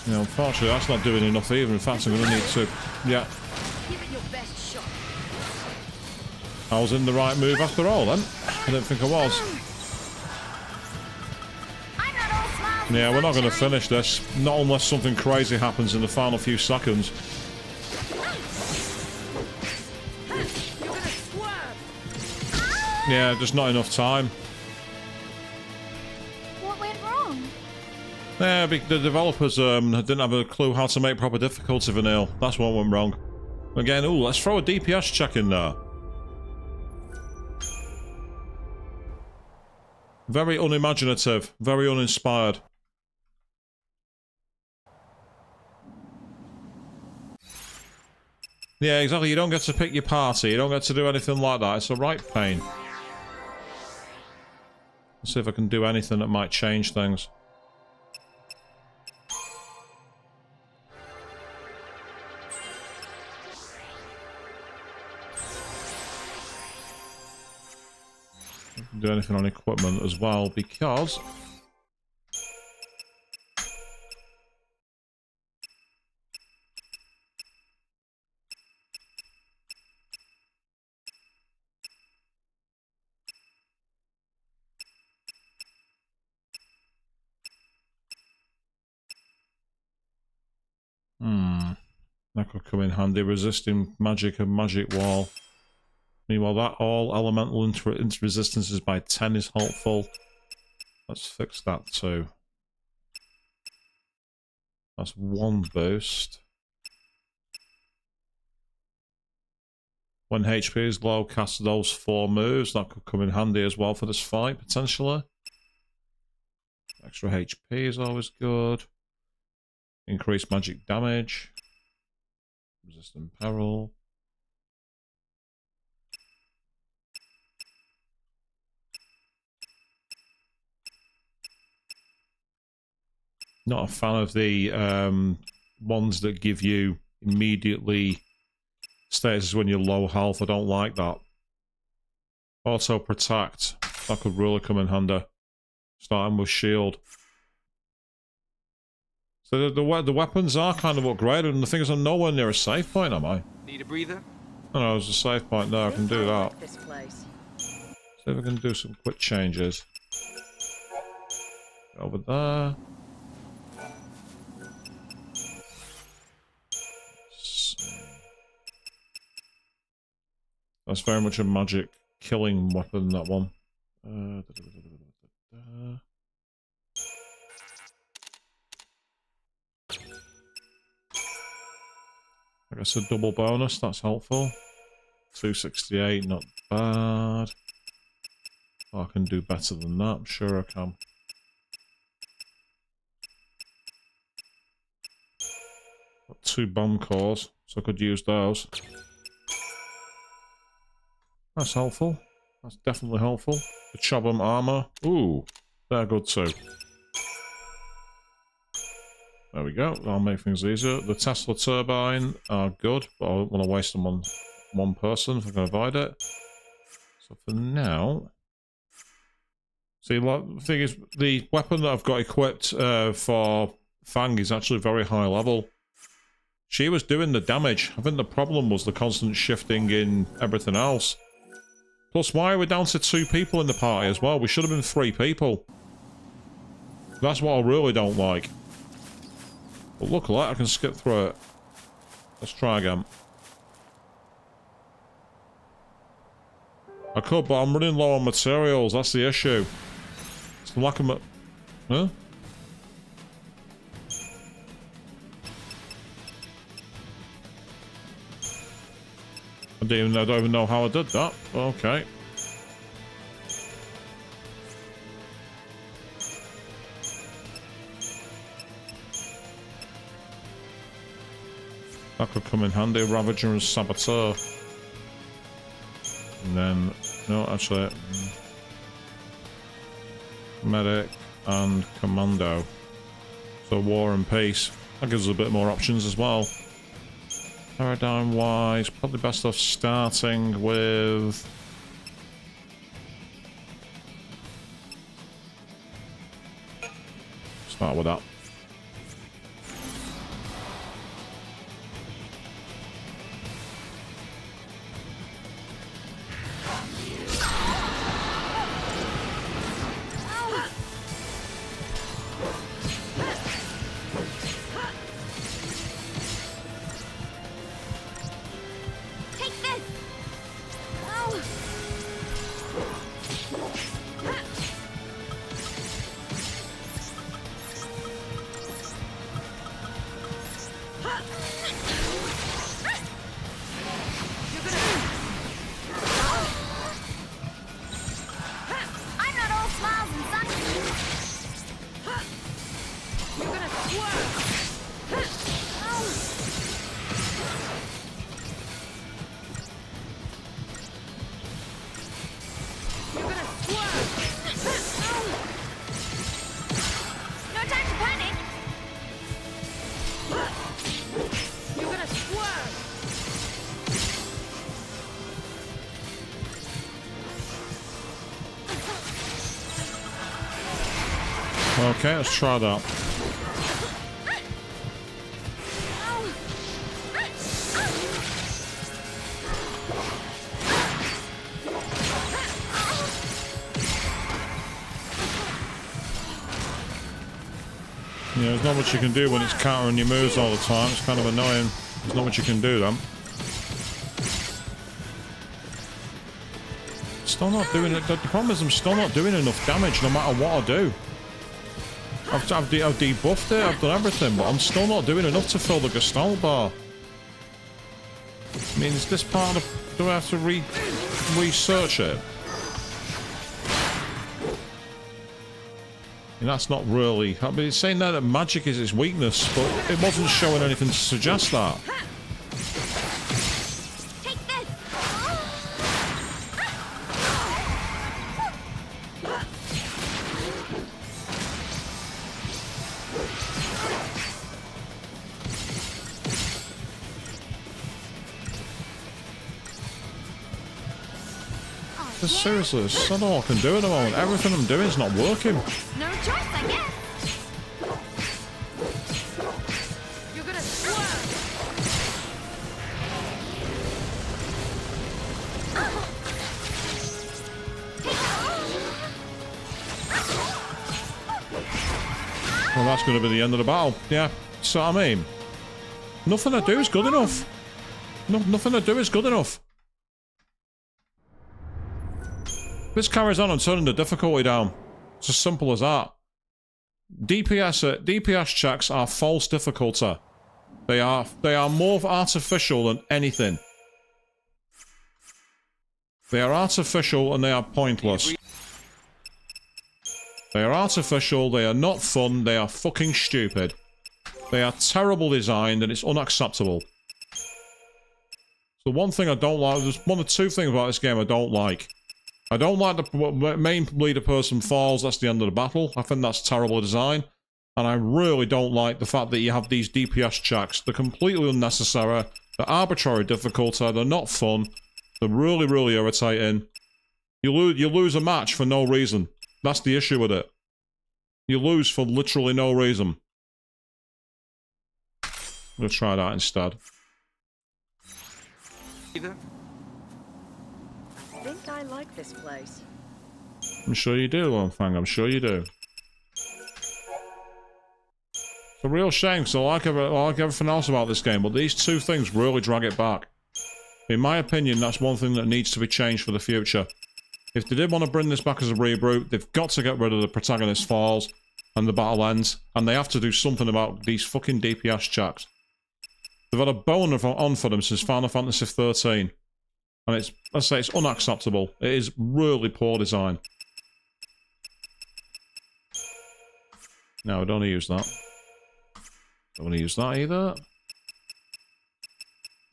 You know, unfortunately, that's not doing enough either. In fact, I'm going to need to... Yeah. Give it your best shot. I was in the right move after all, then. I didn't think I was. I'm not all smiles and Yeah, we're not going to sunshine. finish this. Not unless something crazy happens in the final few seconds. You're gonna swerve. Yeah, just not enough time. What went wrong? Yeah, the developers didn't have a clue how to make proper difficulty vanilla. That's what went wrong. Again, ooh, let's throw a DPS check in there. Very unimaginative, very uninspired. Yeah, exactly. You don't get to pick your party. You don't get to do anything like that. It's a right pain. Let's see if I can do anything that might change things. Do anything on equipment as well, because that could come in handy. Resisting magic and magic wall. Meanwhile, that all elemental resistances by 10 is helpful. Let's fix that too. That's one boost. When HP is low, cast those 4 moves. That could come in handy as well for this fight, potentially. Extra HP is always good. Increased magic damage. Resistant peril. Not a fan of the ones that give you immediately status when you're low health. I don't like that. Auto protect. That could really come in handy. Starting with shield. So the weapons are kind of upgraded, and the thing is I'm nowhere near a save point, am I? Need a breather? Oh no, there's a save point there. I can do that. This place. See if I can do some quick changes. Over there. That's very much a magic killing weapon, that one. I guess a double bonus, that's helpful. 268, not bad. Oh, I can do better than that, I'm sure I can. Got 2 bomb cores, so I could use those. That's helpful. That's definitely helpful. The Chobham armor. Ooh, they're good too. There we go. That'll make things easier. The Tesla turbine are good, but I don't want to waste them on one person if I can avoid it. So for now... See, the thing is, the weapon that I've got equipped for Fang is actually very high level. She was doing the damage. I think the problem was the constant shifting in everything else. Plus, why are we down to 2 people in the party as well? We should have been 3 people. That's what I really don't like. But luckily, I can skip through it. Let's try again. I could, but I'm running low on materials. That's the issue. It's the lack of huh? I don't even know how I did that. Okay. That could come in handy. Ravager and Saboteur. And then, no, actually, Medic and Commando. So War and Peace. That gives us a bit more options as well. Paradigm wise, probably best off starting with... Start with that. Okay, let's try that. Yeah, there's not much you can do when it's countering your moves all the time. It's kind of annoying. There's not much you can do then. Still not doing it. The problem is I'm still not doing enough damage no matter what I do. I've debuffed it, I've done everything, but I'm still not doing enough to fill the Gestalt bar. I mean, is this part of... do I have to research it? And that's not really... I mean, it's saying there that magic is its weakness, but it wasn't showing anything to suggest that. Seriously, that's not all I can do at the moment. Everything I'm doing is not working. No choice, I guess. You're gonna swerve. Well, that's going to be the end of the battle. Yeah, so I mean, nothing I do is good enough. Nothing I do is good enough. This carries on and turning the difficulty down. It's as simple as that. DPS checks are false difficulty. They are more artificial than anything. They are artificial and they are pointless. They are artificial, they are not fun, they are fucking stupid. They are terrible designed and it's unacceptable. So one thing I don't like, there's one of two things about this game I don't like. I don't like the main leader person falls, that's the end of the battle. I think that's terrible design. And I really don't like the fact that you have these DPS checks. They're completely unnecessary. They're arbitrary difficulty. They're not fun. They're really, really irritating. You lose a match for no reason. That's the issue with it. You lose for literally no reason. I'm gonna try that instead. I think I like this place. I'm sure you do, Longfang. I'm sure you do. It's a real shame, because I like everything else about this game, but these two things really drag it back. In my opinion, that's one thing that needs to be changed for the future. If they did want to bring this back as a reboot, they've got to get rid of the protagonist falls and the battle ends, and they have to do something about these fucking DPS checks. They've had a bone on for them since Final Fantasy XIII. And it's, I say, it's unacceptable. It is really poor design. No, I don't want to use that. Don't want to use that either. I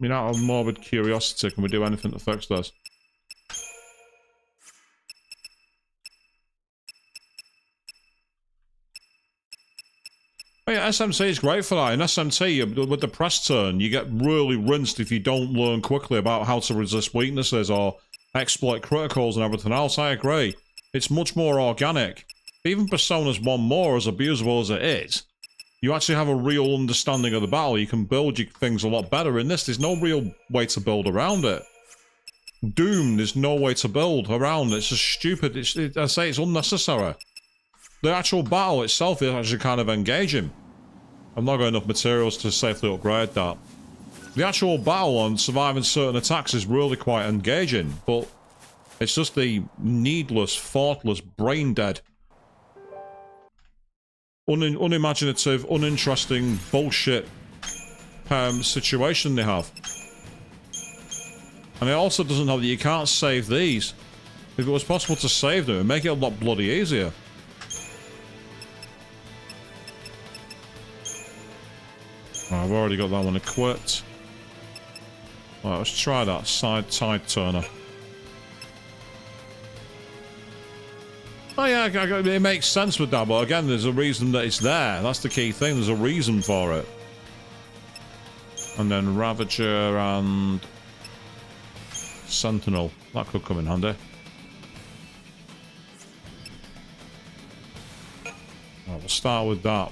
mean, out of morbid curiosity, can we do anything to fix this? Oh yeah, SMT is great for that. In SMT, with the press turn, you get really rinsed if you don't learn quickly about how to resist weaknesses or exploit criticals and everything else. I agree. It's much more organic. Even Persona's 1 more, as abusable as it is, you actually have a real understanding of the battle. You can build your things a lot better. In this, there's no real way to build around it. Doom, there's no way to build around it. It's just stupid. I say it's unnecessary. The actual battle itself is actually kind of engaging. I've not got enough materials to safely upgrade that. The actual battle on surviving certain attacks is really quite engaging, but it's just the needless, thoughtless, brain-dead, unimaginative, uninteresting bullshit situation they have. And it also doesn't help that you can't save these. If it was possible to save them, it would make it a lot bloody easier. Oh, I've already got that one equipped. Right, let's try that side tide turner. Oh yeah, it makes sense with that, but again, there's a reason that it's there. That's the key thing, there's a reason for it. And then Ravager and Sentinel. That could come in handy. Right, we'll start with that.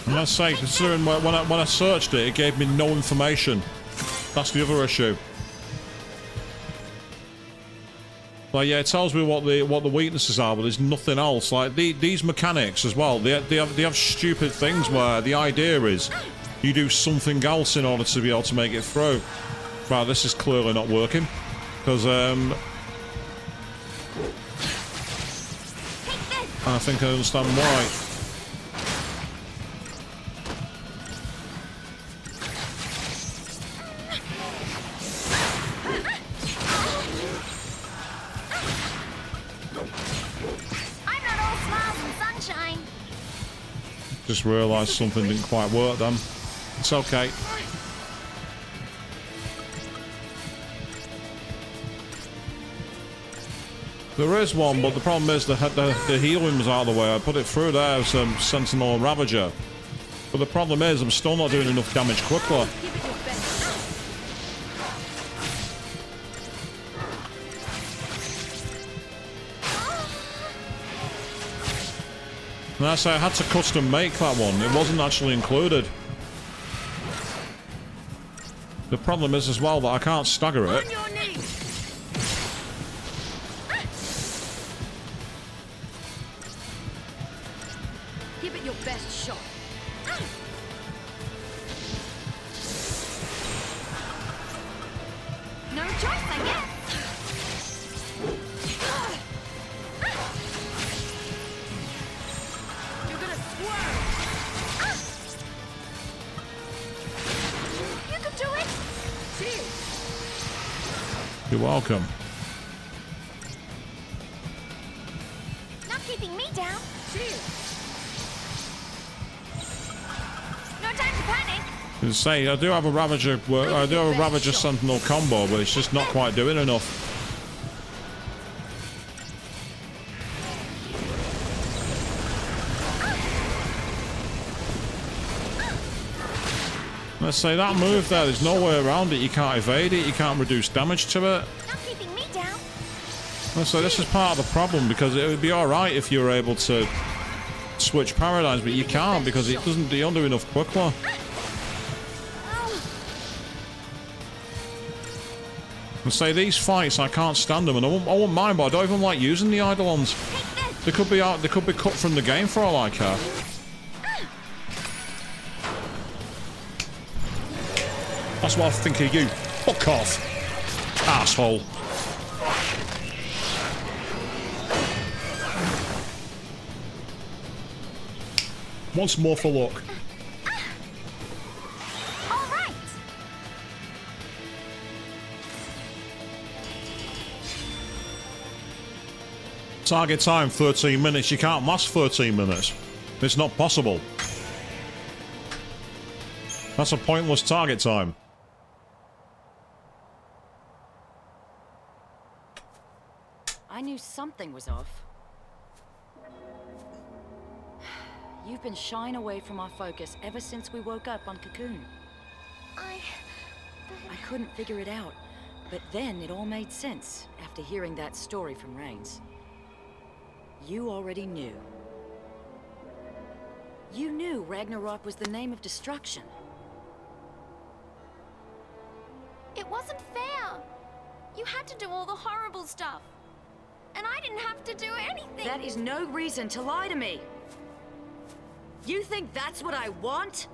And let's say, considering when I searched it, it gave me no information. That's the other issue. Like, yeah, it tells me what the weaknesses are, but there's nothing else. Like these mechanics as well. They have stupid things where the idea is you do something else in order to be able to make it through. Right, this is clearly not working because I think I understand why. Just realised something didn't quite work then. It's okay. There is one, but the problem is the healing was out of the way. I put it through there as Sentinel and Ravager. But the problem is I'm still not doing enough damage quickly. And that's I had to custom make that one. It wasn't actually included. The problem is as well that I can't stagger it. Give it your best shot. No choice, I guess. You're gonna swerve. You can do it. You're welcome. Not keeping me down. No time to panic. As I say, I do have a Ravager. I do have a Ravager Sentinel combo, but it's just not quite doing enough. Let's say that move there, there's no way around it. You can't evade it, you can't reduce damage to it. Not keeping me down. Let's say this is part of the problem, because it would be alright if you were able to switch paradigms, but you can't because it doesn't, you don't do enough quickly. Let's say these fights, I can't stand them, and I won't mind, but I don't even like using the Eidolons. They could be cut from the game for all I care. That's what I think of you. Fuck off, asshole. Once more for luck. All right. Target time 13 minutes. You can't last 13 minutes. It's not possible. That's a pointless target time. I knew something was off. You've been shying away from our focus ever since we woke up on Cocoon. I couldn't figure it out, but then it all made sense after hearing that story from Rains. You already knew. You knew Ragnarok was the name of destruction. It wasn't fair. You had to do all the horrible stuff. And I didn't have to do anything. That is no reason to lie to me. You think that's what I want?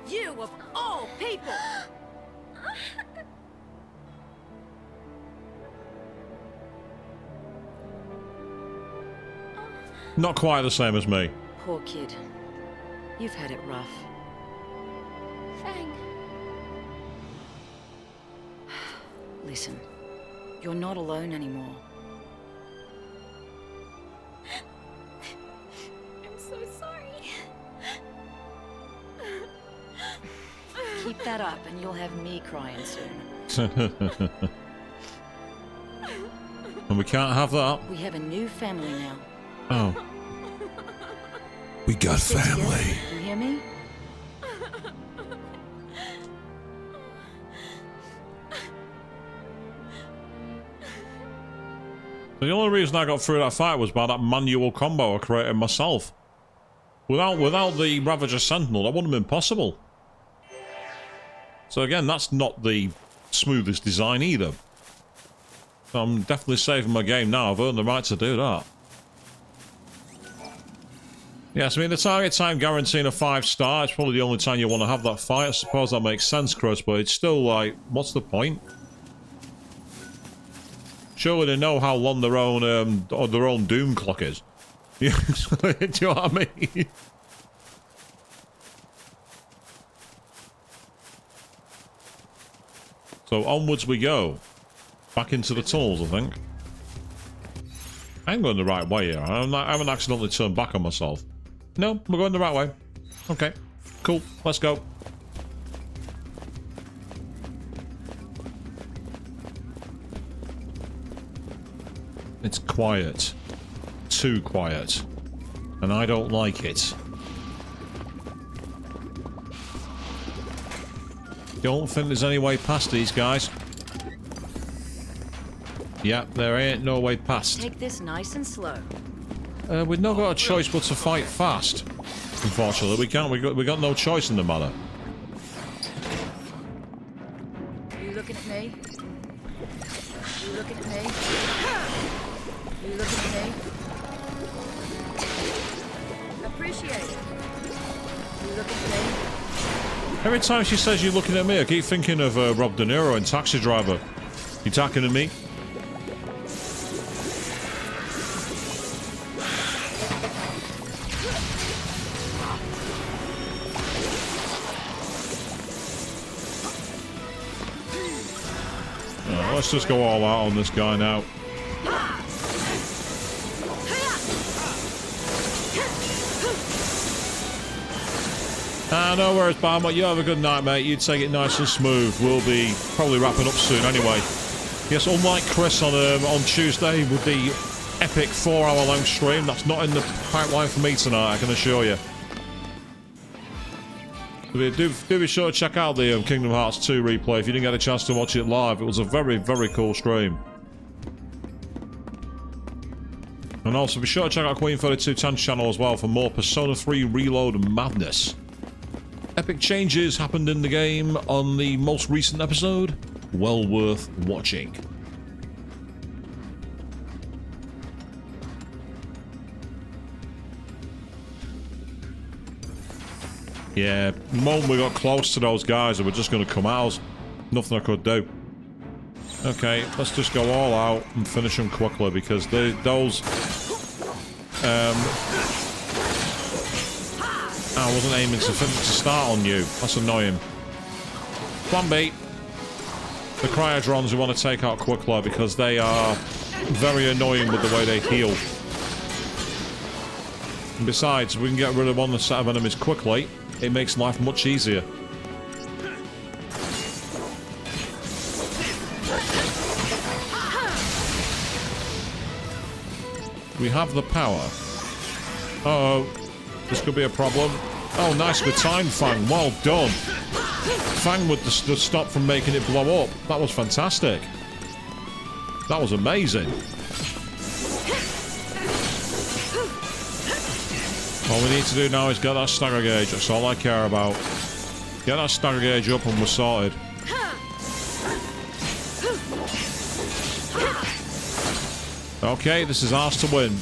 You of all people! Not quite the same as me. Poor kid. You've had it rough. Fang. Listen, you're not alone anymore. I'm so sorry. Keep that up and you'll have me crying soon. And we can't have that. We have a new family now. Oh. We got family. You hear me? The only reason I got through that fight was by that manual combo I created myself. Without the Ravager Sentinel, that wouldn't have been possible. So again, that's not the smoothest design either. So I'm definitely saving my game now. I've earned the right to do that. Yes, I mean, the target time guaranteeing a 5-star, it's probably the only time you want to have that fight. I suppose that makes sense, Chris, but it's still like, what's the point? Surely they know how long their own doom clock is. Do you know what I mean? So onwards we go. Back into the tunnels, I think. I'm going the right way here. I haven't accidentally turned back on myself. No, we're going the right way. Okay, cool. Let's go. It's quiet. Too quiet. And I don't like it. Don't think there's any way past these guys. Yep, there ain't no way past. Take this nice and slow. We've not got a choice but to fight fast. Unfortunately, we can't. We got no choice in the matter. You looking at me? You looking at me? You looking at me? Appreciate it. You looking at me? Every time she says you're looking at me, I keep thinking of Rob De Niro in Taxi Driver. You talking to me? Let's just go all out on this guy now. No worries, Barmot. You have a good night, mate. You take it nice and smooth. We'll be probably wrapping up soon anyway. Yes, unlike Chris on Tuesday with the epic 4-hour long stream, that's not in the pipeline for me tonight, I can assure you. Do be sure to check out the Kingdom Hearts 2 replay if you didn't get a chance to watch it live. It was a very, very cool stream. And also be sure to check out Queen 3210's channel as well for more Persona 3 Reload madness. Epic changes happened in the game on the most recent episode. Well worth watching. Yeah, the moment we got close to those guys, they were just going to come at us. Nothing I could do. Okay, let's just go all out and finish them quickly because those... I wasn't aiming to start on you. That's annoying. Plan B. The Cryodrons we want to take out quickly because they are very annoying with the way they heal. And besides, if we can get rid of one set of enemies quickly, it makes life much easier. We have the power. Uh-oh. This could be a problem. Oh, nice with time, Fang. Well done. Fang with the stop from making it blow up. That was fantastic. That was amazing. All we need to do now is get that stagger gauge. That's all I care about. Get that stagger gauge up and we're sorted. Okay, this is ours to win.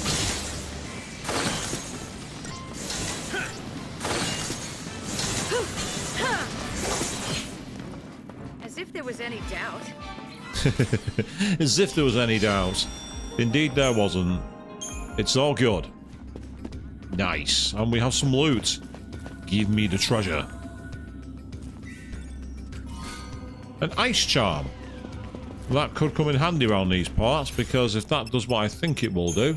As if there was any doubt. As if there was any doubt. Indeed there wasn't. It's all good. Nice. And we have some loot. Give me the treasure. An ice charm. That could come in handy around these parts, because if that does what I think it will do,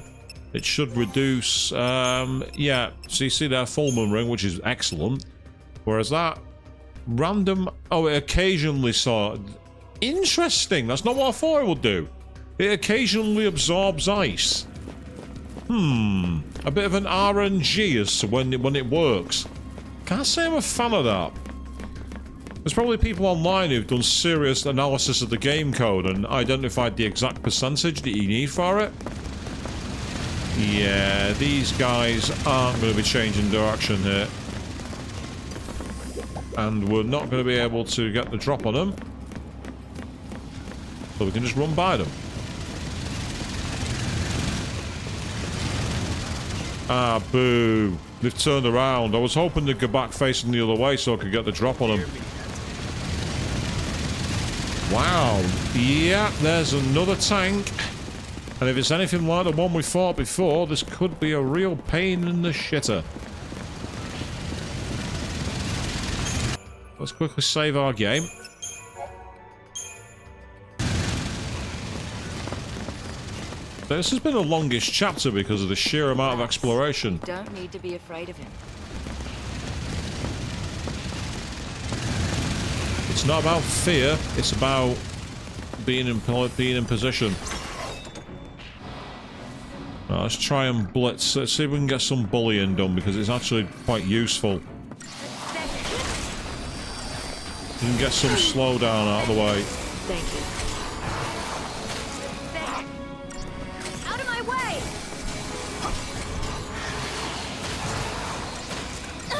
it should reduce, yeah, so you see there, Fulman ring, which is excellent. Whereas that, random, oh, it occasionally saw, interesting, that's not what I thought it would do. It occasionally absorbs ice. a bit of an RNG as to when it works. Can't say I'm a fan of that. There's probably people online who've done serious analysis of the game code and identified the exact percentage that you need for it. Yeah, these guys aren't going to be changing direction here. And we're not going to be able to get the drop on them. So we can just run by them. Ah, boo. They've turned around. I was hoping they'd go back facing the other way so I could get the drop on them. Wow. Yeah, there's another tank. And if it's anything like the one we fought before, this could be a real pain in the shitter. Let's quickly save our game. This has been the longest chapter because of the sheer amount of exploration. Don't need to be afraid of him. It's not about fear, it's about being in position. Right, let's try and blitz. Let's see if we can get some bullying done because it's actually quite useful. You can get some slowdown out of the way. Thank you. Out of my way!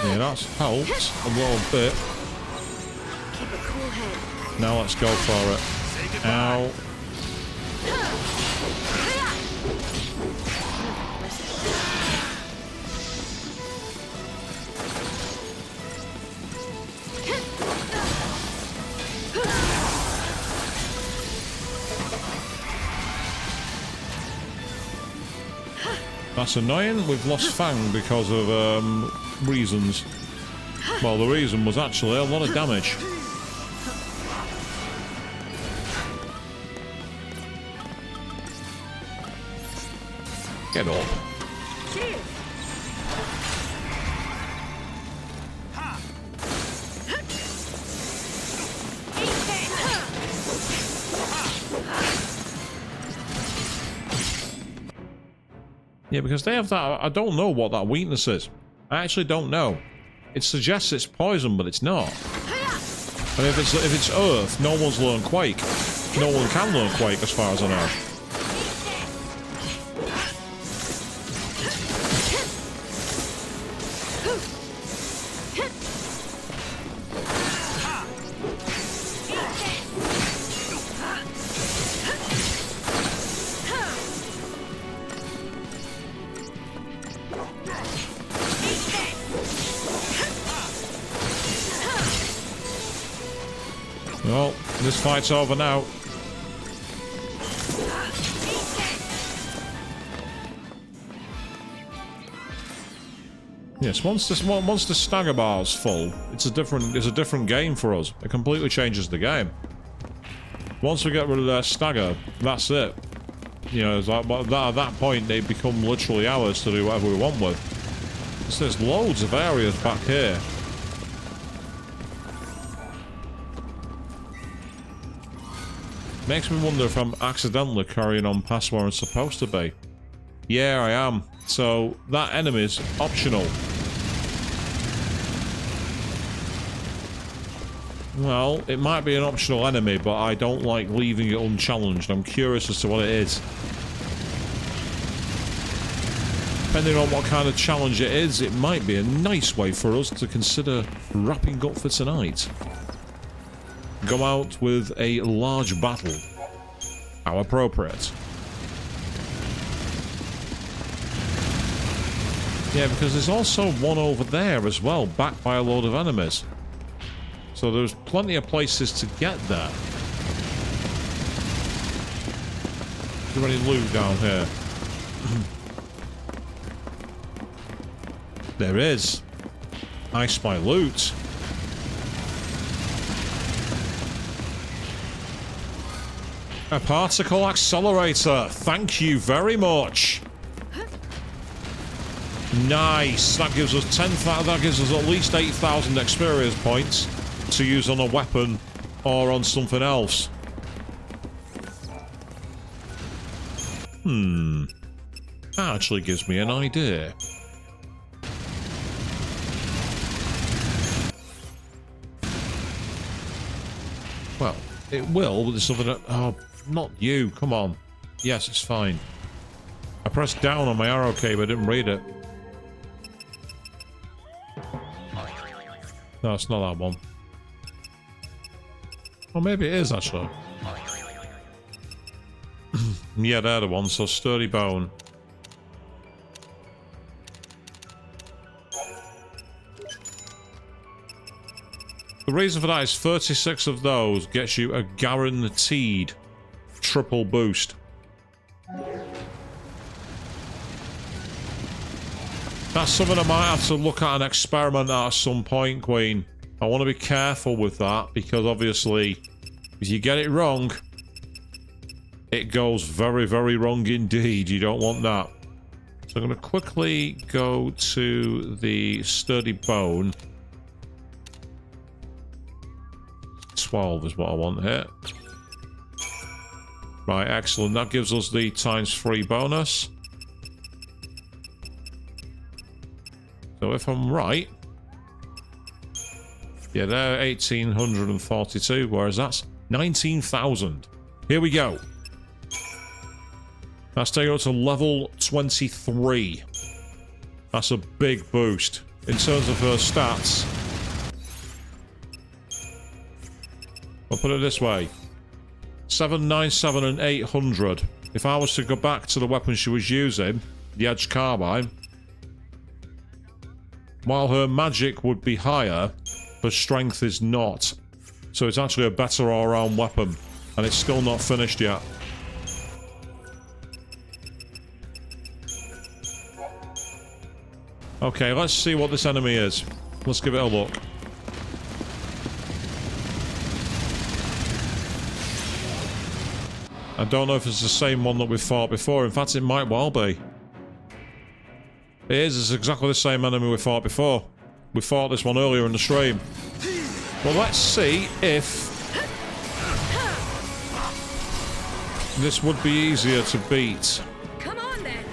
Yeah, that's helped a little bit. Keep a cool head. Now let's go for it. Ow. That's annoying. We've lost Fang because of reasons. Well, the reason was actually a lot of damage. Get up. Yeah, because they have that. I don't know what that weakness is. I actually don't know. It suggests it's poison, but it's not. And if it's Earth, no one's learned Quake. No one can learn Quake, as far as I know. Well, this fight's over now. Yes, once the stagger bar's full, it's a different game for us. It completely changes the game. Once we get rid of their stagger, that's it. You know, it's like, at that point they become literally ours to do whatever we want with. So there's loads of areas back here. Makes me wonder if I'm accidentally carrying on past where I'm supposed to be. Yeah, I am. So, that enemy's optional. Well, it might be an optional enemy, but I don't like leaving it unchallenged. I'm curious as to what it is. Depending on what kind of challenge it is, it might be a nice way for us to consider wrapping up for tonight. Go out with a large battle. How appropriate. Yeah, because there's also one over there as well, backed by a load of enemies. So there's plenty of places to get there. Is there any loot down here? There is. I spy loot. A particle accelerator. Thank you very much. Nice. That gives us 10,000. That gives us at least 8,000 experience points to use on a weapon or on something else. That actually gives me an idea. Well, it will, but there's something that... Oh, not you. Come on. Yes, it's fine. I pressed down on my arrow key, but I didn't read it. No, it's not that one. Well, maybe it is, actually. Yeah, they're the ones, so sturdy bone. The reason for that is 36 of those gets you a guaranteed triple boost. That's something I might have to look at and experiment at some point, Queen. I want to be careful with that, because obviously, if you get it wrong, it goes very, very wrong indeed. You don't want that. So I'm going to quickly go to the sturdy bone. 12 is what I want here. Right, excellent. That gives us the ×3 bonus. So if I'm right... Yeah, they're 1,842, whereas that's 19,000. Here we go. That's taking us to level 23. That's a big boost. In terms of her stats... I'll put it this way. 797 and 800. If I was to go back to the weapon she was using, the Edge Carbine, while her magic would be higher, her strength is not. So it's actually a better all-round weapon, and it's still not finished yet. Okay, let's see what this enemy is. Let's give it a look. I don't know if it's the same one that we fought before. In fact, it might well be. It is. It's exactly the same enemy we fought before. We fought this one earlier in the stream. Well, let's see if this would be easier to beat. Come on then.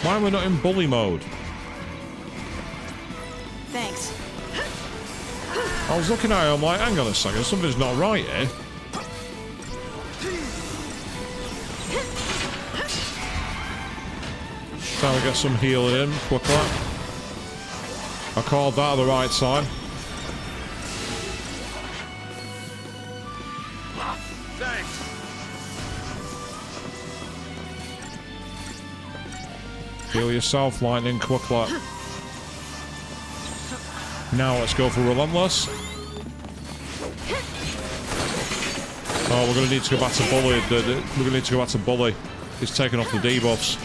Why are we not in bully mode? Thanks. I was looking at it, I'm like, hang on a second, something's not right here. Trying to get some healing in quickly. I called that at the right time. Heal yourself, lightning, quickly. Now let's go for relentless. Oh, we're going to need to go back to bully. We're going to need to go back to bully. He's taking off the debuffs.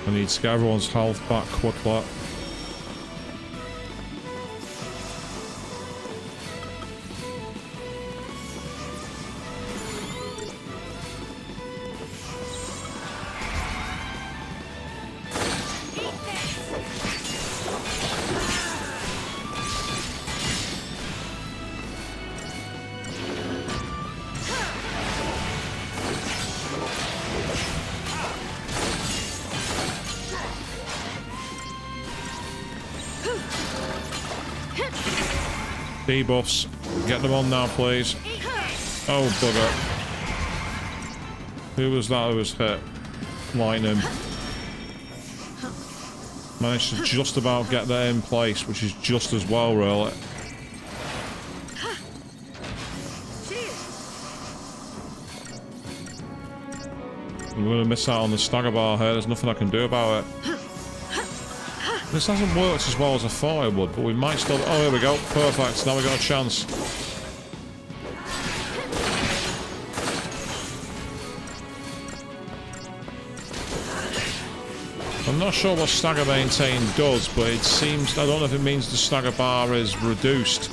I need to get everyone's health back quickly. Debuffs. Get them on now, please. Oh, bugger. Who was that who was hit? Lightning. Managed to just about get that in place, which is just as well, really. I'm going to miss out on the stagger bar here. There's nothing I can do about it. This hasn't worked as well as I thought it would, but we might still... Oh, here we go. Perfect. Now we got a chance. I'm not sure what stagger maintain does, but it seems... I don't know if it means the stagger bar is reduced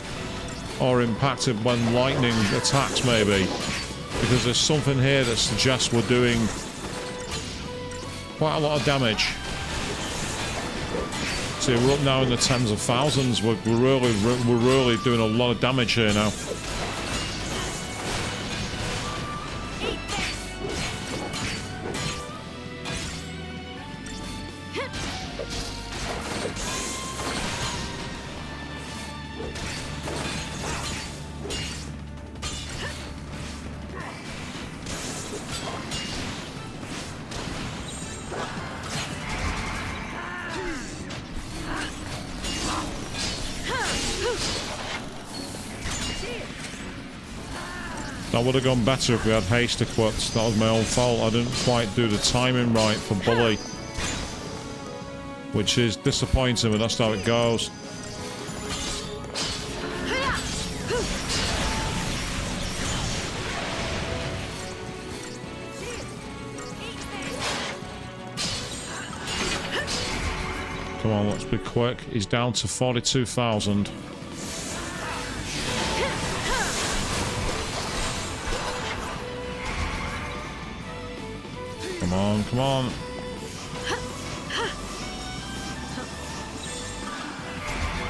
or impacted when lightning attacks, maybe. Because there's something here that suggests we're doing quite a lot of damage. See, we're up now in the tens of thousands. We're really doing a lot of damage here now. That would have gone better if we had haste equipped. That was my own fault. I didn't quite do the timing right for Bully. Which is disappointing, but that's how it goes. Come on, let's be quick. He's down to 42,000. Come on, come on.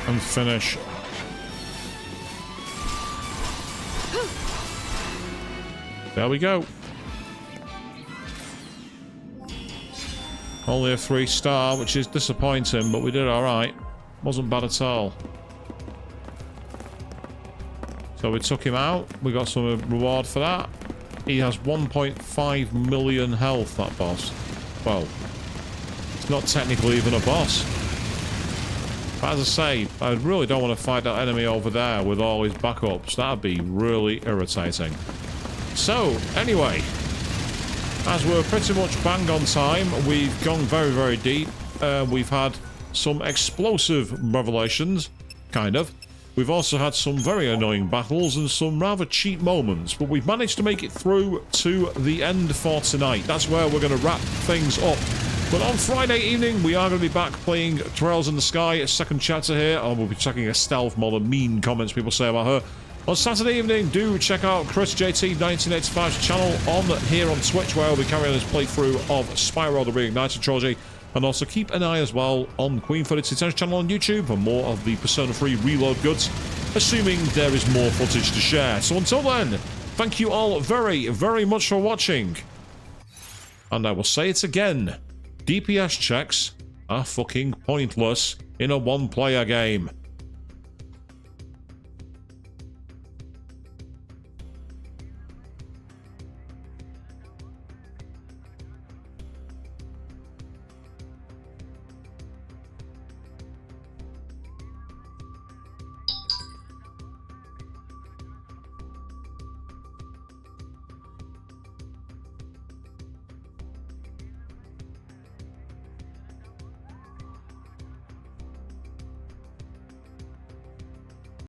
And finish. There we go. Only a 3-star, which is disappointing, but we did alright. Wasn't bad at all. So we took him out. We got some reward for that. He has 1.5 million health, that boss. Well, it's not technically even a boss. But as I say, I really don't want to fight that enemy over there with all his backups. That'd be really irritating. So, anyway, as we're pretty much bang on time, we've gone very, very deep. We've had some explosive revelations, kind of. We've also had some very annoying battles and some rather cheap moments, but we've managed to make it through to the end for tonight. That's where we're going to wrap things up. But on Friday evening, we are going to be back playing Trails in the Sky, a second chapter here, and we'll be checking a stealth mod and mean comments people say about her. On Saturday evening, do check out Chris JT 1985's channel on here on Twitch, where we'll be carrying his playthrough of Spyro the Reignited trilogy. And also keep an eye as well on Queen 3210's channel on YouTube for more of the Persona 3 reload goods, assuming there is more footage to share. So until then, thank you all very, very much for watching. And I will say it again, DPS checks are fucking pointless in a one-player game.